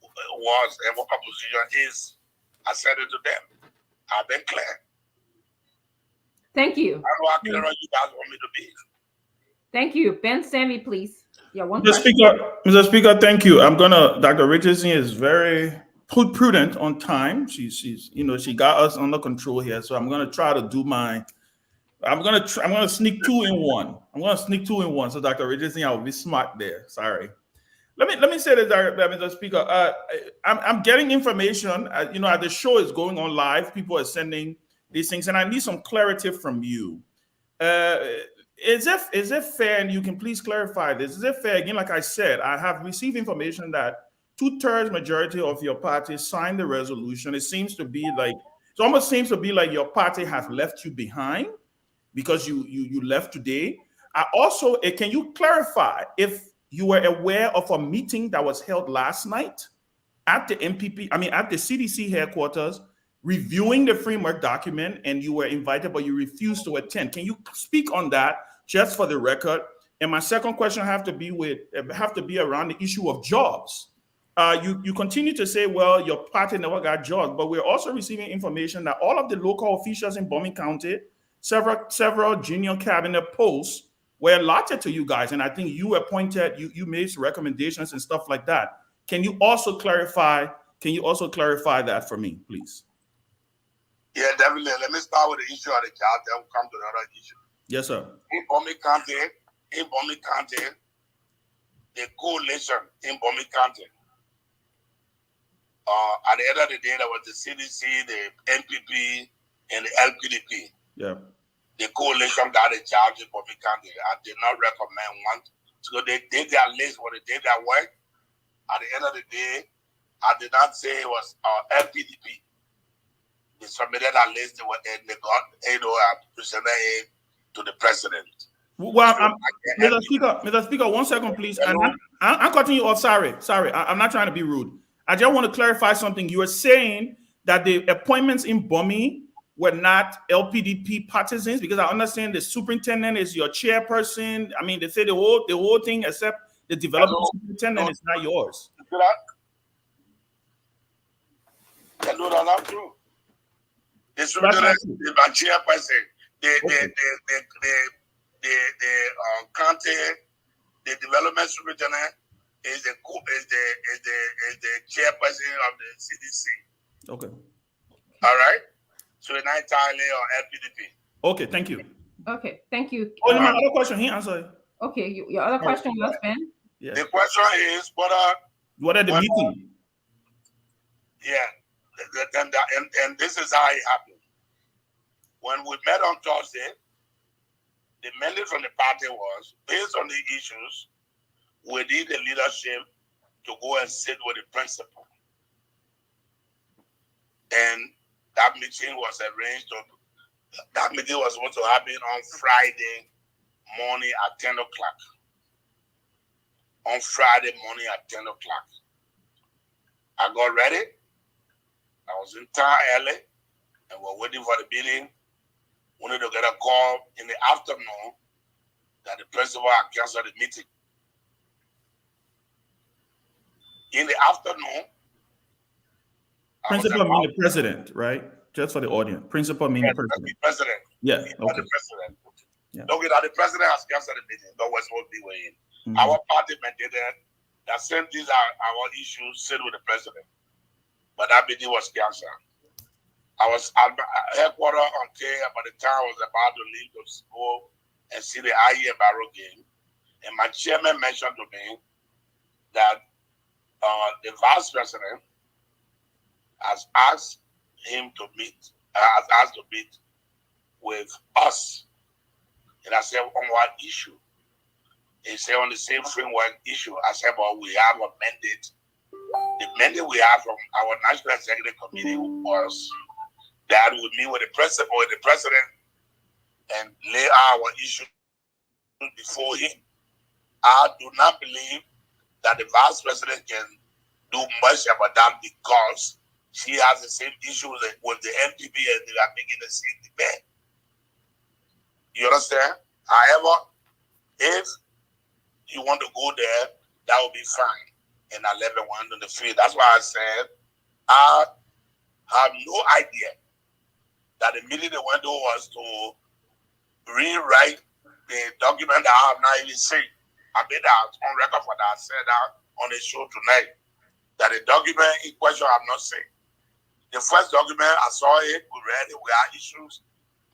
was and what my position is. I said it to them. I've been clear. Thank you. I know how clear you guys want me to be. Thank you. Ben Sammy, please. Yeah, one Mr. Speaker, thank you. Dr. Richardson is very prudent on time. She's she got us under control here. So I'm gonna try to do I'm gonna sneak two in one. So Dr. Richardson, I'll be smart there. Sorry. Let me say this, Mr. Speaker. I'm getting information. As the show is going on live, people are sending these things, and I need some clarity from you. Is it fair, and you can please clarify this, is it fair, again, like I said, I have received information that 2/3 majority of your party signed the resolution. It almost seems to be like your party has left you behind because you left today. Can you clarify if you were aware of a meeting that was held last night at the at the CDC headquarters, reviewing the framework document, and you were invited, but you refused to attend? Can you speak on that just for the record? And my second question have to be around the issue of jobs. You continue to say, well, your party never got jobs, but we're also receiving information that all of the local officials in Bomi County, several junior cabinet posts were allotted to you guys, and I think you appointed, you made some recommendations and stuff like that. Can you also clarify that for me, please? Yeah, definitely. Let me start with the issue of the job, then we'll come to the other issue. Yes, sir. In Bomi County, the coalition in Bomi County, at the end of the day, there was the CDC, the NPP, and the LPDP. Yeah. The coalition got in charge in Bobby County. I did not recommend one. So they did their list, when they did their work. At the end of the day, I did not say it was LPDP. They submitted a list and they got presented it to the president. Well, Mr. Speaker, 1 second, please. I'm cutting you off. Sorry. I'm not trying to be rude. I just want to clarify something. You were saying that the appointments in Bumi were not LPDP partisans, because I understand the superintendent is your chairperson. I mean, they say the whole thing except the development superintendent is not yours. No, that's not true. The superintendent is my chairperson. The county, the development superintendent is the chairperson of the CDC. Okay. All right. So it's not entirely on LPDP. Okay, thank you. Okay, thank you. Oh, my other question, he answered. Okay, your other question was, Ben? Yeah. The question is, what are the meeting? Yeah, and this is how it happened. When we met on Thursday, the mandate from the party was, based on the issues, we need the leadership to go and sit with the principal. And that meeting was arranged. That meeting was supposed to happen on Friday morning at 10 o'clock. On Friday morning at 10 o'clock. I got ready. I was in town early, and we're waiting for the meeting. We need to get a call in the afternoon that the principal had canceled the meeting. In the afternoon, principal mean the president, right? Just for the audience. Principal mean the president. Yeah. Okay. The president. Yeah. Okay, now the president has canceled the meeting. That was what we were in. Our party mandated that since these are our issues, sit with the president. But that meeting was canceled. I was at headquarters on K by the time I was about to leave to go and see the IE and Barrow game. And my chairman mentioned to me that the vice president has asked him to meet, with us. And I said, on what issue? He said, on the same framework issue. I said, but we have a mandate. The mandate we have from our National Executive Committee was that we meet with the principal and the president and lay our issue before him. I do not believe that the vice president can do much about that because she has the same issue with the NPP and they are making the same debate. You understand? However, if you want to go there, that will be fine. And I left one on the field. That's why I said I have no idea that the meeting they went to was to rewrite the document that I have not even seen. I made that on record for that. I said that on the show tonight. That the document in question I have not seen. The first document, I saw it, we read it, we had issues.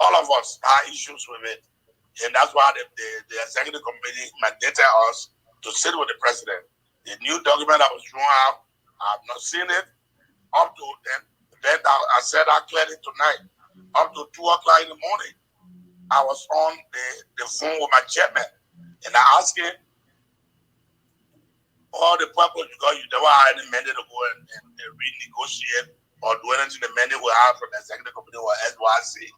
All of us had issues with it. And that's why the executive committee mandated us to sit with the president. The new document that was drawn out, I have not seen it. Up to then I said I cleared it tonight. Up to 2 o'clock in the morning, I was on the phone with my chairman. And I asked him all the purpose, because you never had any mandate to go and renegotiate or do anything the mandate we have from the executive committee or SYC.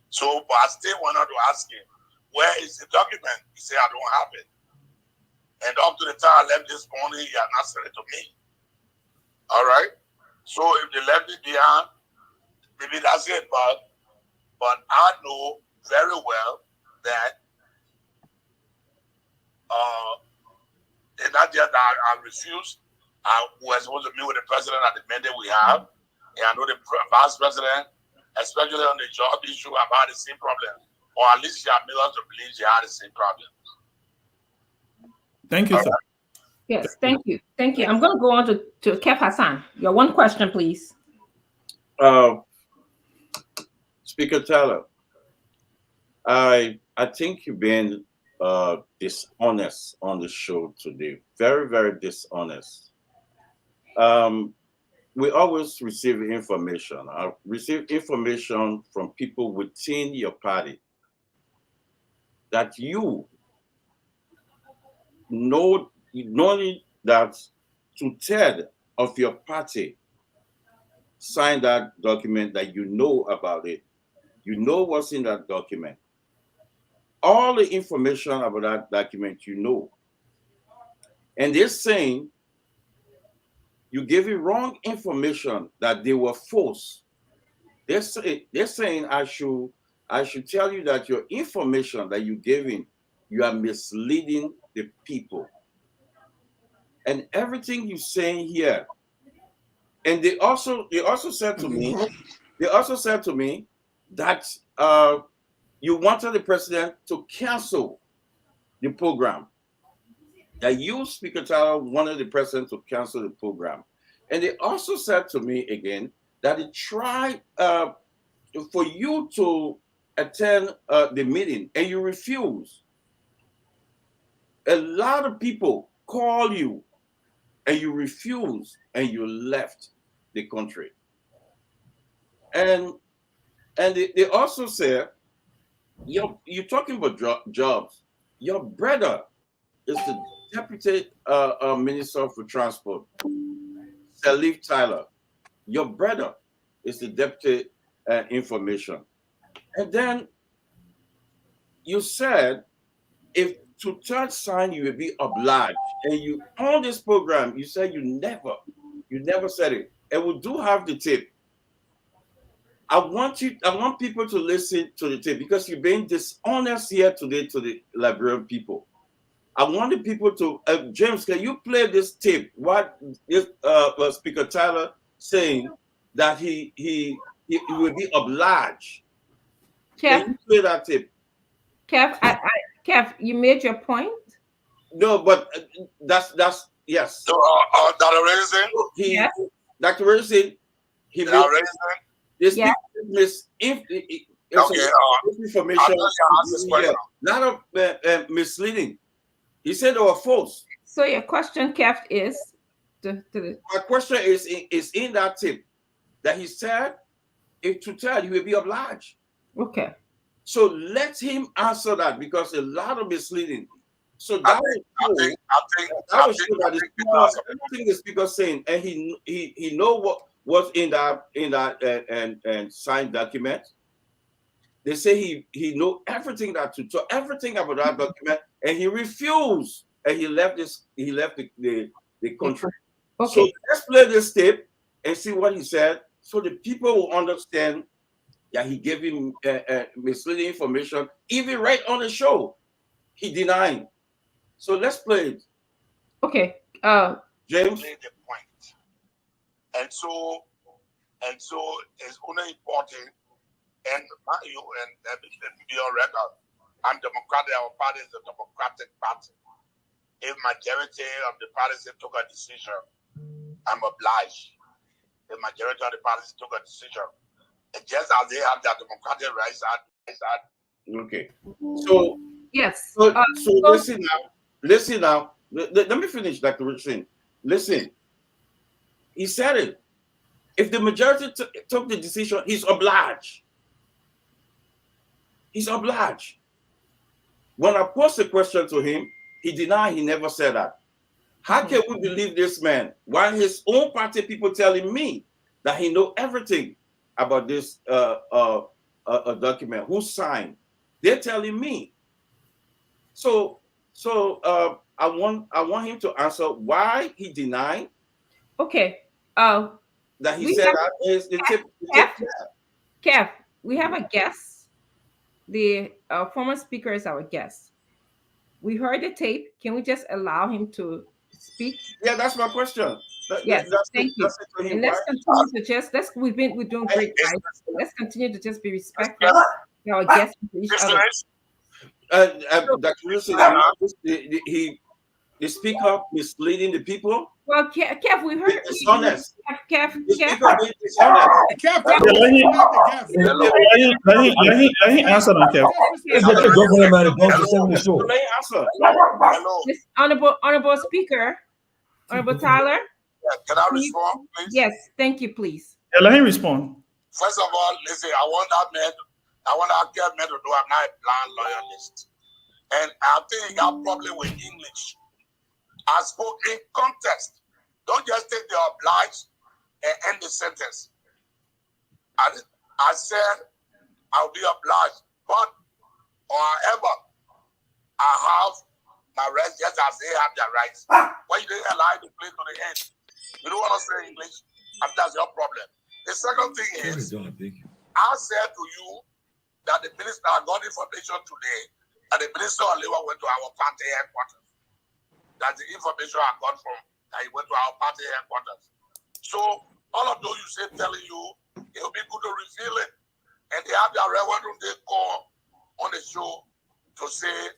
So, but I still went on to ask him, where is the document? He said, I don't have it. And up to the time I left this morning, he had not sent it to me. All right? So if they left it behind, maybe that's it. But I know very well that it's not just that I refused. I was supposed to meet with the president at the mandate we have. And I know the vice president, especially on the job issue, about the same problem. Or at least she had made us to believe she had the same problem. Thank you, sir. Yes, thank you. Thank you. I'm going to go on to Kev Hassan. Your one question, please. Speaker Tyler, I think you've been dishonest on the show today. Very, very dishonest. we always receive information. I receive information from people within your party that you know, knowing that 2/3 of your party signed that document, that you know about it. You know what's in that document. All the information about that document, you know. And they're saying you gave it wrong information, that they were false. They're saying I should tell you that your information that you gave in, you are misleading the people. And everything you're saying here. And they also said to me, that you wanted the president to cancel the program. That you, Speaker Tyler, wanted the president to cancel the program. And they also said to me again that they tried for you to attend the meeting and you refuse. A lot of people call you and you refuse and you left the country. And they also said, you're talking about jobs. Your brother is the Deputy Minister for Transport, Salif Tyler. Your brother is the Deputy Information. And then you said, if 2/3 sign, you will be obliged. And you, on this program, you said you never said it. And we do have the tape. I want people to listen to the tape because you're being dishonest here today to the Liberian people. I want the people to, James, can you play this tape? What is Speaker Tyler saying that he will be obliged? Can you play that tape? Kev, you made your point. No, but that's yes. So, Dr. Reason? Yes. Dr. Reason, he Dr. made this information. Lot of misleading. He said they were false. So your question, Kev, is my question is in that tape that he said, if 2/3, he will be obliged. Okay. So let him answer that because a lot of misleading. So that was everything the speaker saying, and he know what's in that and signed document. They say he know everything everything about that document, and he refused, and he left the country. Okay. So let's play this tape and see what he said, so the people will understand that he gave him misleading information, even right on the show. He denied. So let's play it. Okay. James. Made the point. And so it's only important, and you and be on record. I'm Democratic. Our party is a Democratic party. If majority of the parties took a decision, I'm obliged. The majority of the parties took a decision. And just as they have their democratic rights, okay. So yes. So listen now. Let me finish, Dr. Richardson. Listen. He said it. If the majority took the decision, he's obliged. He's obliged. When I posed the question to him, he denied he never said that. How can we believe this man? Why his own party people telling me that he know everything about this document? Who signed? They're telling me. So I want him to answer why he denied. Okay. That he said that is the tip. Kev, we have a guest. The former speaker is our guest. We heard the tape. Can we just allow him to speak? Yeah, that's my question. Yes, thank you. And let's continue to we're doing great, guys. Let's continue to just be respectful to our guests, to each other. Dr. Wilson, the speaker misleading the people. Well, Kev, we heard dishonest. Kev. Let me answer that, Kev. Honorable Speaker, Honorable Tyler, Can I Can you- respond, please? Yes, thank you, please. Yeah, let him respond. First of all, listen, I want that man to know I'm not a blind loyalist. And I think he got problem with English. I spoke in context. Don't just take the obliged and end the sentence. I said I'll be obliged, but or however, I have my rights just as they have their rights. Why you didn't allow to play to the end? You don't want to say English, and that's your problem. The second thing is, I said to you that the minister got information today, and the minister of labor went to our party headquarters. That's the information I got from that he went to our party headquarters. So all of those you say telling you, it will be good to reveal it. And they have their right when they call on the show to say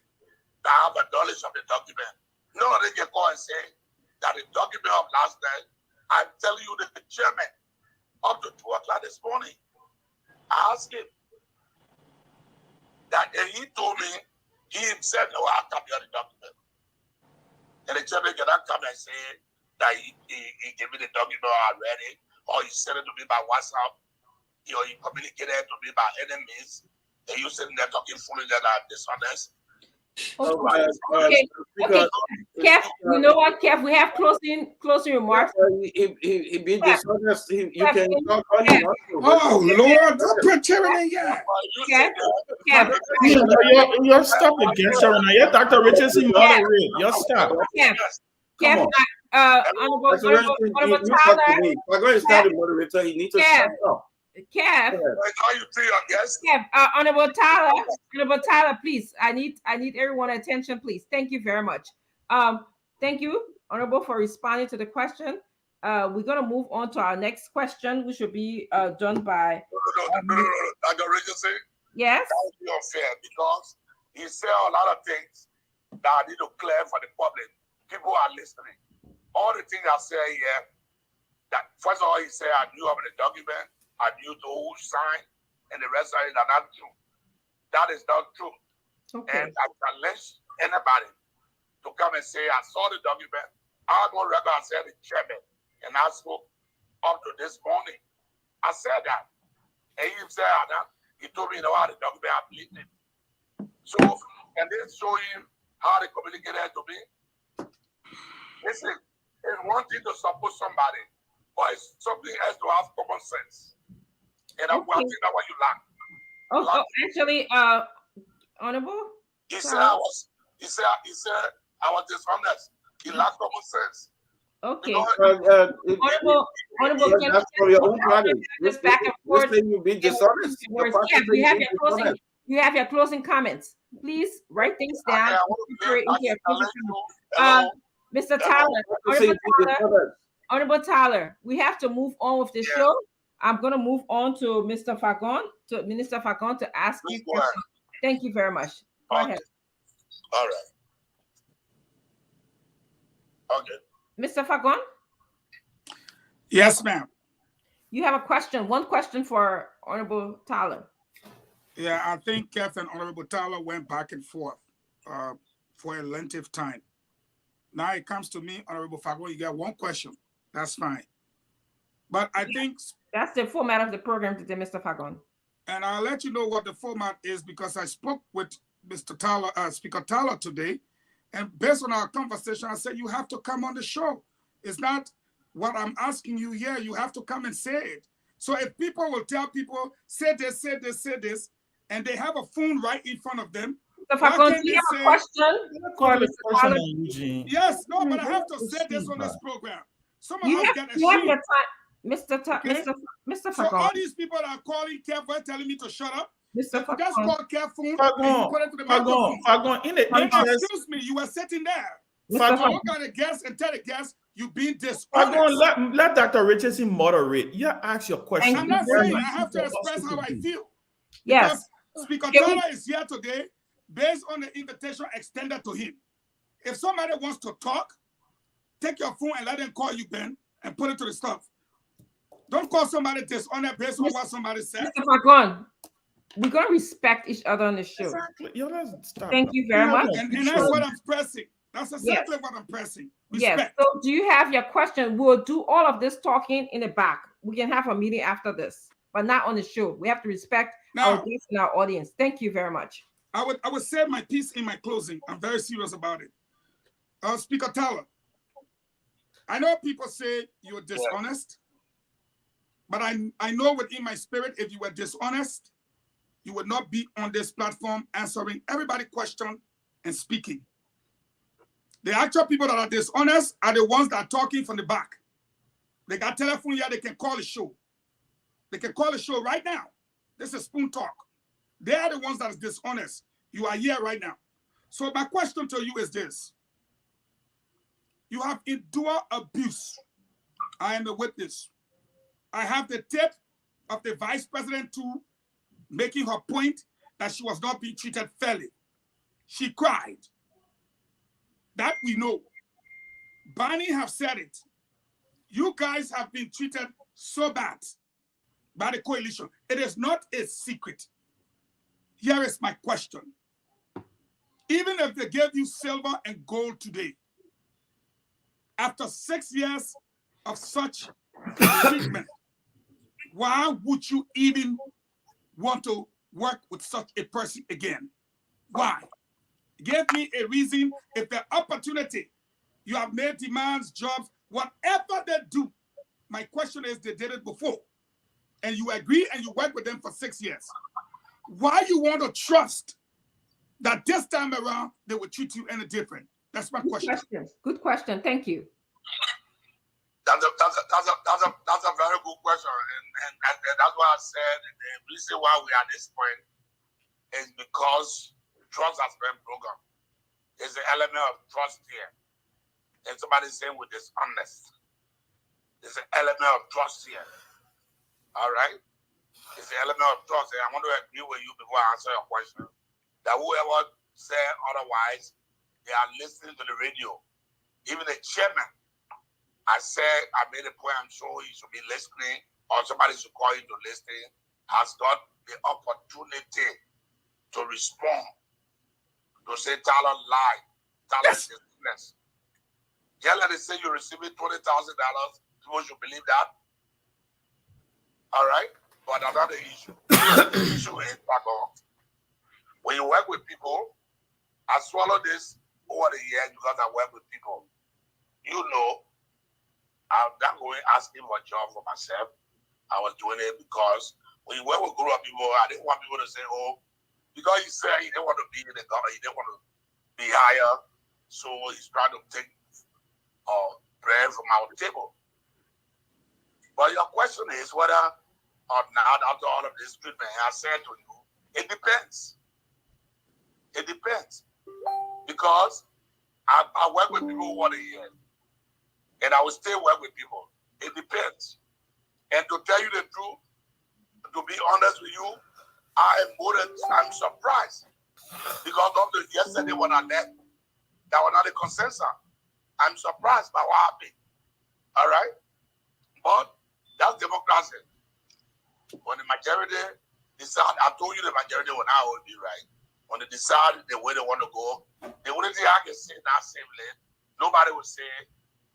that I have a knowledge of the document. None of them can call and say that the document of last night, I'm telling you the chairman up to 2 o'clock this morning. I asked him that, and he told me he himself know how to copy the document. And the chairman cannot come and say that he gave me the document already, or he sent it to me by WhatsApp, or he communicated it to me by enemies, and you sitting there talking foolish that are dishonest. Okay. Kev, you know what, Kev? We have closing remarks. He be dishonest. You Kev, can talk all you want to. Oh, Lord, don't put tyranny here. Kev, You're stop again, Sharon. You're Dr. Richardson, moderate. You're stop. Kev, Honorable Tyler. We're going to start the moderator. He needs to shut up. Kev, Honorable Tyler, please. I need everyone attention, please. Thank you very much. Thank you, Honorable, for responding to the question. We're gonna move on to our next question, which will be done by Dr. Richardson. Yes. That would be unfair because he said a lot of things that I need to clear for the public. People are listening. All the things I say here, that first of all, he said I knew about the document. I knew who signed, and the rest of it are not true. That is not true. Okay. And I challenge anybody to come and say, I saw the document. I'm on record, I said the chairman, and I spoke up to this morning. I said that. And he said that. He told me, how the document I believed it. So, and then show him how they communicated to me. Listen, it's one thing to support somebody, but it's something else to have common sense. And I think that's what you lack. Actually, Honorable. He said I was dishonest. He lacked common sense. Okay. Honorable, that's for your own party. This back and forth. You be dishonest. You have your closing comments. Please write things down. Mr. Tyler, Honorable Tyler, we have to move on with the show. I'm going to move on to Mr. Fagon, Minister Fagon, to ask you questions. Thank you very much. Go ahead. All right. Okay. Mr. Fagon? Yes, ma'am. You have a question, one question for Honorable Tyler. Yeah, I think Kev and Honorable Tyler went back and forth for a length of time. Now it comes to me, Honorable Fagon, you got one question. That's fine. But I think that's the format of the program today, Mr. Fagon. And I'll let you know what the format is because I spoke with Mr. Tyler, Speaker Tyler today. And based on our conversation, I said, you have to come on the show. It's not what I'm asking you here. You have to come and say it. So if people will tell people, say this, say this, say this, and they have a phone right in front of them. Mr. Fagon, do you have a question for Mr. Tyler? Yes, no, but I have to say this on this program. Some of us get you have your time. Mr. Fagon. So all these people that are calling Kev were telling me to shut up. Mr. Fagon. Just call Kev phone and put it to the microphone. Excuse me, you were sitting there. Fagon. So look at the guest and tell the guest you've been dishonest. Fagon, let Dr. Richardson moderate. Yeah, ask your question. I'm not saying I have to express how I feel. Yes. Speaker Tyler is here today based on the invitation extended to him. If somebody wants to talk, take your phone and let them call you, Ben, and put it to the stuff. Don't call somebody dishonest based on what somebody said. Mr. Fagon, we're going to respect each other on the show. Exactly. Thank you very much. And that's what I'm stressing. That's exactly what I'm pressing. Yes. Respect. So do you have your question? We'll do all of this talking in the back. We can have a meeting after this, but not on the show. We have to respect our guests and our audience. Thank you very much. I would say my piece in my closing. I'm very serious about it. Speaker Tyler, I know people say you're dishonest, but I know within my spirit, if you were dishonest, you would not be on this platform answering everybody's question and speaking. The actual people that are dishonest are the ones that are talking from the back. They got telephone here, they can call a show. They can call a show right now. This is Spoon Talk. They are the ones that are dishonest. You are here right now. So my question to you is this. You have endured abuse. I am a witness. I have the tip of the vice president too, making her point that she was not being treated fairly. She cried. That we know. Barney have said it. You guys have been treated so bad by the coalition. It is not a secret. Here is my question. Even if they gave you silver and gold today, after 6 years of such treatment, why would you even want to work with such a person again? Why? Give me a reason. If the opportunity, you have made demands, jobs, whatever they do, my question is, they did it before, and you agree and you work with them for 6 years. Why you want to trust that this time around they will treat you any different? That's my question. Good question. Thank you. That's a very good question, and that's why I said the reason why we are at this point is because trust has been broken. There's an element of trust here. And somebody saying we're dishonest. There's an element of trust here. All right? It's an element of trust. And I want to agree with you before I answer your question. That whoever said otherwise, they are listening to the radio. Even the chairman, I made a point, I'm sure he should be listening, or somebody should call him to listen, has got the opportunity to respond. To say Tyler lied. Tyler is dishonest. Yeah, let us say you're receiving $20,000. People should believe that. All right? But another issue. The issue is back on. When you work with people, I swallowed this over the years because I work with people. You know, I'm not going asking for a job for myself. I was doing it because when you work with group of people, I didn't want people to say, oh, because he said he didn't want to be in the government, he didn't want to be higher, so he's trying to take bread from our table. But your question is whether or not, after all of this treatment, I said to you, it depends. It depends. Because I work with people over the years, and I will still work with people. It depends. And to tell you the truth, to be honest with you, I'm surprised. Because up to yesterday when I left, that was not a consensus. I'm surprised by what happened. All right? But that's democracy. When the majority decide, I told you the majority will not hold me right. When they decide the way they want to go, they wouldn't think I can say that same lane. Nobody would say,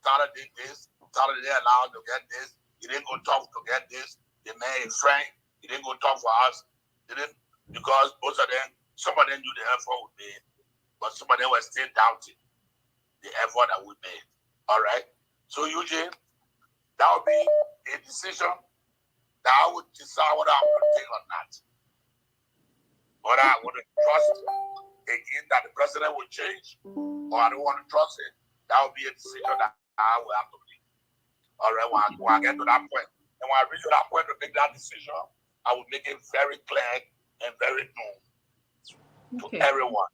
Tyler did this, Tyler didn't allow to get this, he didn't go talk to get this, they made a friend, he didn't go talk for us, they didn't, because most of them, some of them knew the effort we made, but some of them were still doubting the effort that we made. All right? So Eugene, that would be a decision that I would decide whether I would take or not. Whether I would trust again that the president will change, or I don't want to trust it. That would be a decision that I will have to make. All right, when I get to that point. And when I reach to that point to make that decision, I will make it very clear and very known to everyone.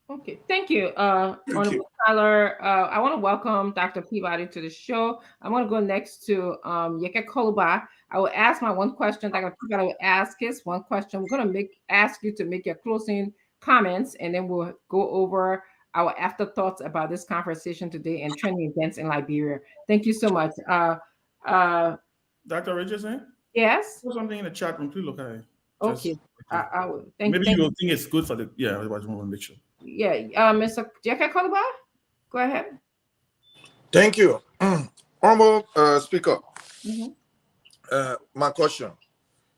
Okay, thank you, Honorable Tyler. I want to welcome Dr. Peabody to the show. I want to go next to Yeke Koluba. I will ask my one question. Dr. Peabody will ask his one question. We're going to ask you to make your closing comments, and then we'll go over our afterthoughts about this conversation today and trending events in Liberia. Thank you so much. Dr. Richardson? Yes? Put something in the chat room. Please look at it. Okay. I will. Maybe you'll think it's good for the, I just want to make sure. Yeah, Mr. Yeke Koluba? Go ahead. Thank you. Honorable Speaker, Mhm. my question.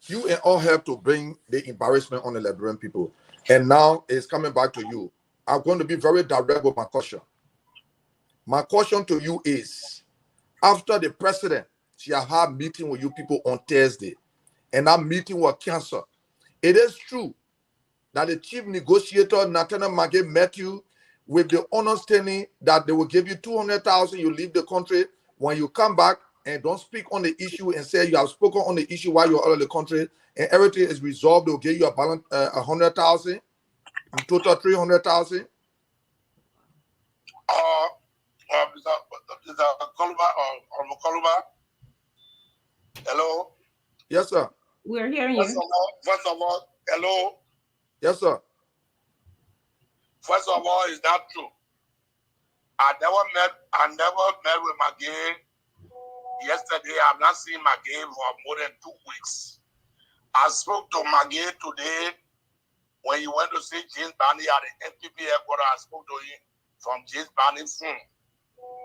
You all helped to bring the embarrassment on the Liberian people, and now it's coming back to you. I'm going to be very direct with my question. My question to you is, after the president, she had a meeting with you people on Thursday, and that meeting was canceled. It is true that the chief negotiator, Nathaniel Magee, met you with the understanding that they will give you 200,000, you leave the country. When you come back and don't speak on the issue and say you have spoken on the issue while you're out of the country and everything is resolved, they'll give you a balance 100,000, in total 300,000. Mr. Koluba, hello? Yes, sir. We're hearing First you. of all, hello? Yes, sir. First of all, is that true? I never met with Magee yesterday. I've not seen Magee for more than 2 weeks. I spoke to Magee today when he went to see James Barney at the NPP headquarters. I spoke to him from James Barney's phone.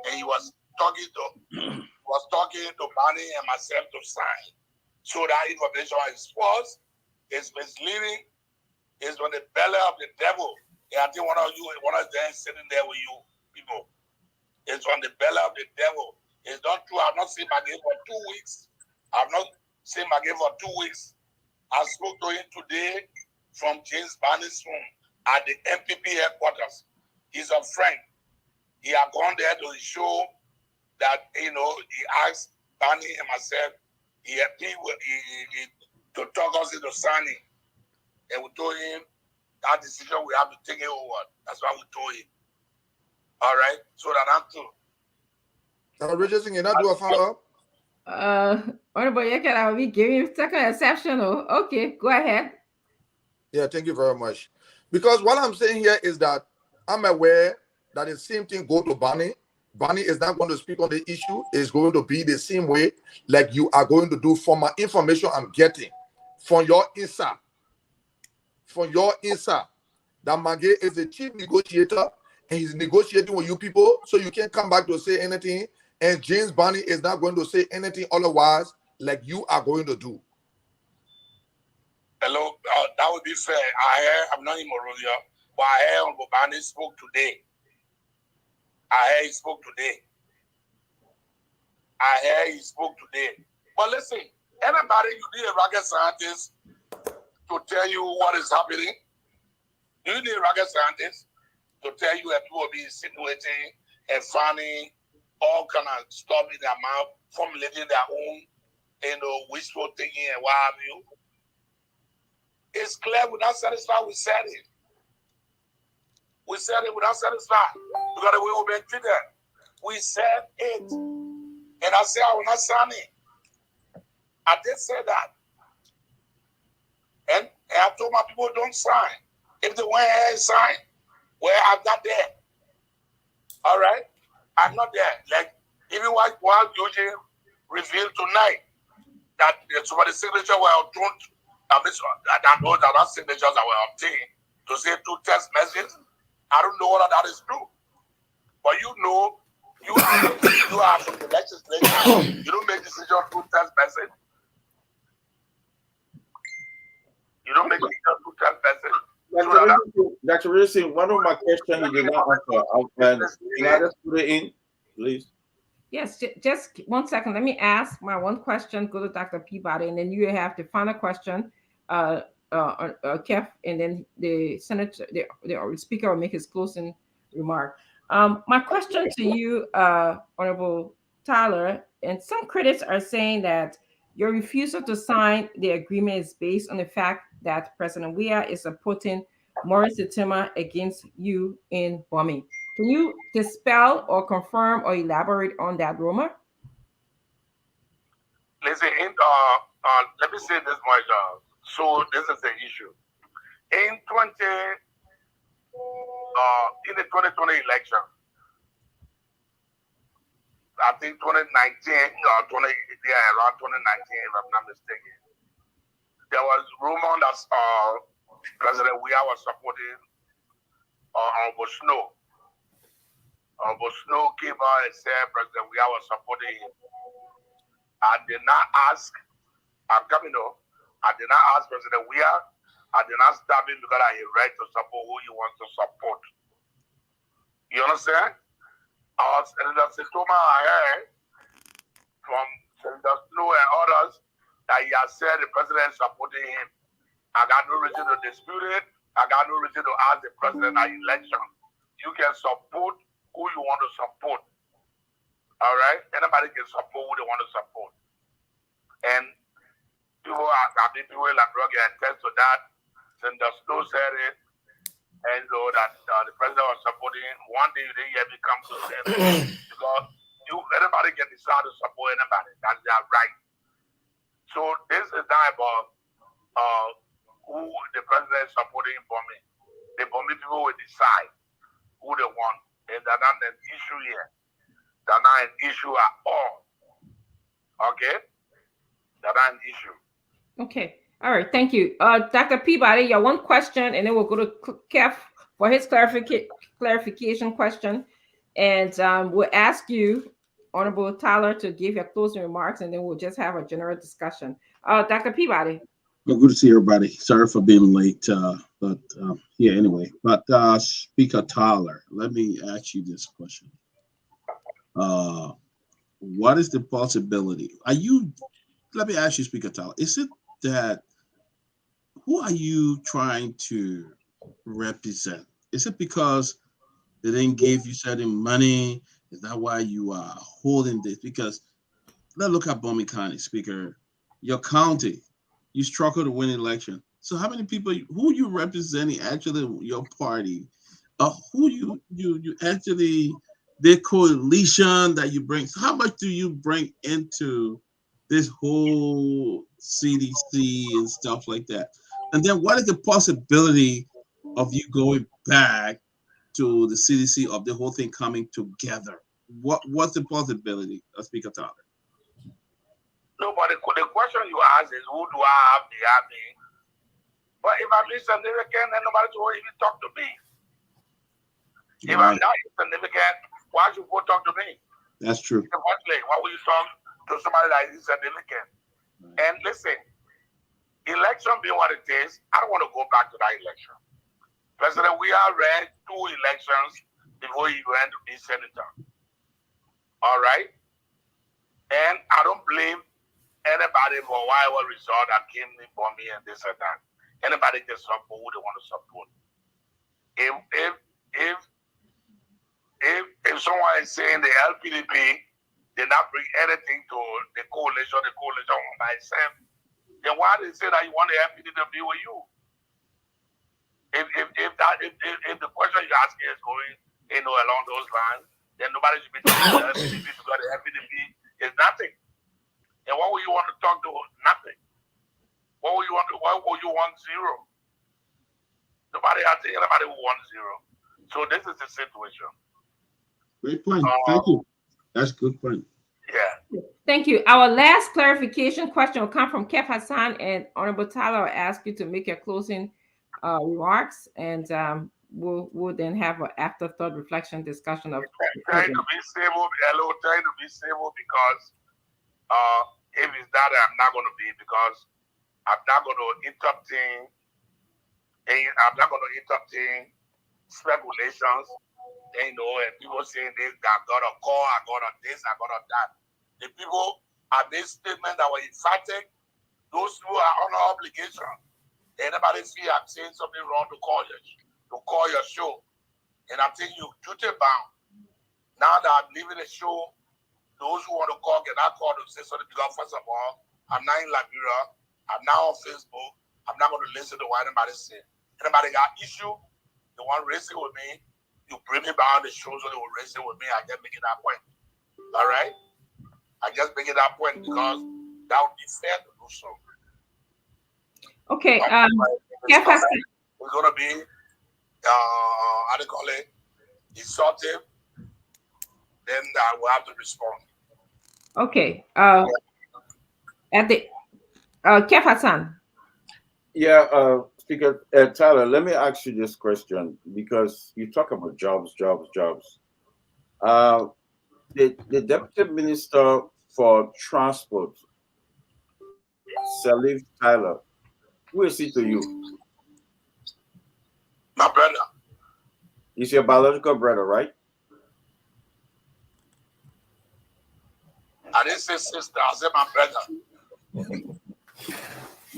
And he was talking to Barney and myself to sign. So that information is false, it's misleading, it's on the belly of the devil. And I think one of them sitting there with you people. It's on the belly of the devil. It's not true. I've not seen Magee for 2 weeks. I've not seen Magee for 2 weeks. I spoke to him today from James Barney's phone at the MPP headquarters. He's a friend. He had gone there to show that, he asked Barney and myself, to talk us into signing. And we told him that decision we have to take it over. That's why we told him. All right? So that's true. Richardson, you not do a follow-up? Honorable Yeket, I'll be giving you second exceptional. Okay, go ahead. Yeah, thank you very much. Because what I'm saying here is that I'm aware that the same thing go to Barney. Barney is not going to speak on the issue. It's going to be the same way like you are going to do from my information I'm getting from your inside. From your inside. That Magee is the chief negotiator and he's negotiating with you people, so you can't come back to say anything. And James Barney is not going to say anything otherwise like you are going to do. Hello, that would be fair. I'm not in Monrovia, but I heard Uncle Barney spoke today. He spoke today. But listen, everybody, you need a rocket scientist to tell you what is happening. You need a rocket scientist to tell you that people will be insinuating and finding all kind of stuff in their mouth, formulating their own, wishful thinking and what have you. It's clear we're not satisfied. We said it. We said it, we're not satisfied because the way we've been treated. We said it. And I said I will not sign it. I did say that. And I told my people don't sign. If they went ahead and sign, well, I'm not there. All right? I'm not there. Like, even while Georgie revealed tonight that some of the signatures were obtained, those are not signatures that were obtained to say 2 text messages. I don't know whether that is true. But you are from the legislature. You don't make decisions through text message. You don't make decisions through text message. Dr. Richardson, one of my questions you did not answer. Can I just put it in, please? Yes, just 1 second. Let me ask my one question, go to Dr. Peabody, and then you have the final question, Kev, and then the senator, the speaker will make his closing remark. My question to you, Honorable Tyler, and some critics are saying that your refusal to sign the agreement is based on the fact that President Weah is supporting Morris Sitima against you in bombing. Can you dispel or confirm or elaborate on that rumor? Listen, let me say this much. So this is the issue. In the 2020 election, I think 2019 or around 2019, if I'm not mistaken, there was rumor that President Weah was supporting Bush Snow. But Snow came out and said President Weah was supporting him. I did not ask, I'm coming up, I did not ask President Weah, I did not stop him because I have right to support who he wants to support. You understand? Senator Sitoma, I heard from Senator Snow and others that he has said the president is supporting him. I got no reason to dispute it. I got no reason to ask the president at election. You can support who you want to support. All right? Anybody can support who they want to support. And people, I think people like Roger can attest to that. Senator Snow said it. And so that the president was supporting him. One day you didn't hear me come to them. Because anybody can decide to support anybody. That's their right. So this is not about who the president is supporting for me. The Bomi people will decide who they want. And that's not an issue here. That's not an issue at all. Okay? That's not an issue. Okay. All right. Thank you. Dr. Peabody, your one question, and then we'll go to Kev for his clarification question. And we'll ask you, Honorable Tyler, to give your closing remarks, and then we'll just have a general discussion. Dr. Peabody. Well, good to see everybody. Sorry for being late, but yeah, anyway. But Speaker Tyler, let me ask you this question. What is the possibility? Let me ask you, Speaker Tyler, is it that, who are you trying to represent? Is it because they didn't give you certain money? Is that why you are holding this? Because let's look at Bomi County, Speaker. Your county, you struggled to win an election. So how many people, who you representing actually your party, who you actually, the coalition that you bring, so how much do you bring into this whole CDC and stuff like that? And then what is the possibility of you going back to the CDC, of the whole thing coming together? What's the possibility, Speaker Tyler? No, but the question you ask is, who do I have the army? But if I'm insignificant, then nobody will even talk to me. If I'm not insignificant, why should people talk to me? That's true. In the first place, why would you talk to somebody that is insignificant? And listen, election being what it is, I don't want to go back to that election. President Weah ran 2 elections before he went to be senator. All right? And I don't blame anybody for whatever result that came in for me and this and that. Anybody can support who they want to support. If someone is saying the LPDP did not bring anything to the coalition by itself, then why did they say that you want the LPDP to be with you? If the question you're asking is going, along those lines, then nobody should be talking to the LPDP because the LPDP is nothing. And what would you want to talk to? Nothing. What would you want? Zero. Nobody has to, anybody who wants zero. So this is the situation. Great point. Thank you. That's a good point. Yeah. Thank you. Our last clarification question will come from Kev Hassan, and Honorable Tyler will ask you to make your closing remarks, and we'll then have an afterthought reflection discussion of. Trying to be stable. Hello, trying to be stable because if it's that, I'm not going to be, because I'm not going to interrupt speculations. And people saying this, I got a call, I got a this, I got a that. The people at this statement that were emphatic, those who are under obligation. Anybody see I'm saying something wrong to call your show. And I'm telling you, duty bound. Now that I'm leaving the show, those who want to call cannot call to say something, because first of all, I'm not in Liberia, I'm not on Facebook, I'm not going to listen to what anybody say. Anybody got issue, they want to raise it with me, you bring me behind the show so they will raise it with me. I just make it that point. All right? I just make it that point because that would be fair to do so. Okay. It's going to be, how do you call it, insultive. Then I will have to respond. Okay. At the Kev Hassan. Yeah, Speaker Tyler, let me ask you this question, because you talk about jobs. The Deputy Minister for Transport, Salif Tyler, who is he to you? My brother. He's your biological brother, right? I didn't say sister, I said my brother.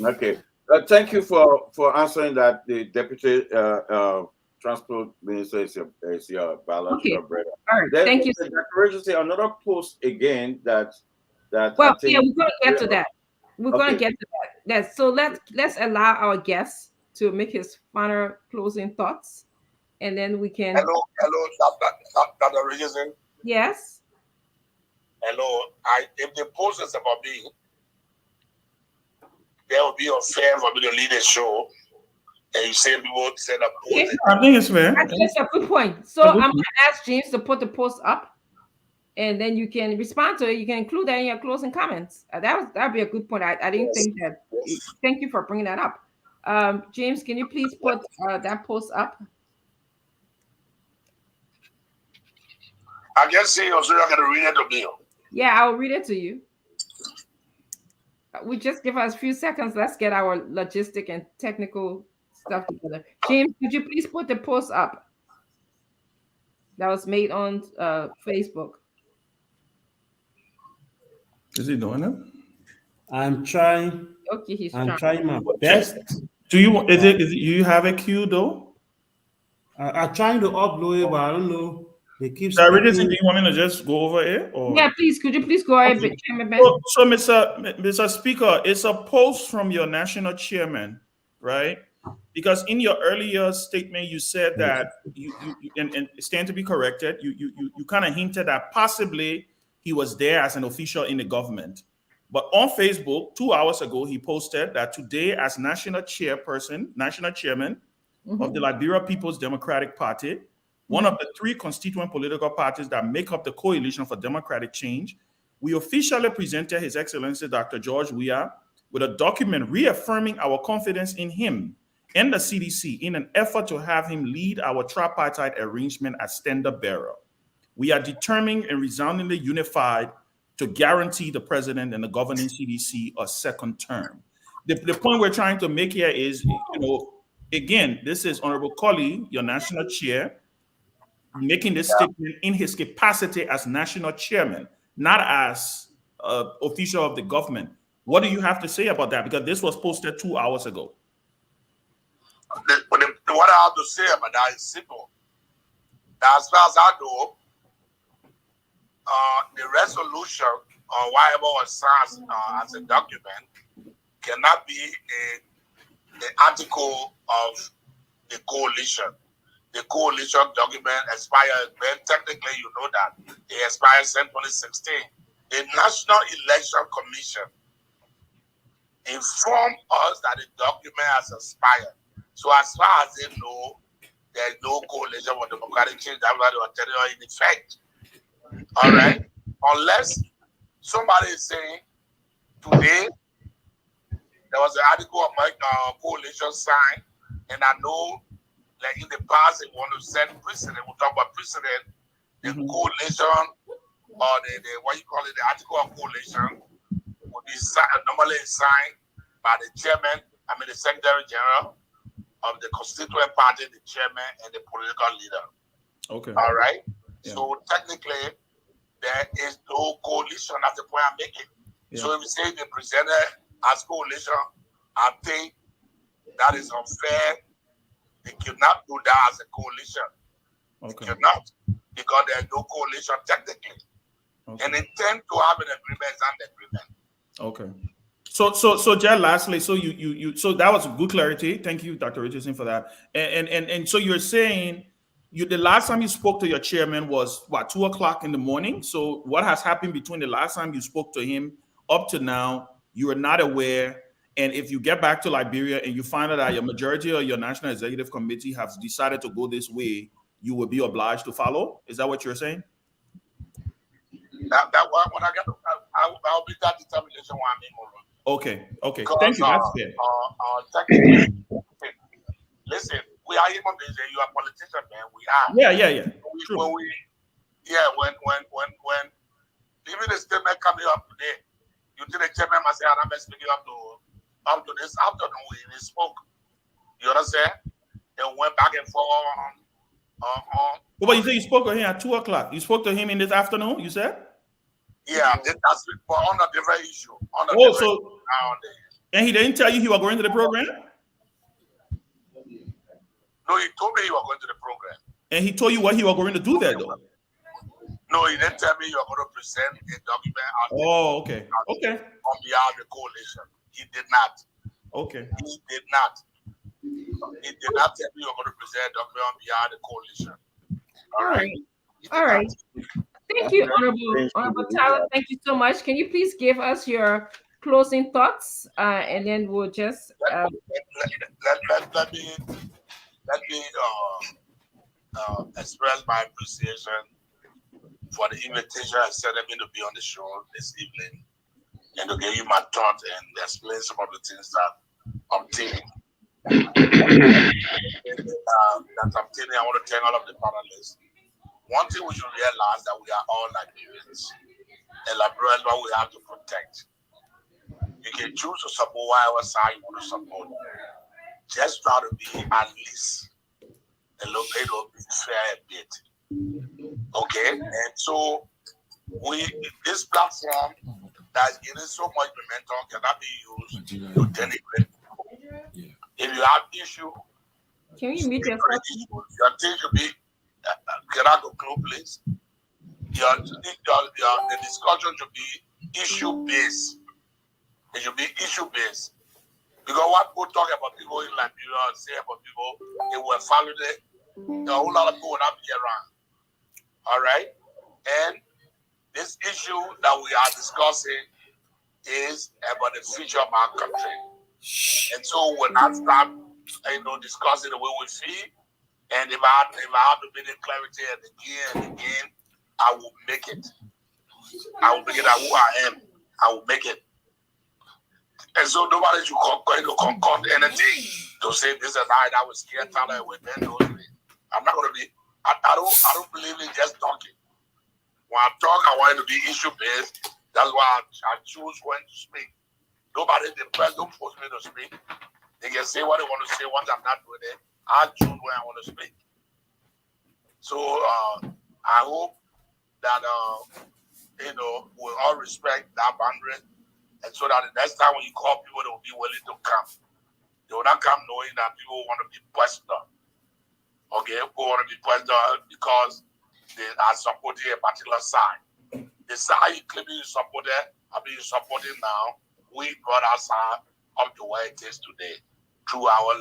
Okay. Thank you for answering that. The Deputy Transport Minister is your biological brother. All right. Then Thank you. Dr. Richard say another post again that Well, I think, yeah, we're going to get to that. We're going to Okay. get to that. Yes. So let's allow our guest to make his final closing thoughts, and then we can. Hello, Dr. Richardson. Yes. Hello. If the post is about me, there will be a fair for me to lead a show, and you say people set up. Okay. I think it's fair. That's a good point. So I'm going to ask James to put the post up, and then you can respond to it. You can include that in your closing comments. That'd be a good point. I didn't think that. Thank you for bringing that up. James, can you please put that post up? I guess you're going to read it to me. Yeah, I'll read it to you. We just give us a few seconds. Let's get our logistic and technical stuff together. James, could you please put the post up that was made on Facebook? Is he doing it? I'm trying. Okay, he's I'm trying. trying my best. Do you is it you have a queue though? I'm trying to upload it, but I don't know. They keep. Dr. Richardson, do you want me to just go over it? Or? Yeah, please. Could you please go ahead? Okay. Chairman Ben? So, Mr. Speaker, it's a post from your national chairman, right? Because in your earlier statement, you said that you and stand to be corrected. You kind of hinted that possibly he was there as an official in the government. But on Facebook, 2 hours ago, he posted that today, as national chairman of the Liberia People's Democratic Party, one of the three constituent political parties that make up the Coalition for Democratic Change, we officially presented His Excellency Dr. George Weah with a document reaffirming our confidence in him and the CDC in an effort to have him lead our tripartite arrangement as standard bearer. We are determined and resoundingly unified to guarantee the president and the governing CDC a second term. The point we're trying to make here is, again, this is Honorable Colley, your national chair, making this statement in his capacity as national chairman, not as official of the government. What do you have to say about that? Because this was posted 2 hours ago. What I have to say about that is simple. Now, as far as I know, the resolution or whatever was signed as a document cannot be an article of the coalition. The coalition document expired, when technically you know that it expires in 2016. The National Election Commission informed us that the document has expired. So as far as they know, there's no coalition for democratic change. That's why they were telling us in effect. All right? Unless somebody is saying today there was an article of my coalition signed, and I know like in the past, they want to set precedent. We'll talk about precedent. The coalition or the what you call it, the article of coalition would be normally signed by the chairman, the secretary general of the constituent party, the chairman, and the political leader. Okay. All right. Yeah. So technically, there is no coalition. That's the point I'm making. Yeah. So if you say they presented as coalition, I think that is unfair. They cannot do that as a coalition. Okay. They cannot, because there's no coalition technically. Okay. And intend to have an agreement is an agreement. Okay. So Jed, lastly, so so that was good clarity. Thank you, Dr. Richardson, for that. And so you're saying the last time you spoke to your chairman was what, 2 o'clock in the morning? So what has happened between the last time you spoke to him up to now? You are not aware. And if you get back to Liberia and you find out that your majority of your National Executive Committee has decided to go this way, you will be obliged to follow? Is that what you're saying? When I get, I'll be that determination when I'm in Moro. Okay. Because, thank you. That's fair. Technically, listen, we are human beings. You are politicians, man. We are. Yeah. When we when even the statement coming up today, you did a chairman must say, and I'm speaking up to this afternoon. He spoke. You understand? And went back and forth on. But you say you spoke to him at 2:00. You spoke to him in this afternoon. You said? Yeah, that's but on a different issue. And he didn't tell you he was going to the program? No, he told me he was going to the program. And he told you what he was going to do there, though? No, he didn't tell me you were going to present a document. Okay. Okay. On behalf of the coalition. He did not. Okay. He did not. He did not tell me you were going to present a document on behalf of the coalition. All right. All right. Thank you, Honorable Tyler. Thank you so much. Can you please give us your closing thoughts, and then we'll just let me express my appreciation for the invitation I sent me to be on the show this evening and to give you my thoughts and explain some of the things that I'm thinking. I want to thank all of the panelists. One thing we should realize that we are all Liberians, and Liberians what we have to protect. You can choose to support whatever side you want to support. Just try to be at least a little bit fair a bit. Okay? And so this platform that is getting so much momentum cannot be used to denigrate. If you have issue, can you meet yourself? Your thing should be can I go close, please? The discussion should be issue based. It should be issue based. Because what people talk about people in Liberia and say about people, they will follow it. A whole lot of people will not be around. All right? And this issue that we are discussing is about the future of our country. And so we'll not stop discussing the way we feel. And if I have to make it clarity and again, I will make it. I will make it who I am. I will make it. And so nobody should concoct anything to say this and that was scared Tyler away. I'm not going to be. I don't believe in just talking. When I talk, I want it to be issue based. That's why I choose when to speak. Nobody, the press don't force me to speak. They can say what they want to say once I'm not doing it. I choose when I want to speak. So I hope that we'll all respect that boundary, and so that the next time when you call people, they will be willing to come. They will not come knowing that people want to be questioned. Okay, people want to be questioned because they are supporting a particular side. The side you claim you supported, I mean you supporting now. We brought our side up to where it is today through our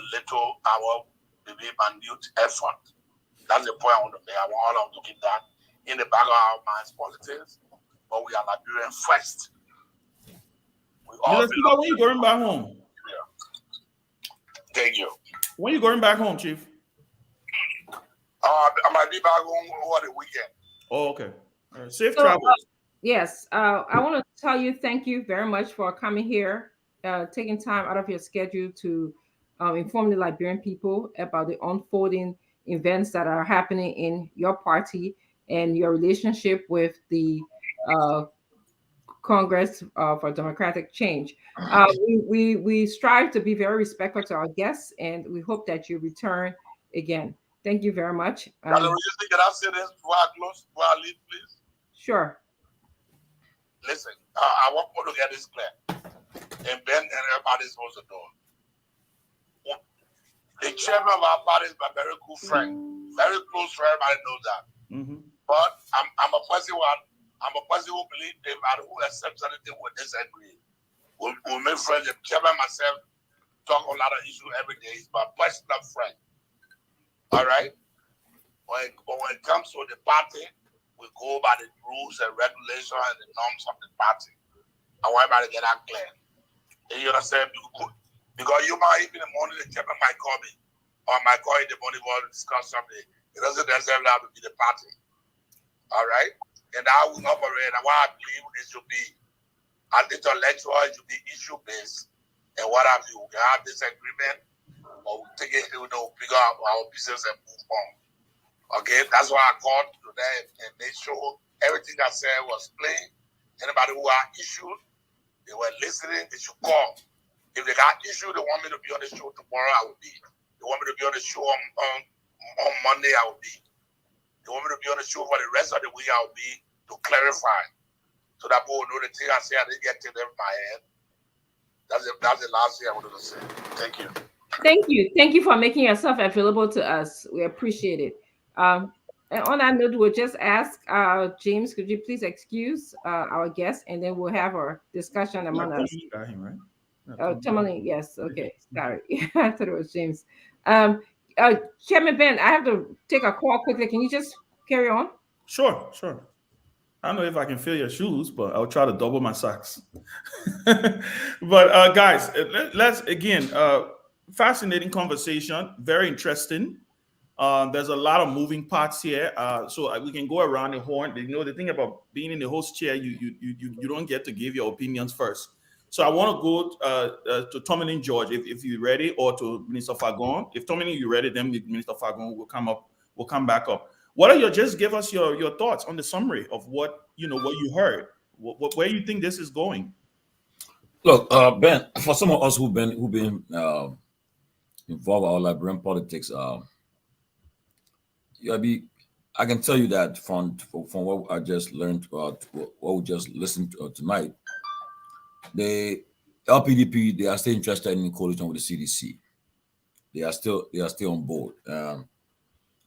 minute effort. That's the point I want to make. I want all of them to keep that in the back of our minds, politics, but we are Liberian first. When you going back home? Yeah. Thank you. When you going back home, Chief? I might be back home over the weekend. Oh, okay. All right. Safe travels. Yes, I want to tell you thank you very much for coming here, taking time out of your schedule to inform the Liberian people about the unfolding events that are happening in your party and your relationship with the Congress for Democratic Change. We strive to be very respectful to our guests, and we hope that you return again. Thank you very much. Can I say this before I leave, please? Sure. Listen, I want to get this clear. And Ben and everybody's supposed to know. The chairman of our party is my very good friend, very close friend. Everybody knows that. Mm-hmm. But I'm a person who believes in and who accepts anything with disagree. We'll make friends. The chairman myself talk a lot of issues every day. He's my personal friend. All right. But when it comes to the party, we go by the rules and regulations and the norms of the party. I want everybody to get that clear. And you understand? Because you might, even in the morning, the chairman might call me, or I might call you in the morning to discuss something. It doesn't necessarily have to be the party. All right? And how we operate, and what I believe it should be an intellectual, it should be issue-based, and what have you. We can have disagreement, or we take it, figure out our business and move on. Okay, that's why I called today and made sure everything I said was plain. Anybody who had issues, they were listening, they should call. If they got issues, they want me to be on the show tomorrow, I will be. They want me to be on the show on Monday, I will be. They want me to be on the show for the rest of the week, I will be, to clarify. So that people will know the thing I say, I didn't get to them in my head. That's the last thing I wanted to say. Thank you. Thank you. Thank you for making yourself available to us. We appreciate it. And on that note, we'll just ask James, could you please excuse our guest, and then we'll have our discussion among us. Got him, right? Oh, Tomlin, yes. Okay, sorry. I thought it was James. Chairman Ben, I have to take a call quickly. Can you just carry on? Sure. I don't know if I can fill your shoes, but I'll try to double my socks. But guys, let's again, fascinating conversation, very interesting. There's a lot of moving parts here, so we can go around the horn. You know, the thing about being in the host chair, you don't get to give your opinions first. So I want to go to Tomlin George, if you're ready, or to Minister Fagon. If Tomlin, you're ready, then Minister Fagon will come back up. What are your? Just give us your thoughts on the summary of what you heard. Where you think this is going? Look, Ben, for some of us who've been involved in our Liberian politics, I can tell you that from what I just learned, what we just listened to tonight, the LPDP, they are still interested in coalition with the CDC. They are still on board.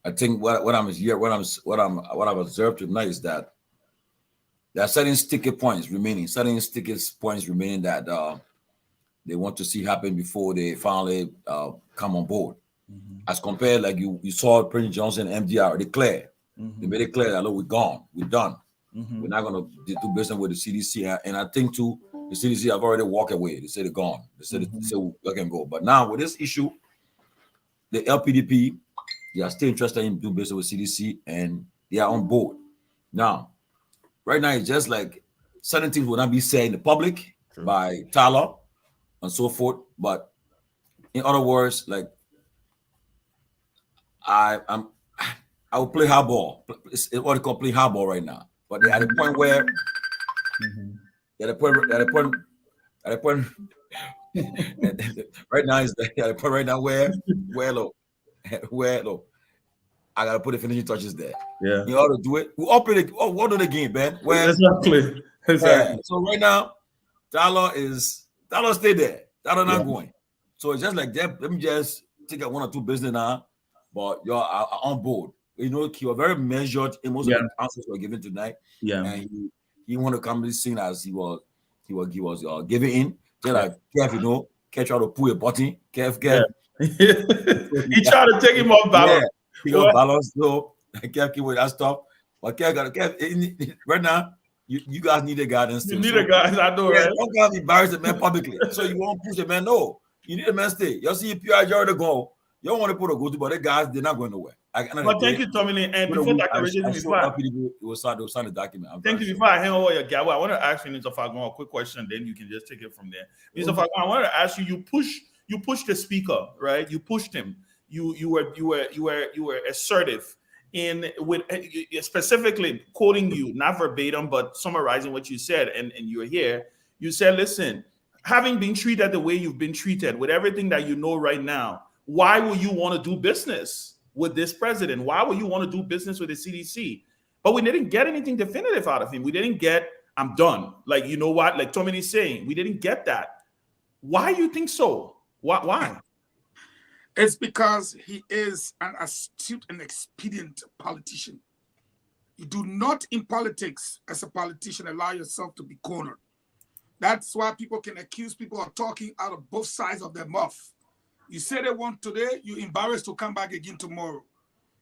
I think what I've observed tonight is that there are certain sticky points remaining that they want to see happen before they finally come on board. Mm-hmm. As compared, like you saw President Johnson and MDR declare, they made it clear that look, we're gone, we're done. We're not going to do business with the CDC. And I think too, the CDC have already walked away. They said they're gone. They said we can go. But now with this issue, the LPDP, they are still interested in doing business with CDC, and they are on board. Now, right now, it's just like certain things will not be said in the public by Tyler and so forth. But in other words, like I will play hardball. It's what they call play hardball right now. But they're at a point where right now is at a point right now where look, I gotta put the finishing touches there. Yeah. In order to do it, we open it. Oh, what do the game, Ben? Exactly. So right now, Tyler stay there. Tyler not going. So it's just like that. Let me just take out one or two business now, but you're on board. You know, he was very measured in most of the answers were given tonight. Yeah. And he want to come to the scene as he was giving in. Just like Kev, Kev try to pull a button. Kev. Yeah. He tried to take him off balance. He got balance, so Kev keep with that stuff. But Kev right now, you guys need a guidance. You need a guidance, I know, right? Don't gotta embarrass the man publicly. So you won't push the man. No, you need a man stay. You see PR already go. You don't want to put a go-to, but the guys, they're not going nowhere. But thank you, Tommy. And before that conversation, it was sign the document. Thank you. Before I hand over your gavel, I want to ask you, Mr. Fagon, a quick question. Then you can just take it from there. Mr. Fagon, I want to ask you. You pushed the speaker, right? You pushed him. You were assertive with specifically quoting you, not verbatim, but summarizing what you said. And you're here. You said, listen, having been treated the way you've been treated, with everything that you know right now, why would you want to do business with this president? Why would you want to do business with the CDC? But we didn't get anything definitive out of him. We didn't get, I'm done. Like, you know what? Like Tommy is saying, we didn't get that. Why do you think so? Why? It's because he is an astute and expedient politician. You do not in politics, as a politician, allow yourself to be cornered. That's why people can accuse people of talking out of both sides of their mouth. You say they want today, you're embarrassed to come back again tomorrow.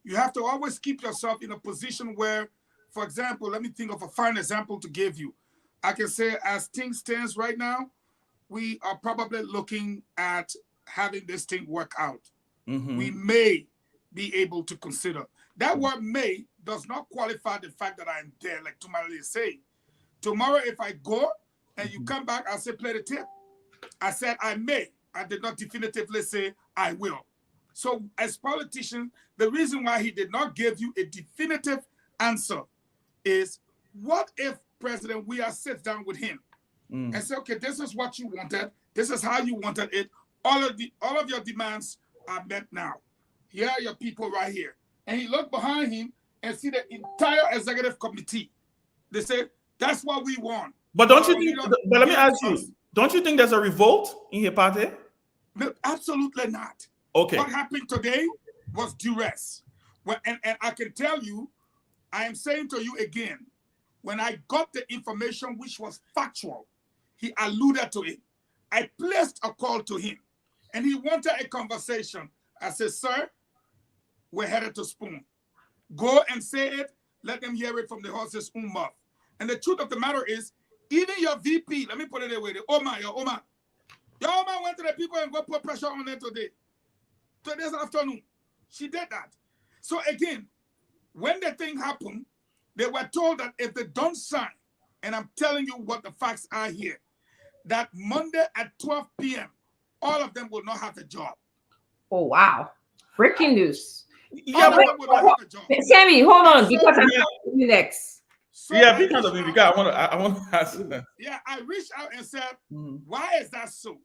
You have to always keep yourself in a position where, for example, let me think of a fine example to give you. I can say as things stands right now, we are probably looking at having this thing work out. Mm-hmm. We may be able to consider. That word may does not qualify the fact that I'm there, like Tumali is saying. Tomorrow, if I go and you come back, I'll say, play the tape. I said I may. I did not definitively say I will. So as politician, the reason why he did not give you a definitive answer is, what if President Weah sits down with him and say, okay, this is what you wanted, this is how you wanted it, all of your demands are met now. Here are your people right here. And he looked behind him and see the entire executive committee. They said, that's what we want. But don't you think, but let me ask you, don't you think there's a revolt in your party? No, absolutely not. Okay. What happened today was duress. And I can tell you, I am saying to you again, when I got the information which was factual, he alluded to it. I placed a call to him and he wanted a conversation. I said, sir, we're headed to Spoon. Go and say it. Let them hear it from the horse's own mouth. And the truth of the matter is, even your VP, let me put it away, your Oma went to the people and go put pressure on them today's afternoon. She did that. So again, when the thing happened, they were told that if they don't sign, and I'm telling you what the facts are here, that Monday at 12 p.m., all of them will not have a job. Oh, wow. Breaking news. Yeah, Sammy, hold on, because I'm you next. So yeah, because of me, because I want to ask them. Yeah, I reached out and said, why is that so?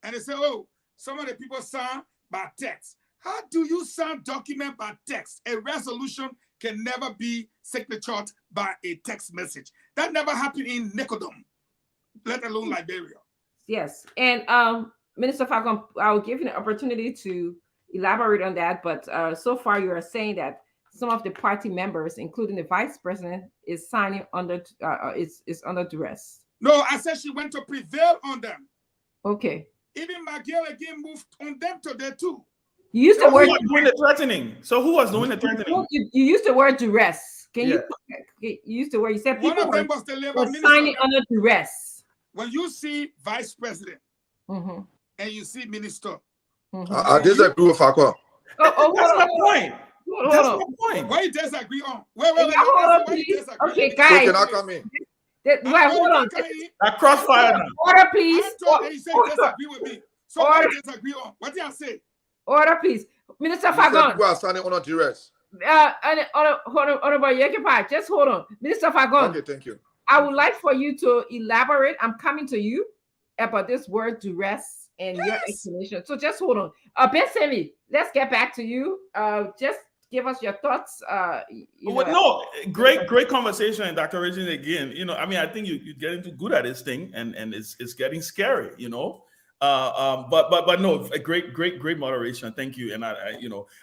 And they said, oh, some of the people sign by text. How do you sign document by text? A resolution can never be signatured by a text message. That never happened in Nicodem, let alone Liberia. Yes, and Minister Falcon, I will give you an opportunity to elaborate on that, but so far you are saying that some of the party members, including the vice president, is signing under is under duress. No, I said she went to prevail on them. Okay. Even McGill again moved on them today too. You used the word who was doing the threatening. So who was doing the threatening? You used the word duress. Can you use the word? You said people one of them was the labor were minister. signing under duress. When you see vice president and you see minister, I disagree with Fakwa. That's my point. That's my point. Why you disagree on? Wait. Okay, guys. So can I come in? Hold on. I crossfire now. Order, please. He said disagree with me. So what do you disagree on? What did I say? Order, please. Minister You said Fagon. people are standing under duress. Just hold on. Minister Fagon. Okay, thank you. I would like for you to elaborate. I'm coming to you about this word duress and your explanation. So just hold on. Ben Semi, let's get back to you. Just give us your thoughts. Great conversation, Dr. Regine. Again, I think you're getting too good at this thing, and it's getting scary, But no, a great moderation. Thank you. And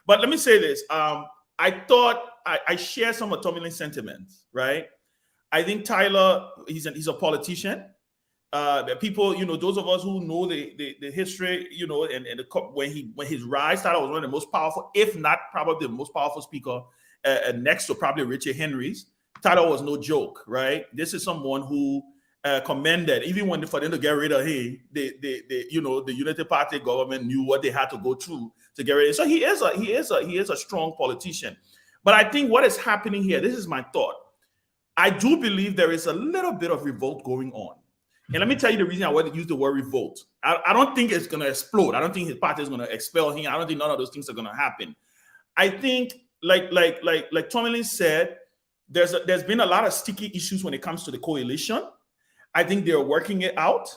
but let me say this. I thought I share some of Tomlin's sentiments, right? I think Tyler, he's a politician. The people, those of us who know the history, when his rise, Tyler was one of the most powerful, if not probably the most powerful speaker, next to probably Richard Henry's. Tyler was no joke, right? This is someone who commended, even when for them to get rid of him, the Unity Party government knew what they had to go through to get rid of him. So he is a strong politician. But I think what is happening here, this is my thought. I do believe there is a little bit of revolt going on. And let me tell you the reason I want to use the word revolt. I don't think it's going to explode. I don't think his party is going to expel him. I don't think none of those things are going to happen. I think, like Tomlin said, there's been a lot of sticky issues when it comes to the coalition. I think they're working it out.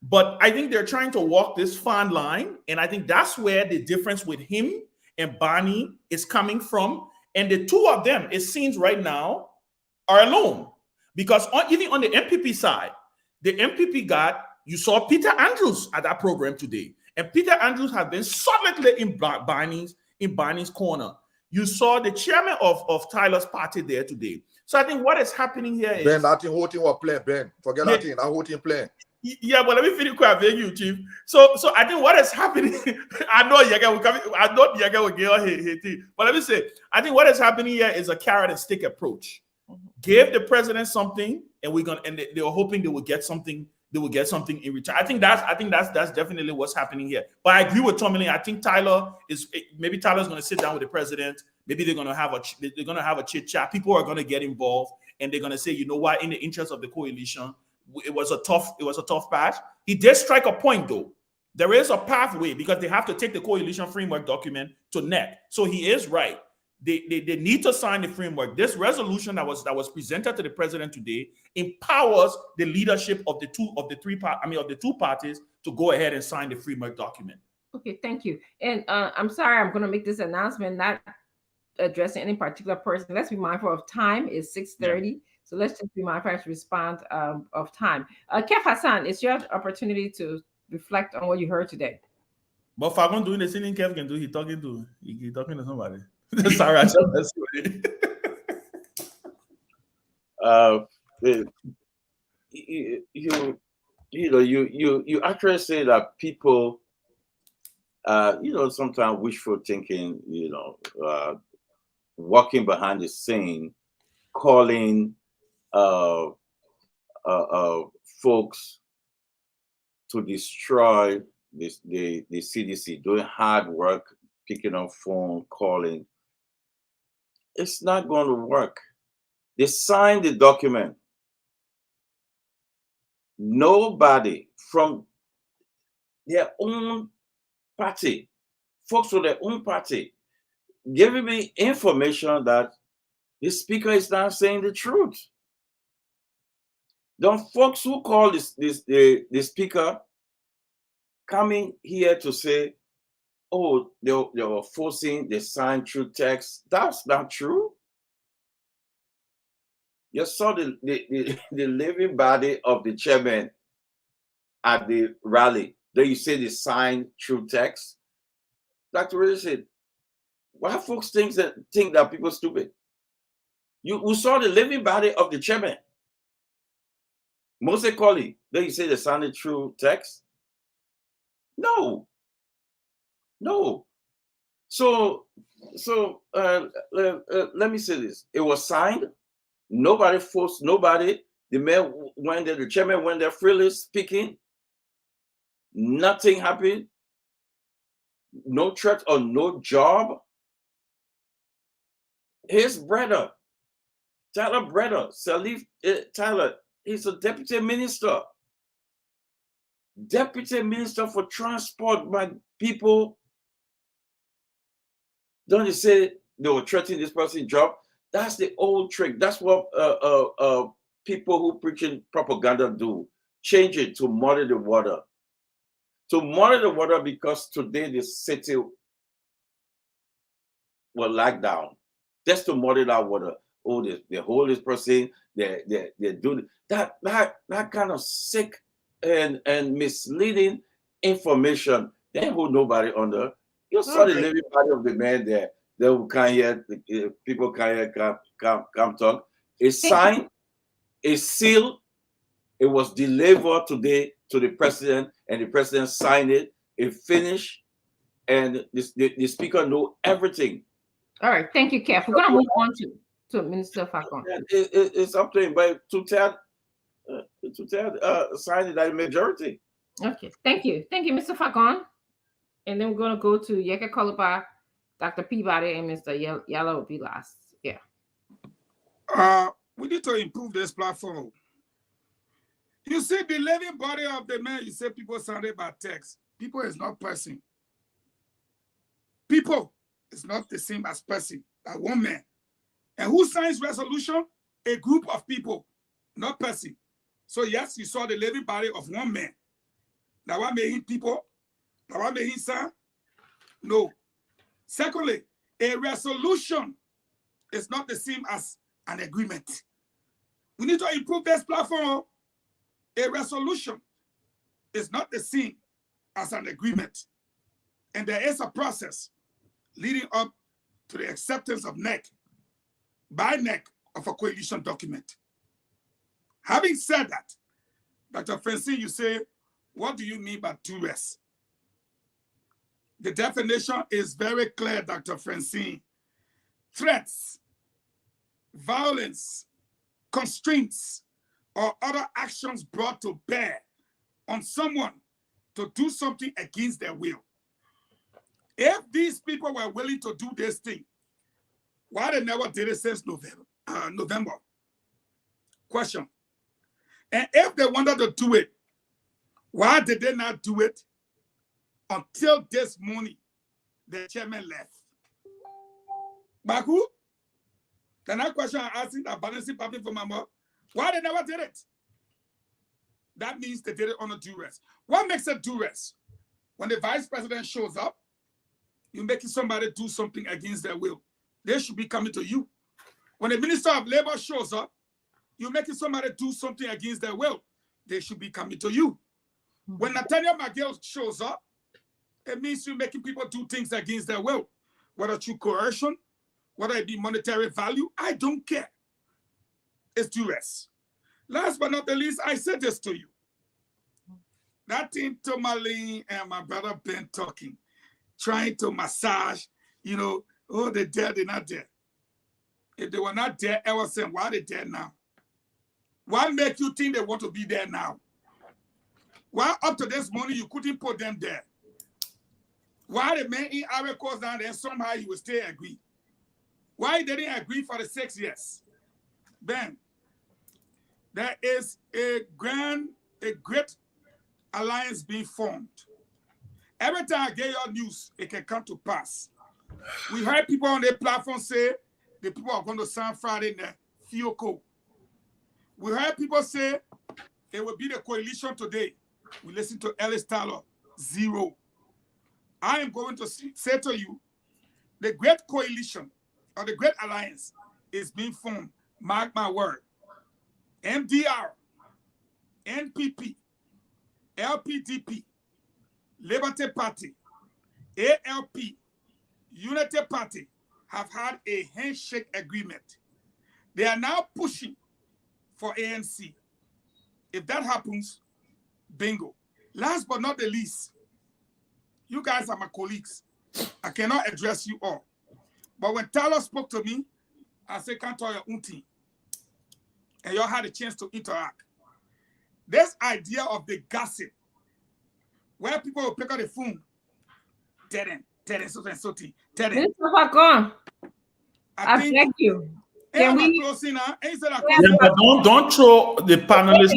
But I think they're trying to walk this fine line. And I think that's where the difference with him and Barney is coming from. And the two of them, it seems right now, are alone. Because even on the MPP side, the MPP you saw Peter Andrews at that program today. And Peter Andrews has been solidly in Barney's corner. You saw the chairman of Tyler's party there today. So I think what is happening here is... Ben, that whole team was playing, Ben. Forget that team. That whole team playing. Yeah, but let me finish quite beg you, Chief. So I think what is happening... I know Yaga will come... I know Yaga will get on his team. But let me say, I think what is happening here is a carrot and stick approach. Give the president something, and they were hoping they would get something. They will get something in return. I think that's definitely what's happening here. But I agree with Tomlin. I think maybe Tyler's going to sit down with the president. Maybe they're going to have a chit chat. People are going to get involved, and they're going to say, you know what, in the interest of the coalition, it was a tough patch. He did strike a point though. There is a pathway because they have to take the coalition framework document to NEC. So he is right. They need to sign the framework. This resolution that was presented to the president today empowers the leadership of the two parties to go ahead and sign the framework document. Okay, thank you. And I'm sorry, I'm going to make this announcement, not addressing any particular person. Let's be mindful of time. It's 6:30. Yeah. So let's just be mindful to respond of time. Kef Hassan, it's your opportunity to reflect on what you heard today. But if I'm doing the same thing Kev can do, he's talking to somebody. Sorry, I just messed with it. You actually say that people, sometimes wishful thinking, walking behind the scene, calling folks to destroy the CDC, doing hard work, picking up phone, calling. It's not going to work. They signed the document. Nobody from their own party, folks from their own party, giving me information that the speaker is not saying the truth. The folks who call the speaker coming here to say, oh, they were forcing the signed true text. That's not true. You saw the living body of the chairman at the rally. Then you say the signed true text. Dr. Ray said, why folks think that people are stupid? You saw the living body of the chairman. Moses Colley, then you say the signed true text? No. So let me say this. It was signed. Nobody forced nobody. The man went there, the chairman went there freely speaking. Nothing happened. No threat or no job. His brother, Salif Tyler, he's a deputy minister. Deputy Minister for Transport. By people, don't you say they were threatening this person's job? That's the old trick. That's what people who preaching propaganda do. Change it to muddy the water. To muddy the water because today the city will lock down. Just to muddy that water. Oh, they hold this person. They do that kind of sick and misleading information. They hold nobody under. You saw the living body of the man there. They can't hear, people can't hear, come talk. It's signed, it's sealed. It was delivered today to the president, and the president signed it. It finished, and the speaker know everything. All right, thank you, Kef. We're going to move on to Minister Facon. It's up to him, but to tell sign it at majority. Okay, thank you, Mr. Facon. And then we're going to go to Yeka Koloba, Dr. Peabody, and Mr. Yala will be last. Yeah. We need to improve this platform. You see, the living body of the man, you say people sounded by text. People is not person. People is not the same as person, that one man. And who signs resolution? A group of people, not person. So yes, you saw the living body of one man. That one made him people. That one made him sign. No. Secondly, a resolution is not the same as an agreement. We need to improve this platform. A resolution is not the same as an agreement. And there is a process leading up to the acceptance of NEC by NEC of a coalition document. Having said that, Dr. Francine, you say, what do you mean by duress? The definition is very clear, Dr. Francine. Threats, violence, constraints, or other actions brought to bear on someone to do something against their will. If these people were willing to do this thing, why they never did it since November? Question. And if they wanted to do it, why did they not do it until this morning, the chairman left. Baku, the next question I asked that balancing public for Mama, why they never did it? That means they did it on a duress. What makes a duress? When the vice president shows up, you're making somebody do something against their will. They should be coming to you. When the minister of labor shows up, you're making somebody do something against their will. They should be coming to you. When Nathaniel McGill shows up, it means you're making people do things against their will. Whether through coercion, whether it be monetary value, I don't care. It's duress. Last but not the least, I said this to you. That thing Tomalin and my brother Ben talking, trying to massage, oh, they're dead, they're not dead. If they were not there, I was saying, why are they dead now? What make you think they want to be there now? Why up to this morning you couldn't put them there? Why the man in Ivory Coast down there, somehow you will still agree? Why they didn't agree for the 6 years? Ben, there is a great alliance being formed. Every time I get your news, it can come to pass. We heard people on the platform say the people are going to sign Friday night, Fioko. We heard people say it will be the coalition today. We listen to Ellis Tyler, 0. I am going to say to you, the great coalition or the great alliance is being formed. Mark my word. MDR, NPP, LPDP, Liberty Party, ALP, Unity Party have had a handshake agreement. They are now pushing for ANC. If that happens, bingo. Last but not the least, you guys are my colleagues. I cannot address you all. But when Tyler spoke to me, I said, can't tell your own team. And y'all had a chance to interact. This idea of the gossip, where people will pick up the phone, tell them, so. Mr. Facon, I beg you. Can we closing now? But don't throw the panelists.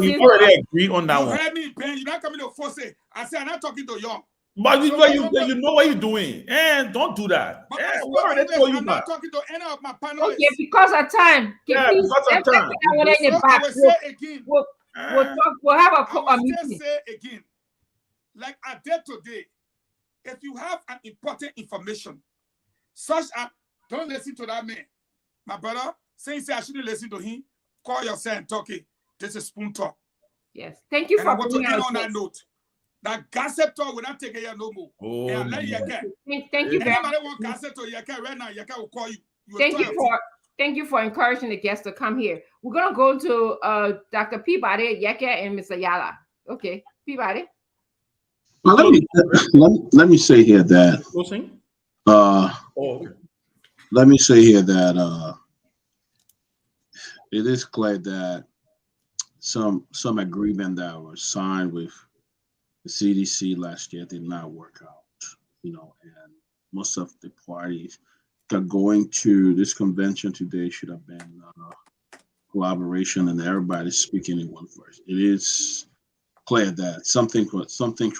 We already agree on that one. You heard me, Ben. You're not coming to force it. I said I'm not talking to y'all. But you know what you're doing. And don't do that. I'm not talking to any of my panelists. Okay, because of time. Because of time. I will say again. We'll have a meeting. Say again. Like I did today. If you have an important information, such as don't listen to that man. My brother, saying I shouldn't listen to him, call yourself and talk it. This is Spoon Talk. Yes. Thank you and for I want to end on that note. That gossip talk will not take a year no more. Oh, and let you thank you very much. Anybody want gossip to Yaka right now, Yaka will call you. Thank you for encouraging the guests to come here. We're gonna go to Dr. Peabody, Yaka, and Mr. Yala. Okay, Peabody. Well, let me say here that let me say here that it is clear that some agreement that was signed with the CDC last year did not work out, and most of the parties that going to this convention today should have been collaboration and everybody speaking in one voice. It is clear that some things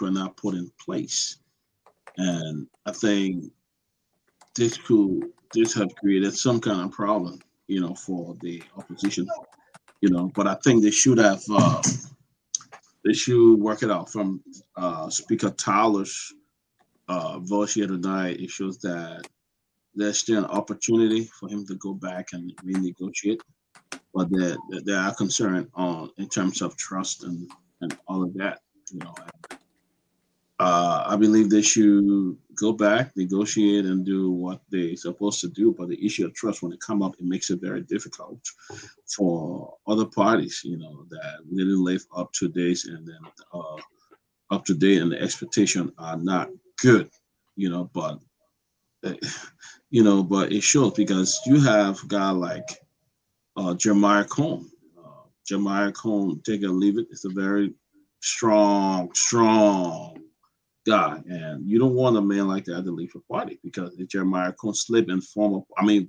were not put in place, and I think this have created some kind of problem, for the opposition, but I think they should have they should work it out. From Speaker Tyler's voice here tonight, it shows that there's still an opportunity for him to go back and renegotiate, but they are concerned in terms of trust and all of that. I believe they should go back, negotiate, and do what they're supposed to do. But the issue of trust, when it comes up, it makes it very difficult for other parties, that really live up to dates and then up to date, and the expectation are not good, but it shows because you have a guy like Jeremiah Cone. Jeremiah Cone, take it or leave it, it's a very strong guy, and you don't want a man like that to leave a party, because if Jeremiah Cone slip and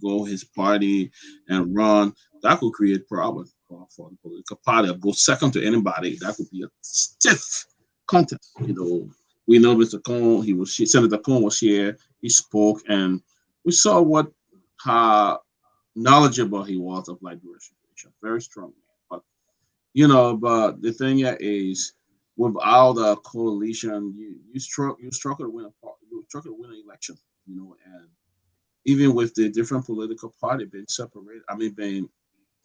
go his party and run, that could create problems for the political party. Go second to anybody, that could be a stiff contest. We know Mr. Cohn, Senator Cohn was here, he spoke, and we saw how knowledgeable he was of Liberian situation. Very strong man. But the thing is, without a coalition, you struggle to win an election, and even with the different political party being separated, being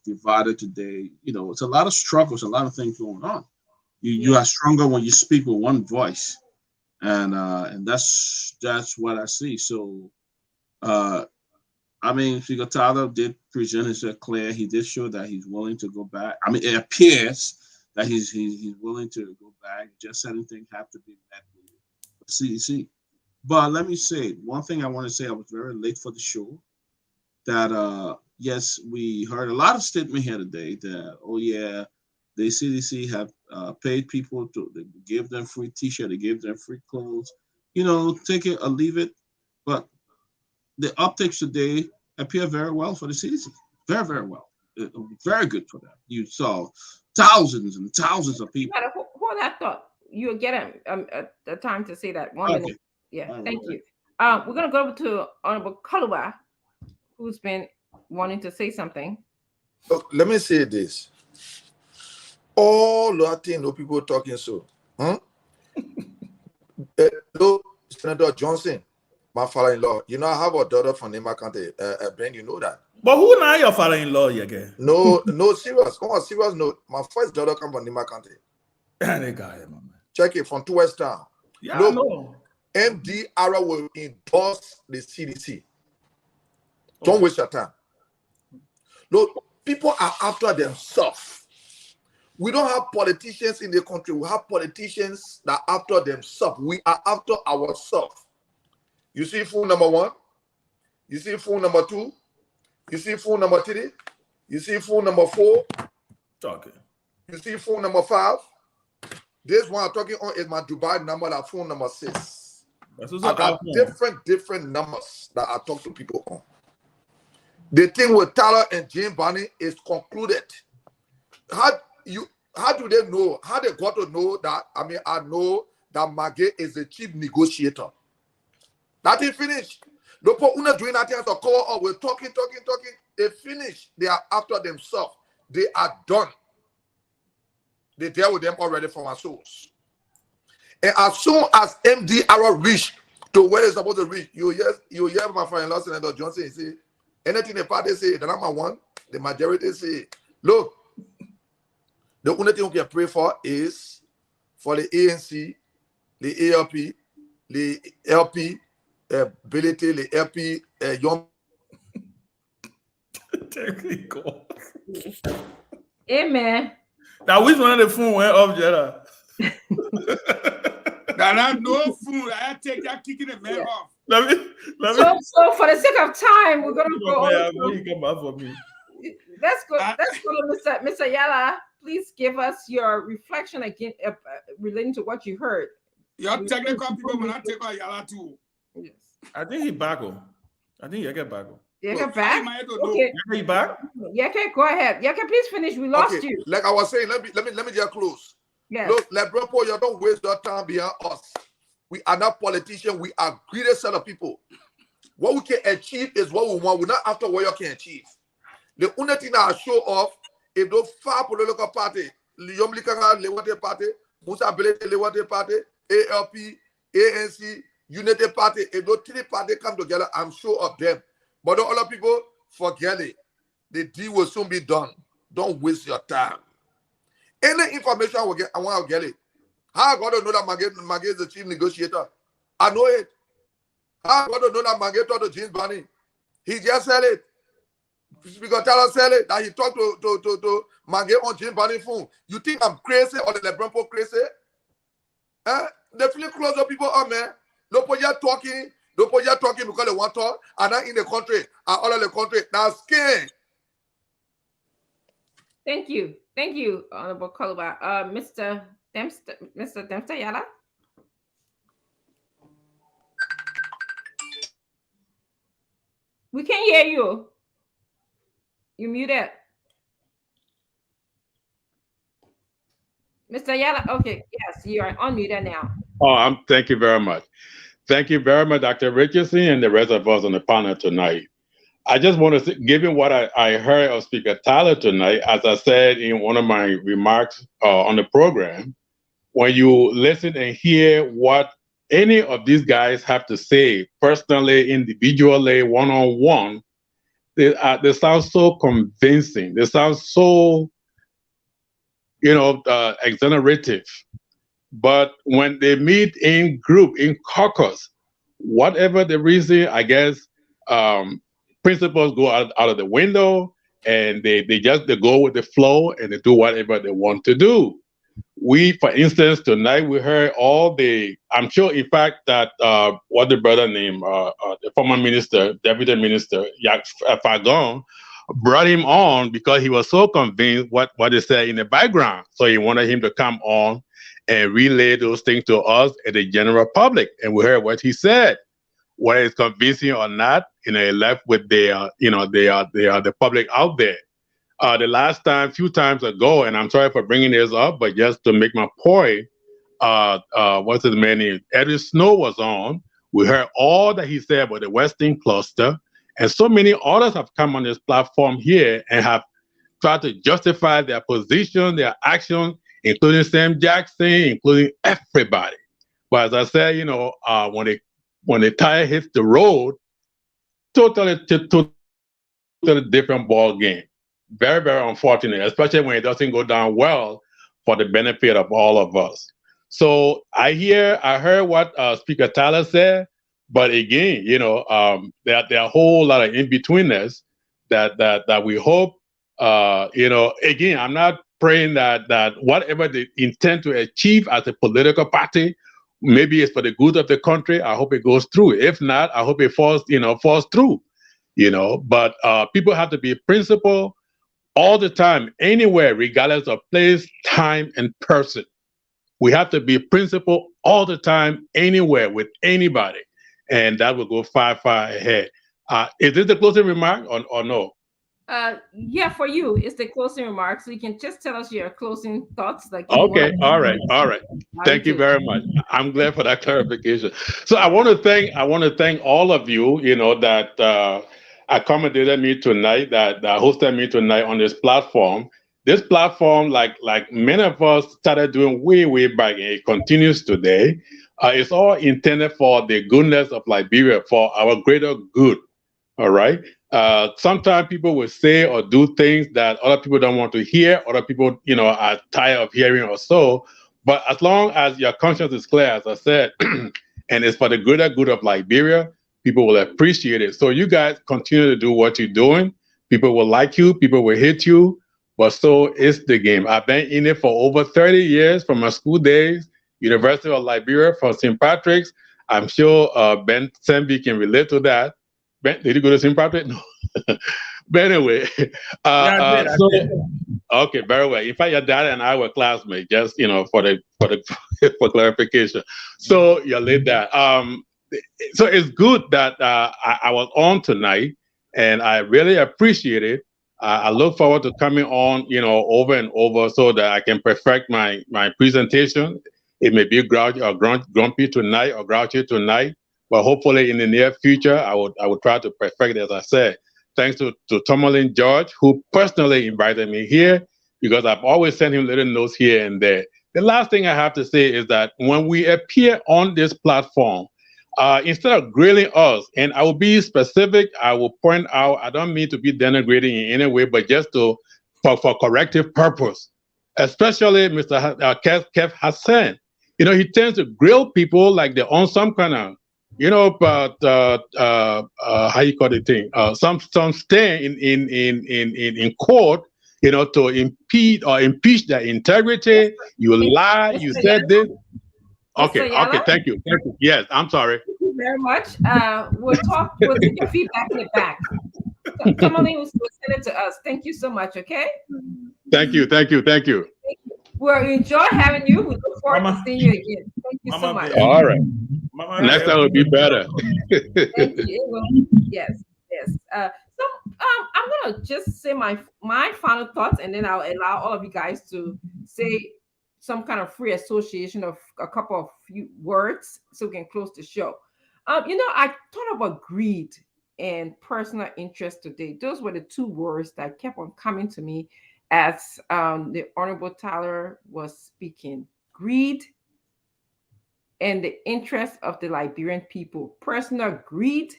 divided today, it's a lot of struggles, a lot of things going on. You are stronger when you speak with one voice, and that's what I see. So, Speaker Tyler did present himself clear. He did show that he's willing to go back. It appears that he's willing to go back. Just certain things have to be met with CDC. But let me say one thing I want to say. I was very late for the show. That yes, we heard a lot of statement here today that the CDC have paid people to give them free T-shirt, they give them free clothes. Take it or leave it. But the optics today appear very well for the CDC. Very, very well. Very good for them. You saw thousands and thousands of people. Hold that thought. You'll get a time to say that. One minute. Yeah, thank you. We're going to go over to Honorable Kaluba, who's been wanting to say something. Look, let me say this. All Latino people talking so. Senator Johnson, my father-in-law. I have a daughter from Nema County. Ben, you know that. But who now your father-in-law again? No, serious. On a serious note, my first daughter come from Nema County. Check it from 2 West Town. Yeah, I know. MD Ara will endorse the CDC. Don't waste your time. Look, people are after themselves. We don't have politicians in the country. We have politicians that are after themselves. We are after ourselves. You see fool number 1. You see fool number 2. You see fool number 3. You see fool number 4. Okay. You see fool number 5. This one I'm talking on is my Dubai number, that phone number 6. I got different numbers that I talk to people on. The thing with Tyler and Jane Barney is concluded. How do they know? How they got to know that? I know that Maggie is the chief negotiator. That is finished. The people who are doing that to call up, we're talking. They finish. They are after themselves. They are done. They deal with them already from our souls. And as soon as MDR reach to where it's supposed to reach, you hear my friend Senator Johnson say, anything the party say, the number one, the majority say, look, the only thing we can pray for is for the ANC, the ALP, the LP, ability, the LP, young. Technical. Amen. Now, which one of the phone went off, Jada? Now, no food. I take that kicking the man off. Let me. So, for the sake of time, we're gonna go. Let's go to Mr. Yala. Please give us your reflection again relating to what you heard. Your technical people will not take out Yala too. Yes. I think he back on. I think you get back on. You get back? Okay. You back? Yeah, okay, go ahead. Yeah, okay, please finish. We lost you. Like I was saying, let me just close. Yes. Look, LeBron Paul, you don't waste your time behind us. We are not politicians. We are greedy set of people. What we can achieve is what we want. We're not after what you can achieve. The only thing that I show off, if those 5 political parties, Yomlikanga Lewate Party, Musa Belete Lewate Party, ALP, ANC, Unity Party, if those 3 parties come together, I'm sure of them. But the other people, forget it. The deal will soon be done. Don't waste your time. Any information I want to get it. How I got to know that Maggie is the chief negotiator? I know it. How I got to know that Maggie talked to James Barney? He just said it. Speaker Tyler said it, that he talked to Maggie on James Barney phone. You think I'm crazy or the LeBron Paul crazy? They feel close to people up, man. Don't put your talking because they want to talk, and not in the country, and all of the country. Now, scared. Thank you, Honorable Kaluba. Mr. Dempster Yala. We can't hear you. You muted. Mr. Yala, okay, yes, you are unmuted now. Thank you very much. Thank you very much, Dr. Richardson, and the rest of us on the panel tonight. I just want to say, given what I heard of Speaker Tyler tonight, as I said in one of my remarks on the program, when you listen and hear what any of these guys have to say, personally, individually, one-on-one, they sound so convincing. They sound so, exonerative. But when they meet in group, in caucus, whatever the reason, I guess, principles go out of the window, and they go with the flow, and they do whatever they want to do. We, for instance, tonight we heard I'm sure, in fact, that what the brother named, the former minister, deputy minister, Yak Fagon, brought him on because he was so convinced what they said in the background. So he wanted him to come on and relay those things to us and the general public. And we heard what he said. Whether it's convincing or not, he left with the public out there. The few times ago, and I'm sorry for bringing this up, but just to make my point, what's his name? Edwin Snow was on. We heard all that he said about the Western cluster, and so many others have come on this platform here and have tried to justify their position, their action, including Sam Jackson, including everybody. But as I said, when the tire hits the road, totally different ball game. Very, very unfortunate, especially when it doesn't go down well for the benefit of all of us. So I heard what Speaker Tyler said, but again, there are a whole lot of in-betweenness that we hope, again, I'm not praying that whatever they intend to achieve as a political party, maybe it's for the good of the country. I hope it goes through. If not, I hope it falls through. But people have to be principled all the time, anywhere, regardless of place, time, and person. We have to be principled all the time, anywhere, with anybody, and that will go far, far ahead. Is this the closing remark or no? Yeah, for you, it's the closing remarks. So you can just tell us your closing thoughts. Okay, all right. Thank you very much. I'm glad for that clarification. So I want to thank all of you, that accommodated me tonight, that hosted me tonight on this platform. This platform, like many of us started doing way back, and it continues today. It's all intended for the goodness of Liberia, for our greater good. All right. Sometimes people will say or do things that other people don't want to hear. Other people, are tired of hearing or so. But as long as your conscience is clear, as I said, and it's for the greater good of Liberia, people will appreciate it. So you guys continue to do what you're doing. People will like you. People will hate you. But so is the game. I've been in it for over 30 years from my school days, University of Liberia, from St. Patrick's. I'm sure Ben Sembi can relate to that. Ben, did you go to St. Patrick? No. But anyway, I did. Okay, very well. In fact, your dad and I were classmates, just for clarification. So you laid that. So it's good that I was on tonight, and I really appreciate it. I look forward to coming on, over and over, so that I can perfect my presentation. It may be grouchy or grumpy tonight or grouchy tonight, but hopefully in the near future, I would try to perfect it, as I said. Thanks to Tomalin George, who personally invited me here, because I've always sent him little notes here and there. The last thing I have to say is that when we appear on this platform, instead of grilling us, and I will be specific, I will point out, I don't mean to be denigrating in any way, but just for corrective purpose, especially Mr. Kev Hassan. He tends to grill people like they're on some kind of, how you call the thing? Some stand in court, to impede or impeach their integrity. You lie, you said this. Okay, thank you. Yes, I'm sorry. Thank you very much. We'll take your feedback in the back. Somebody will send it to us. Thank you so much, okay? Thank you. We'll enjoy having you. We look forward to seeing you again. Thank you so much. All right. Next time will be better. Thank you. Yes. So I'm gonna just say my final thoughts, and then I'll allow all of you guys to say some kind of free association of a couple of few words so we can close the show. I thought about greed and personal interest today. Those were the two words that kept on coming to me as the Honorable Tyler was speaking. Greed and the interest of the Liberian people. Personal greed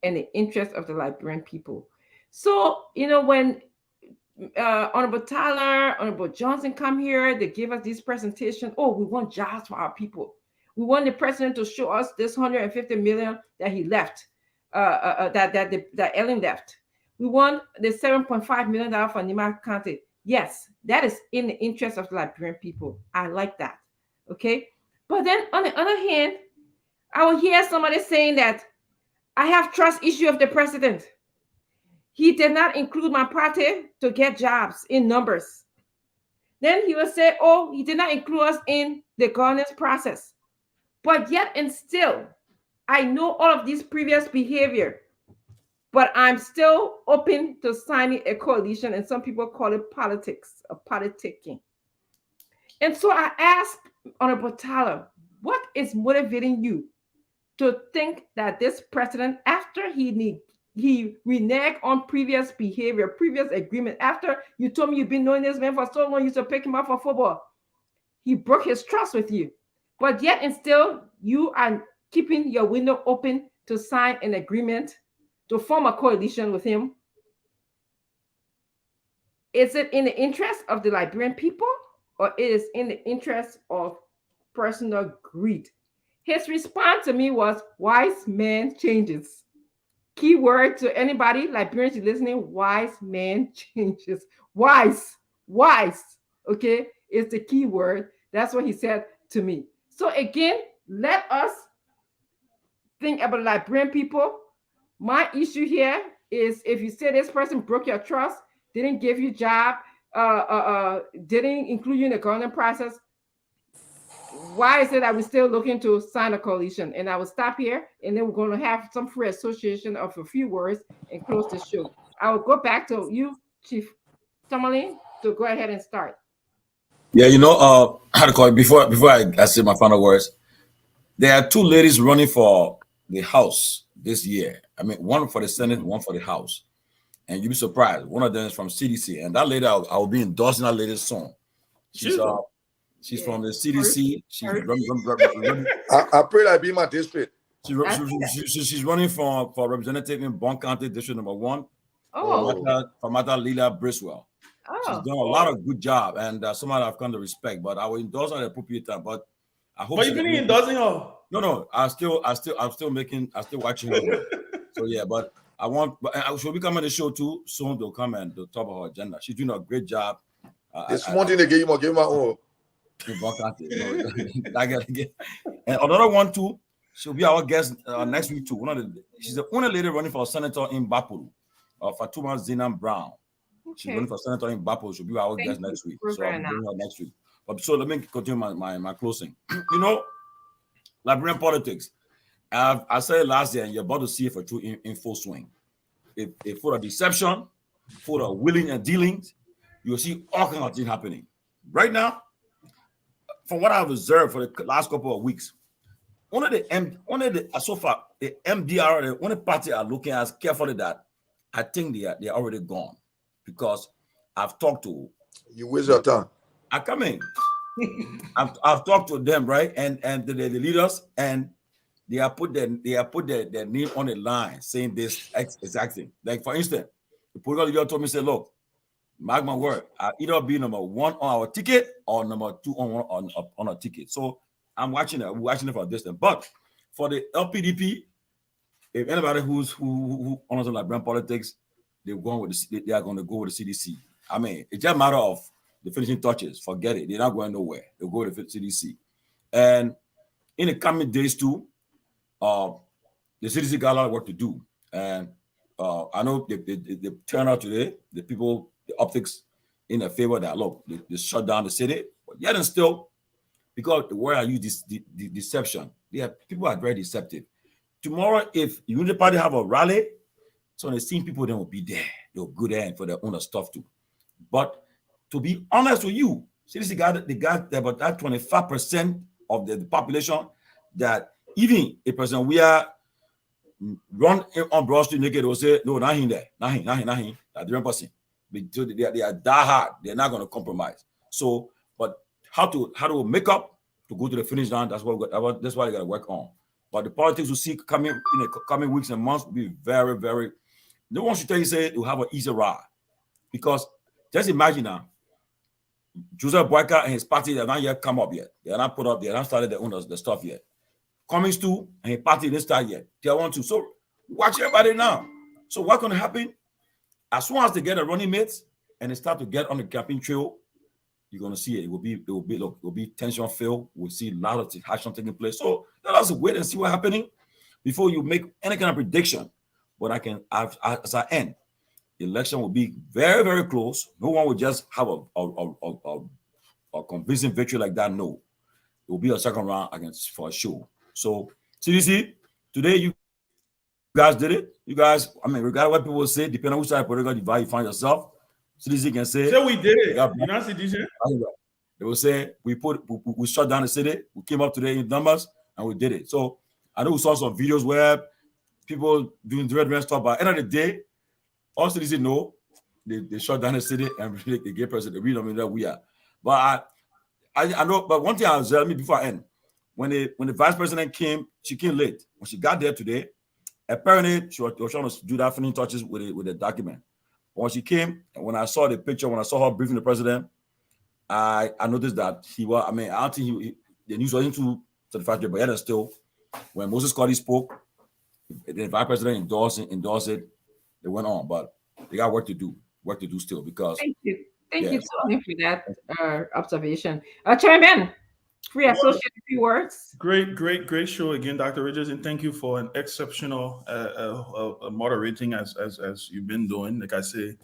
and the interest of the Liberian people. So, when Honorable Tyler, Honorable Johnson come here, they give us this presentation. Oh, we want jobs for our people. We want the president to show us this 150 million that he left, that Ellen left. We want the $7.5 million for Nima County. Yes, that is in the interest of the Liberian people. I like that. Okay. But then on the other hand, I will hear somebody saying that I have trust issue of the president. He did not include my party to get jobs in numbers. Then he will say, oh, he did not include us in the governance process. But yet and still, I know all of this previous behavior, but I'm still open to signing a coalition, and some people call it politics or politicking. And so I asked Honorable Tyler, what is motivating you to think that this president, after he reneged on previous behavior, previous agreement, after you told me you've been knowing this man for so long, you used to pick him up for football, he broke his trust with you. But yet and still, you are keeping your window open to sign an agreement, to form a coalition with him. Is it in the interest of the Liberian people, or it is in the interest of personal greed? His response to me was, wise man changes. Key word to anybody, Liberians listening, wise man changes. Wise, okay, is the key word. That's what he said to me. So again, let us think about Liberian people. My issue here is if you say this person broke your trust, didn't give you a job, didn't include you in the governance process, why is it that we're still looking to sign a coalition? And I will stop here, and then we're going to have some free association of a few words and close the show. I will go back to you, Chief Tomalin, to go ahead and start. Yeah, how to call it before I say my final words. There are two ladies running for the House this year. I mean, one for the Senate, one for the House. And you'll be surprised. One of them is from CDC, and that lady, I'll be endorsing that lady's song. She's from the CDC. She's I pray that be my district. She's running for representative in Bond County, District Number 1. For Mata Lila Briswell. She's done a lot of good job, and somebody I've come to respect. But I will endorse her at the appropriate time. But I hope. But you've been endorsing her. No. I'm still watching her. So yeah, but I want. But she'll be coming on the show too soon. They'll come and they'll talk about her agenda. She's doing a great job. This morning they gave my own. I gotta get. And another one too. She'll be our guest next week too. She's the only lady running for senator in Bapuru, Fatuma Zinam Brown. She's running for senator in Bapuru. She'll be our guest next week. So I'm doing her next week. But so let me continue my closing. Liberian politics. I said it last year, and you're about to see it for true in full swing. If for a deception, for a willing and dealings, you'll see all kinds of things happening. Right now, from what I've observed for the last couple of weeks, so far the MDR, the only party are looking as carefully that I think they're already gone, because I've talked to. You waste your time. I come in. I've talked to them, right, and the leaders, and they have put their name on the line saying this exact thing. Like for instance, the political leader told me, say, look, mark my word, I'll either be number 1 on our ticket or number 2 on a ticket. So I'm watching it from a distance. But for the LPDP, if anybody who honors the Liberian politics, they are going to go with the CDC. I mean, it's just a matter of the finishing touches. Forget it. They're not going nowhere. They'll go to the CDC. And in the coming days too, the CDC got a lot of work to do. And I know they turned out today, the optics in their favor that, look, they shut down the city. But yet and still, because the word I use, the deception, people are very deceptive. Tomorrow, if Unity Party have a rally, so the same people then will be there. They'll go there and for their own stuff too. But to be honest with you, CDC got about that 25% of the population that even a person we are run on Broad Street naked will say, no, not him there, not him, a different person. They are die hard. They're not going to compromise. So, but how to make up to go to the finish line? That's what that's why they got to work on. But the politics we see coming in the coming weeks and months will be very, very. No one should tell you say you have an easy ride, because just imagine now, Joseph Boyka and his party they have not yet come up yet. They are not put up. They have not started their own the stuff yet. Cummings too and his party didn't start yet. They want to. So watch everybody now. So what's going to happen? As soon as they get a running mates and they start to get on the campaign trail, you're going to see it. It will be tension filled. We'll see a lot of action taking place. So let us wait and see what's happening before you make any kind of prediction. But I can, as I end, the election will be very, very close. No one will just have a convincing victory like that. No, it will be a second round against for sure. So CDC, today you guys did it. You guys, I mean, regardless of what people say, depending on which side of political divide you find yourself, CDC can say, so we did it. You know, CDC? They will say we shut down the city. We came up today in numbers and we did it. So I know we saw some videos where people doing red stuff, but at the end of the day, all CDC know they shut down the city and they gave president. We don't know that we are. But I know. But one thing I'll tell me before I end, when the vice president came, she came late. When she got there today, apparently she was trying to do that finishing touches with the document. But when she came, and when I saw the picture, when I saw her briefing the president, I noticed that he was. I mean, I don't think the news wasn't too satisfactory, but yet still, when Moses Scotty spoke, the vice president endorsed it. They went on, but they got work to do still because. Thank you, Tony, for that observation. Chairman, free associate, few words. Great show again, Dr. Richards, and thank you for an exceptional moderating as you've been doing. Like I say,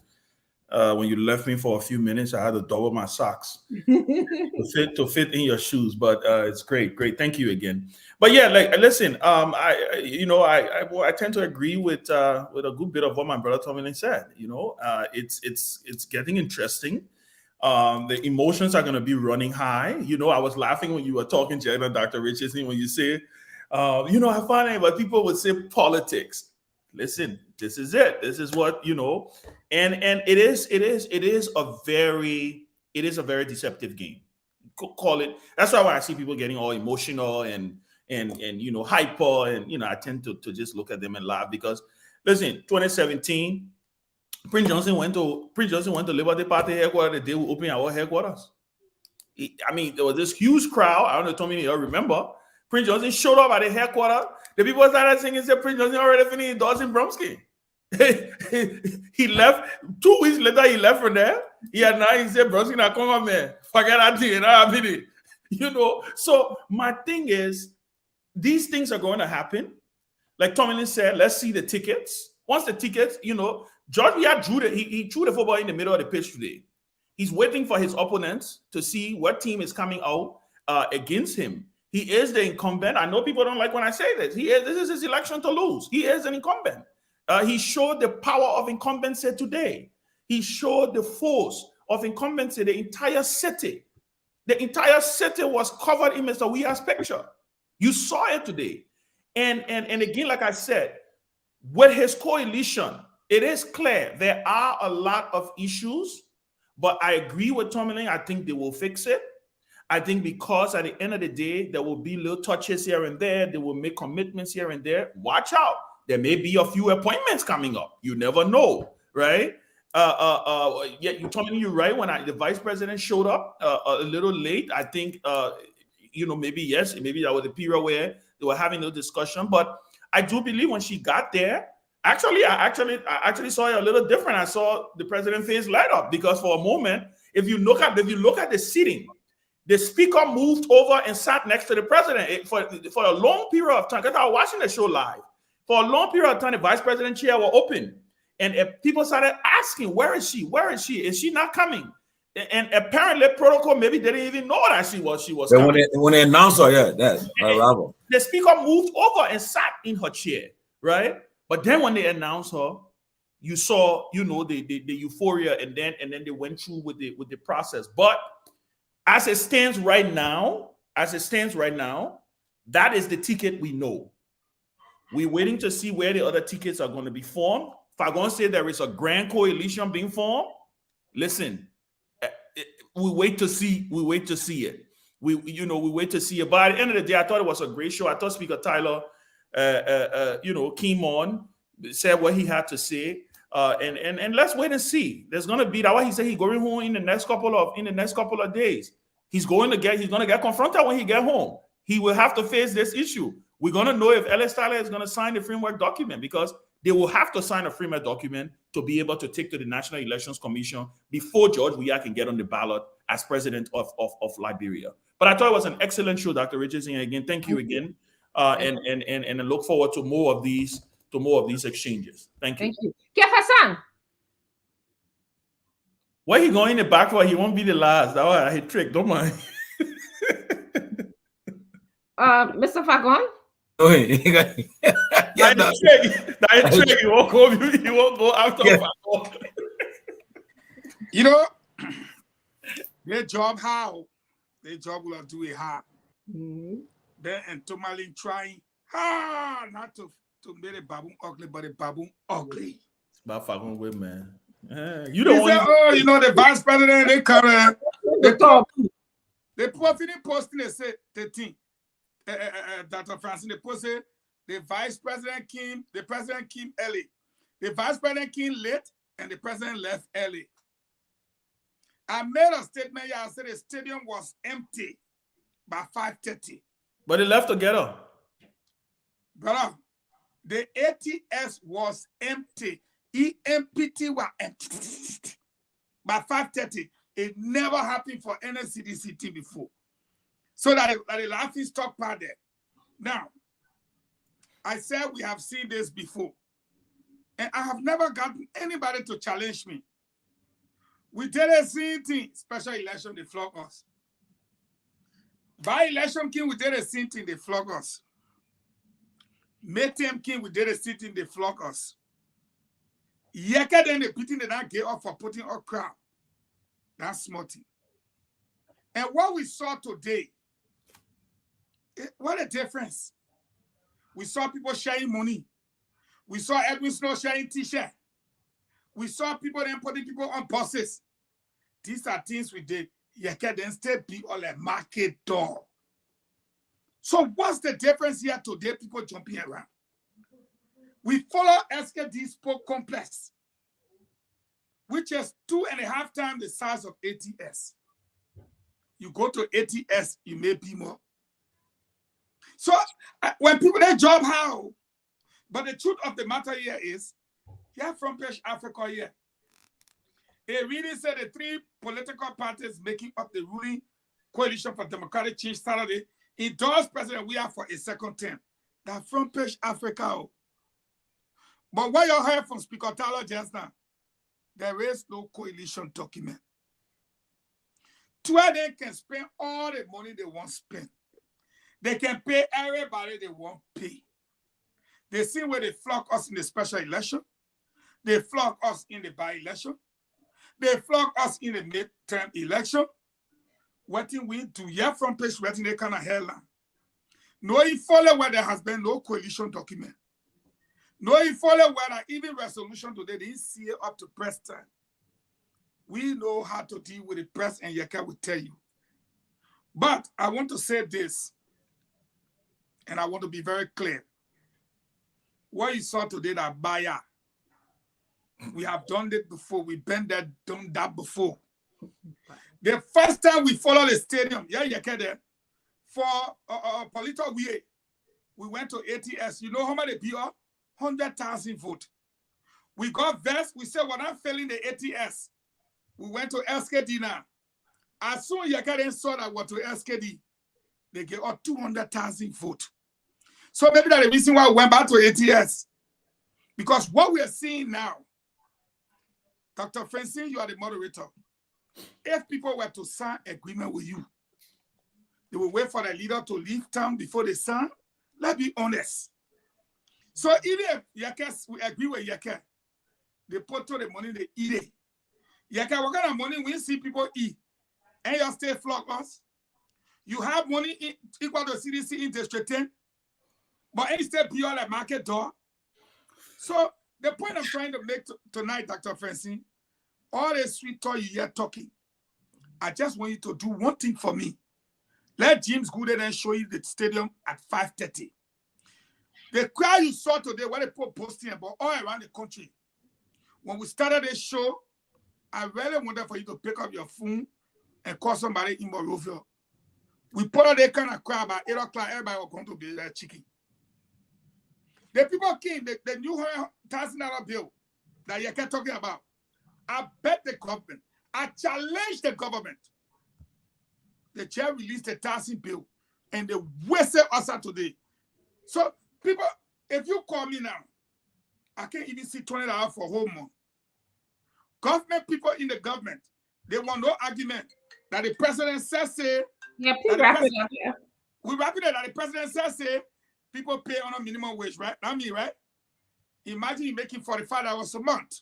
when you left me for a few minutes, I had to double my socks to fit in your shoes. But it's great. Thank you again. But yeah, like listen, I tend to agree with a good bit of what my brother Tomlin said. You know, it's getting interesting. The emotions are going to be running high. You know, I was laughing when you were talking, Jenna, Dr. Richardson, when you say, I find it, but people would say politics. Listen, this is it. This is what, and it is a very deceptive game. Call it. That's why when I see people getting all emotional and hyper, and I tend to just look at them and laugh because, listen, 2017. Prince Johnson went to Liberty Party headquarters the day we opened our headquarters. There was this huge crowd. I don't know, Tommy, you remember? Prince Johnson showed up at the headquarters. The people started singing, said Prince Johnson already finished endorsing Bromsky. He left 2 weeks later. He left from there. He said Bromsky not come on, man. Forget that thing. So my thing is, these things are going to happen. Like Tomlin said, let's see the tickets. Once the tickets, George Weah threw the football in the middle of the pitch today. He's waiting for his opponents to see what team is coming out against him. He is the incumbent. I know people don't like when I say this. This is his election to lose. He is an incumbent. He showed the power of incumbency today. He showed the force of incumbency. The entire city was covered in Mr. Weah's picture. You saw it today. And again, like I said, with his coalition, it is clear there are a lot of issues, but I agree with Tomlin. I think they will fix it. I think because at the end of the day, there will be little touches here and there. They will make commitments here and there. Watch out. There may be a few appointments coming up. You never know, right? Tomlin, you're right. When the vice president showed up a little late, I think, maybe that was the period where they were having a discussion. But I do believe when she got there, I actually saw it a little different. I saw the president's face light up because for a moment, if you look at the seating, the speaker moved over and sat next to the president for a long period of time. Because I was watching the show live. For a long period of time, the vice president chair was open, and people started asking, "Where is she? Where is she? Is she not coming?" And apparently, protocol maybe they didn't even know that she was coming. When they announced her, the speaker moved over and sat in her chair, right? But then when they announced her, you saw, the euphoria, and then they went through with the process. But as it stands right now, that is the ticket we know. We're waiting to see where the other tickets are going to be formed. If I'm going to say there is a grand coalition being formed, listen, we wait to see. We wait to see it. We wait to see it. But at the end of the day, I thought it was a great show. I thought Speaker Tyler, came on, said what he had to say, and let's wait and see. There's going to be that. What he said, he's going home in the next couple of days. He's going to get confronted when he get home. He will have to face this issue. We're going to know if Ellis Tyler is going to sign the framework document, because they will have to sign a framework document to be able to take to the National Elections Commission before George Weah can get on the ballot as president of Liberia. But I thought it was an excellent show, Dr. Richardson. And again, thank you again. And I look forward to more of these exchanges. Thank you. Thank you. Kia Hassan. Where he going in the back for? He won't be the last. That was a trick. Don't mind. Mr. Fagon. That trick. He won't go after Fagon. You know, their job how? Their job will do it hard. Then and Tomalin trying hard not to make a baboon ugly, but a baboon ugly. It's about Fagon way, man. You don't want the vice president, they come they talk. They posting they say the thing. Dr. Francine, they posted the vice president came, the president came early. The vice president came late and the president left early. I made a statement here. I said the stadium was empty by 5:30. But they left together. Brother, the ATS was empty. EMPT were empty by 5:30. It never happened for any CDC team before. So that the laughing stock part there. Now, I said we have seen this before. And I have never gotten anybody to challenge me. We did a same thing. Special election, they flog us. By election king, we did a same thing, they flog us. Maytem king, we did a same thing, they flog us. Yeka then they beating the not get off for putting our crowd. That's smarty. And what we saw today, what a difference. We saw people sharing money. We saw Edwin Snow sharing t-shirt. We saw people then putting people on buses. These are things we did. Yeka then still be all a market door. So what's the difference here today? People jumping around. We follow SKD Spoke Complex, which is 2.5 times the size of ATS. You go to ATS, you may be more. So when people they job how, but the truth of the matter here is, here from Page Africa here, it really said the 3 political parties making up the ruling coalition for democratic change Saturday endorsed President Weah for a second term. That from Page Africa. But what you heard from Speaker Tyler just now, there is no coalition document. To where they can spend all the money they want to spend. They can pay everybody they want to pay. They see where they flock us in the special election. They flock us in the by-election. They flock us in the midterm election. What thing we do here from Page, what they kind of headline. No, you follow where there has been no coalition document. No, you follow where that even resolution today, they didn't see it up to press time. We know how to deal with the press, and Yeka will tell you. But I want to say this, and I want to be very clear. What you saw today, that buyer, we have done it before. We've done that before. The first time we followed the stadium, Yeka there, for Polito Weah, we went to ATS. You know how many people? 100,000 votes. We got vexed. We said, we're not failing the ATS. We went to SKD now. As soon as Yeka saw that we're to SKD, they gave us 200,000 votes. So maybe that's the reason why we went back to ATS. Because what we are seeing now, Dr. Francine, you are the moderator. If people were to sign agreement with you, they will wait for the leader to leave town before they sign. Let's be honest. So even if Yeka, we agree with Yeka, they put all the money, they eat it. Yeka, what kind of money we see people eat? and your state flog us. You have money equal to CDC interest rate 10, but instead pure like market door. So the point I'm trying to make tonight, Dr. Francine, all the sweet talk you hear talking, I just want you to do one thing for me. Let James Gooden then show you the stadium at 5:30. The crowd you saw today, what they put posting about all around the country. When we started this show, I really wanted for you to pick up your phone and call somebody in Monrovia. We put out that kind of crowd about 8 o'clock, everybody was going to be there chicken. The people came, the new $100,000 bill that you kept talking about. I bet the government, I challenge the government. The chair released a taxing bill and they wasted us out today. So, people, if you call me now, I can't even see $20 for a whole month. Government people in the government, they want no argument that the president says, say, yeah, please wrap it up. Yeah. We wrap it up that the president says, say, people pay on a minimum wage, right? Not me, right? Imagine you making $45 a month.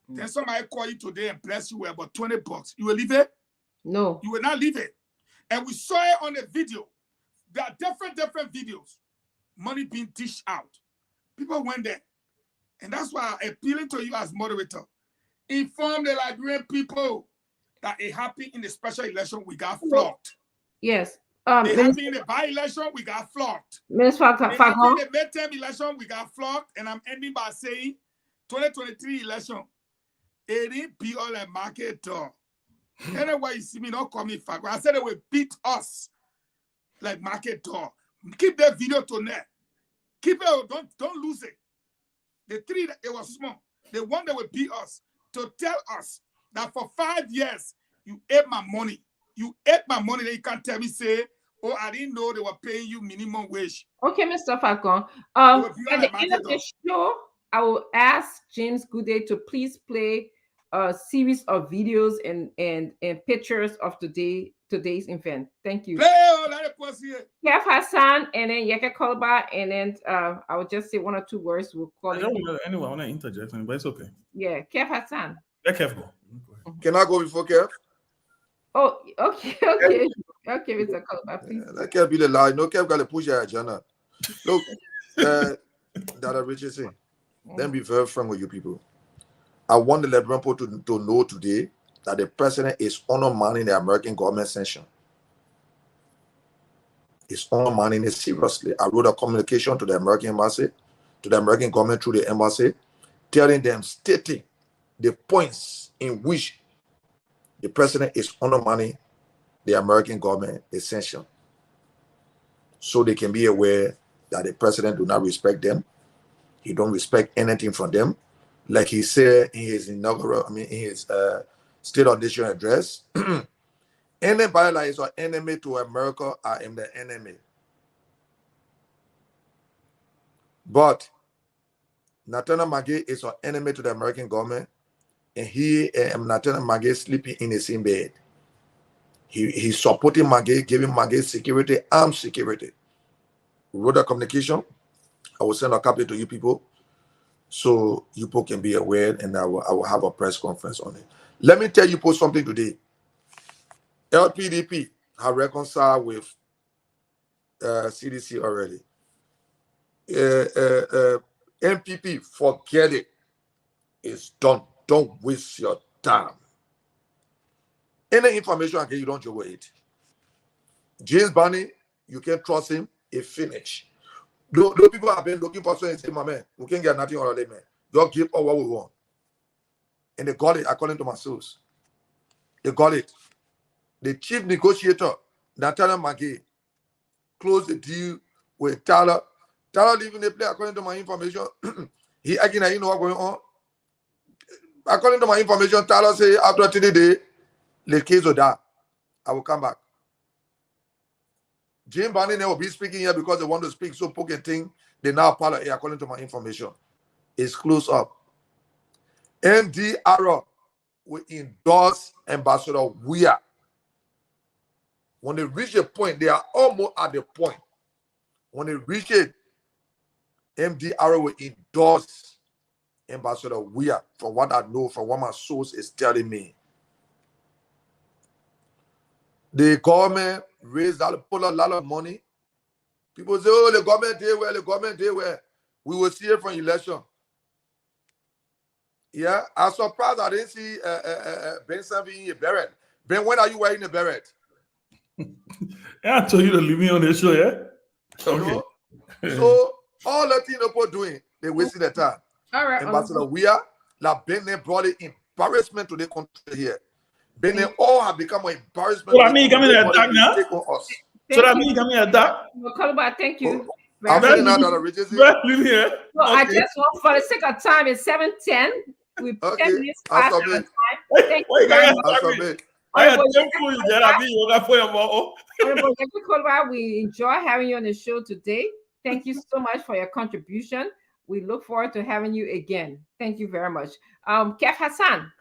Then somebody call you today and bless you with about $20. You will leave it? No. You will not leave it. And we saw it on the video. There are different videos. Money being dished out. People went there. And that's why I'm appealing to you as moderator. Inform the Liberian people that it happened in the special election, we got flogged. Yes. It happened in the by-election, we got flogged. Minister It happened in the midterm election, we got flogged. And I'm ending by saying 2023 election, it didn't be all a market door. Anyway, you see me not coming back. I said they will beat us like market door. Keep that video to net. Keep it, don't lose it. The three that it was small. The one that will beat us to tell us that for 5 years you ate my money. You ate my money. Then you can't tell me, say, oh, I didn't know they were paying you minimum wage. Okay, Mr. Falcon. At the end of the show, I will ask James Gooden to please play a series of videos and pictures of today's event. Thank you. Kev Hassan and then Yeke Kolba, and then I will just say one or two words. We'll call I don't know anyone. I want to interject, but it's okay. Yeah, Kev Hassan. Let Kev go. Can I go before Kev? Oh, okay, Mr. Kolba, please. Let Kev be the lie. No, Kev got to push your agenda. Look, Dada Richardson, then be very frank with you people. I want the Liberian people to know today that the president is undermining the American government sanction. It's undermining it seriously. I wrote a communication to the American embassy, to the American government through the embassy, telling them, stating the points in which the president is undermining the American government, the sanction, so they can be aware that the president do not respect them. He don't respect anything from them. Like he said in his State of Nation address, anybody that is an enemy to America, I am the enemy. But Nathaniel Magee is an enemy to the American government, and he and Nathaniel Magee sleeping in the same bed. He's supporting Magee, giving Magee security, armed security. We wrote a communication. I will send a copy to you people, so you people can be aware, and I will have a press conference on it. Let me tell you people something today. LPDP have reconciled with CDC already. MPP, forget it. It's done. Don't waste your time. Any information I get, you don't joke with it. James Barney, you can trust him. He finished. Those people have been looking for something and say, my man, we can't get nothing already, man. Just give us what we want. And they got it, according to my source. They got it. The chief negotiator, Nathaniel Magee, closed the deal with Tyler. Tyler leaving the play, according to my information. He again, you know what's going on. According to my information, Tyler say after 30 days, the case will die. I will come back. Jim Barney will be speaking here because they want to speak. So poking thing, they now pilot here, according to my information. It's close up. NDR will endorse Ambassador Weah. When they reach a point, they are almost at the point. When they reach it, MDR will endorse Ambassador Weah, from what I know, from what my source is telling me. The government raised put a lot of money. People say, oh, the government did well, the government did well. We will see it from election. Yeah, I'm surprised I didn't see Ben Sanvi in a beret. Ben, when are you wearing a beret? I told you to leave me on the show, yeah? You know? So all the things people doing, they wasting their time. All right. Ambassador, we are like Benin brought it embarrassment to the country here. Benin all have become an embarrassment. So that means you got me an attack now? So that means you got me an attack? Koluba, thank you. I'm feeling out that Richard. So I just want, for the sake of time, it's 7:10. We 10 minutes past our time. Thank you very much. We enjoy having you on the show today. Thank you so much for your contribution. We look forward to having you again. Thank you very much. Kef Hassan.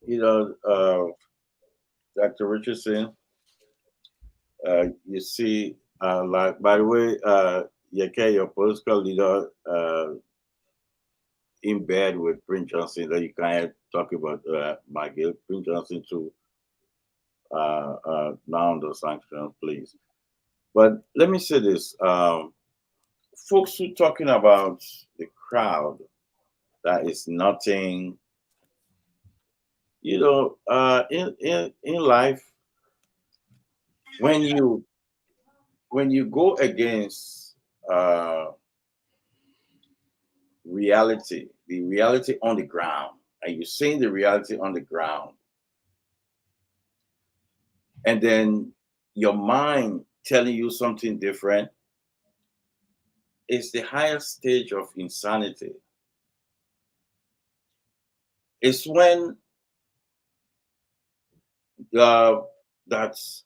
You know, Dr. Richardson, you see, like, by the way, your political leader in bed with Prince Johnson, that you can't talk about Michael. Prince Johnson to now under sanction, please. But let me say this. Folks who talking about the crowd, that is nothing. You know, in life, when you go against reality, the reality on the ground, and you're seeing the reality on the ground, and then your mind telling you something different, it's the highest stage of insanity. It's when that's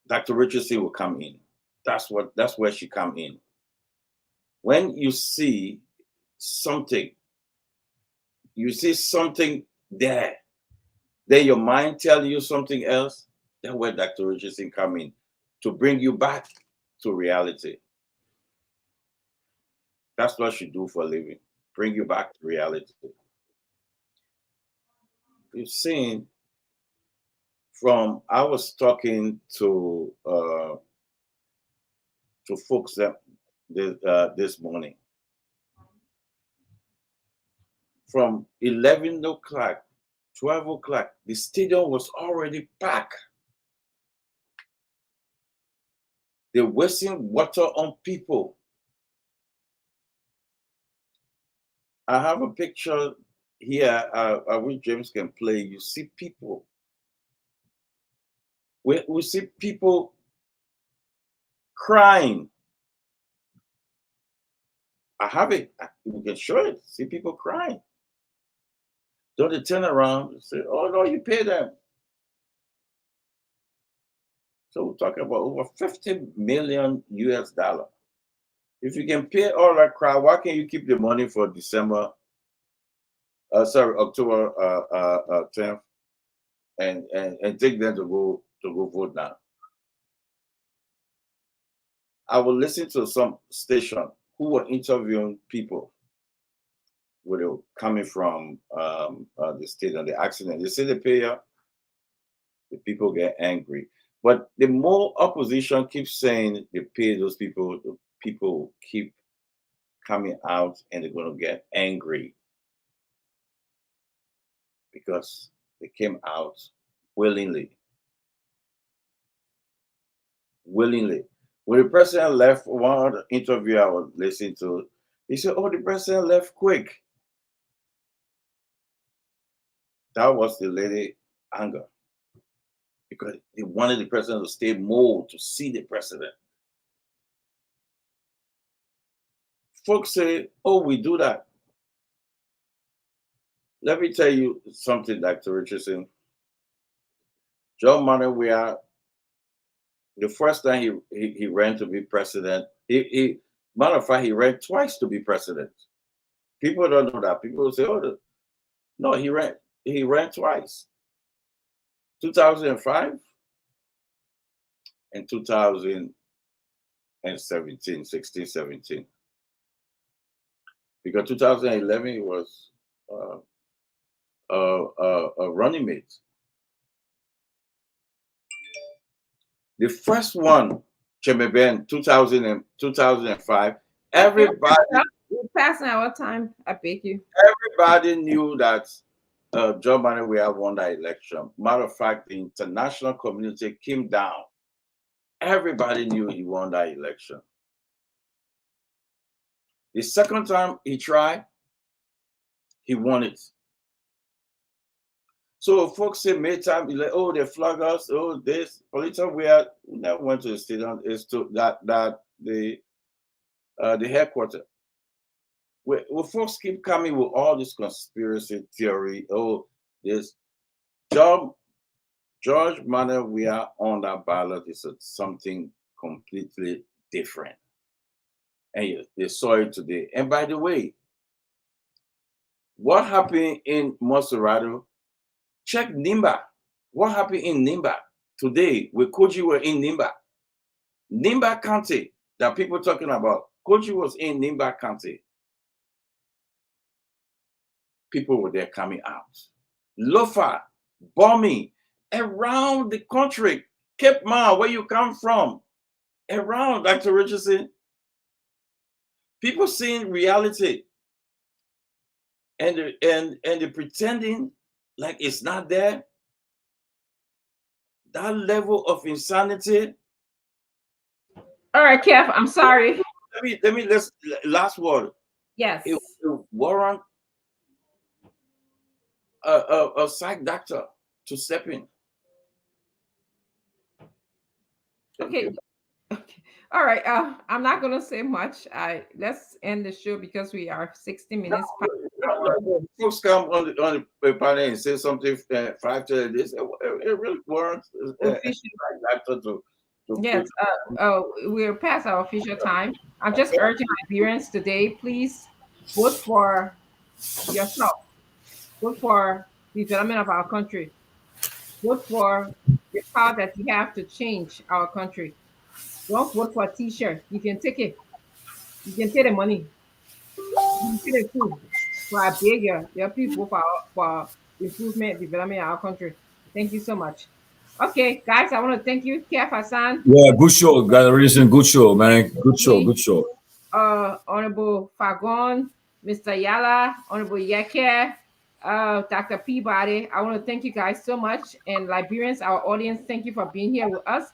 Dr. Richardson will come in. That's where she come in. When you see something there, then your mind telling you something else, that's where Dr. Richardson come in to bring you back to reality. That's what she do for a living, bring you back to reality. You've seen I was talking to folks that this morning. From 11 o'clock, 12 o'clock, the stadium was already packed. They're wasting water on people. I have a picture here, I wish James can play. You see people. We see people crying. I have it. We can show it. See people crying. Don't they turn around and say, oh, no, you pay them. So we're talking about over 50 million US dollar. If you can pay all that crowd, why can't you keep the money for October 10th and take them to go vote now? I will listen to some station who were interviewing people where they were coming from the state and the accident. They say they pay up, the people get angry. But the more opposition keeps saying they pay those people, the people keep coming out and they're going to get angry because they came out willingly. Willingly. When the president left, one interview I was listening to, he said, oh, the president left quick. That was the lady anger, because they wanted the president to stay more to see the president. Folks say, oh, we do that. Let me tell you something, Dr. Richardson. John Manuel Weah, the first time he ran to be president, matter of fact, he ran twice to be president. People don't know that. People say, oh, no, he ran twice. 2005 and 2017, 16, 17. Because 2011 he was running mate. The first one, Chemeben, 2005, everybody. We're passing our time. I beg you. Everybody knew that John Manneh Weah won that election. Matter of fact, the international community came down. Everybody knew he won that election. The second time he tried, he won it. So folks say Maytime, like, oh, they flag us, oh, this. Paulita Weah never went to the stadium. It's to that the headquarters. Well, folks keep coming with all this conspiracy theory. Oh, this George Manneh Weah on that ballot is something completely different. And they saw it today. And by the way, what happened in Monserrado? Check Nimba. What happened in Nimba today? With Koji were in Nimba. Nimba County that people talking about. Koji was in Nimba County. People were there coming out. Lofa, bombing around the country. Cape Mount, where you come from. Around, Dr. Richardson. People seeing reality. And they're pretending like it's not there. That level of insanity. All right, Kev, I'm sorry. Let's last word. Yes. It warrant a psych doctor to step in. Okay. All right. I'm not gonna say much. Let's end the show because we are 60 minutes past. Folks come on the panel and say something 5:30. This it really warrants doctor to yes. We're past our official time. I'm just urging Liberians today, please vote for yourself. Vote for the development of our country. Vote for the power that we have to change our country. Don't vote for a t-shirt. You can take it. You can take the money. You can take the food. So I beg you, people for improvement, development in our country. Thank you so much. Okay, guys, I want to thank you, Kev Hassan. Yeah, good show, guys. Good show, man. Good show, good show. Honorable Fagon, Mr. Yala, Honorable Yeke, Dr. Peabody. I want to thank you guys so much. And Liberians, our audience, thank you for being here with us.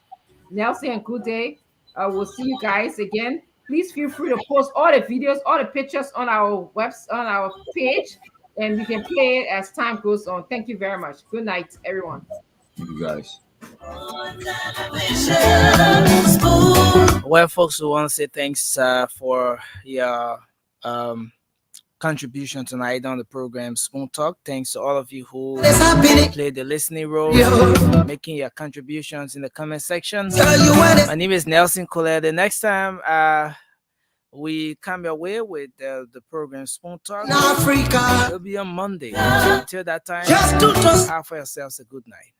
Nelson and Good Day. We'll see you guys again. Please feel free to post all the videos, all the pictures on our on our page, and we can play it as time goes on. Thank you very much. Good night, everyone. Thank you guys. Well, folks, we want to say thanks for your contribution tonight on the program Spoon Talk. Thanks to all of you who played the listening role, making your contributions in the comment section. My name is Nelson Colette. The next time we come your way with the program Spoon Talk, it'll be on Monday. Until that time, have for yourselves a good night.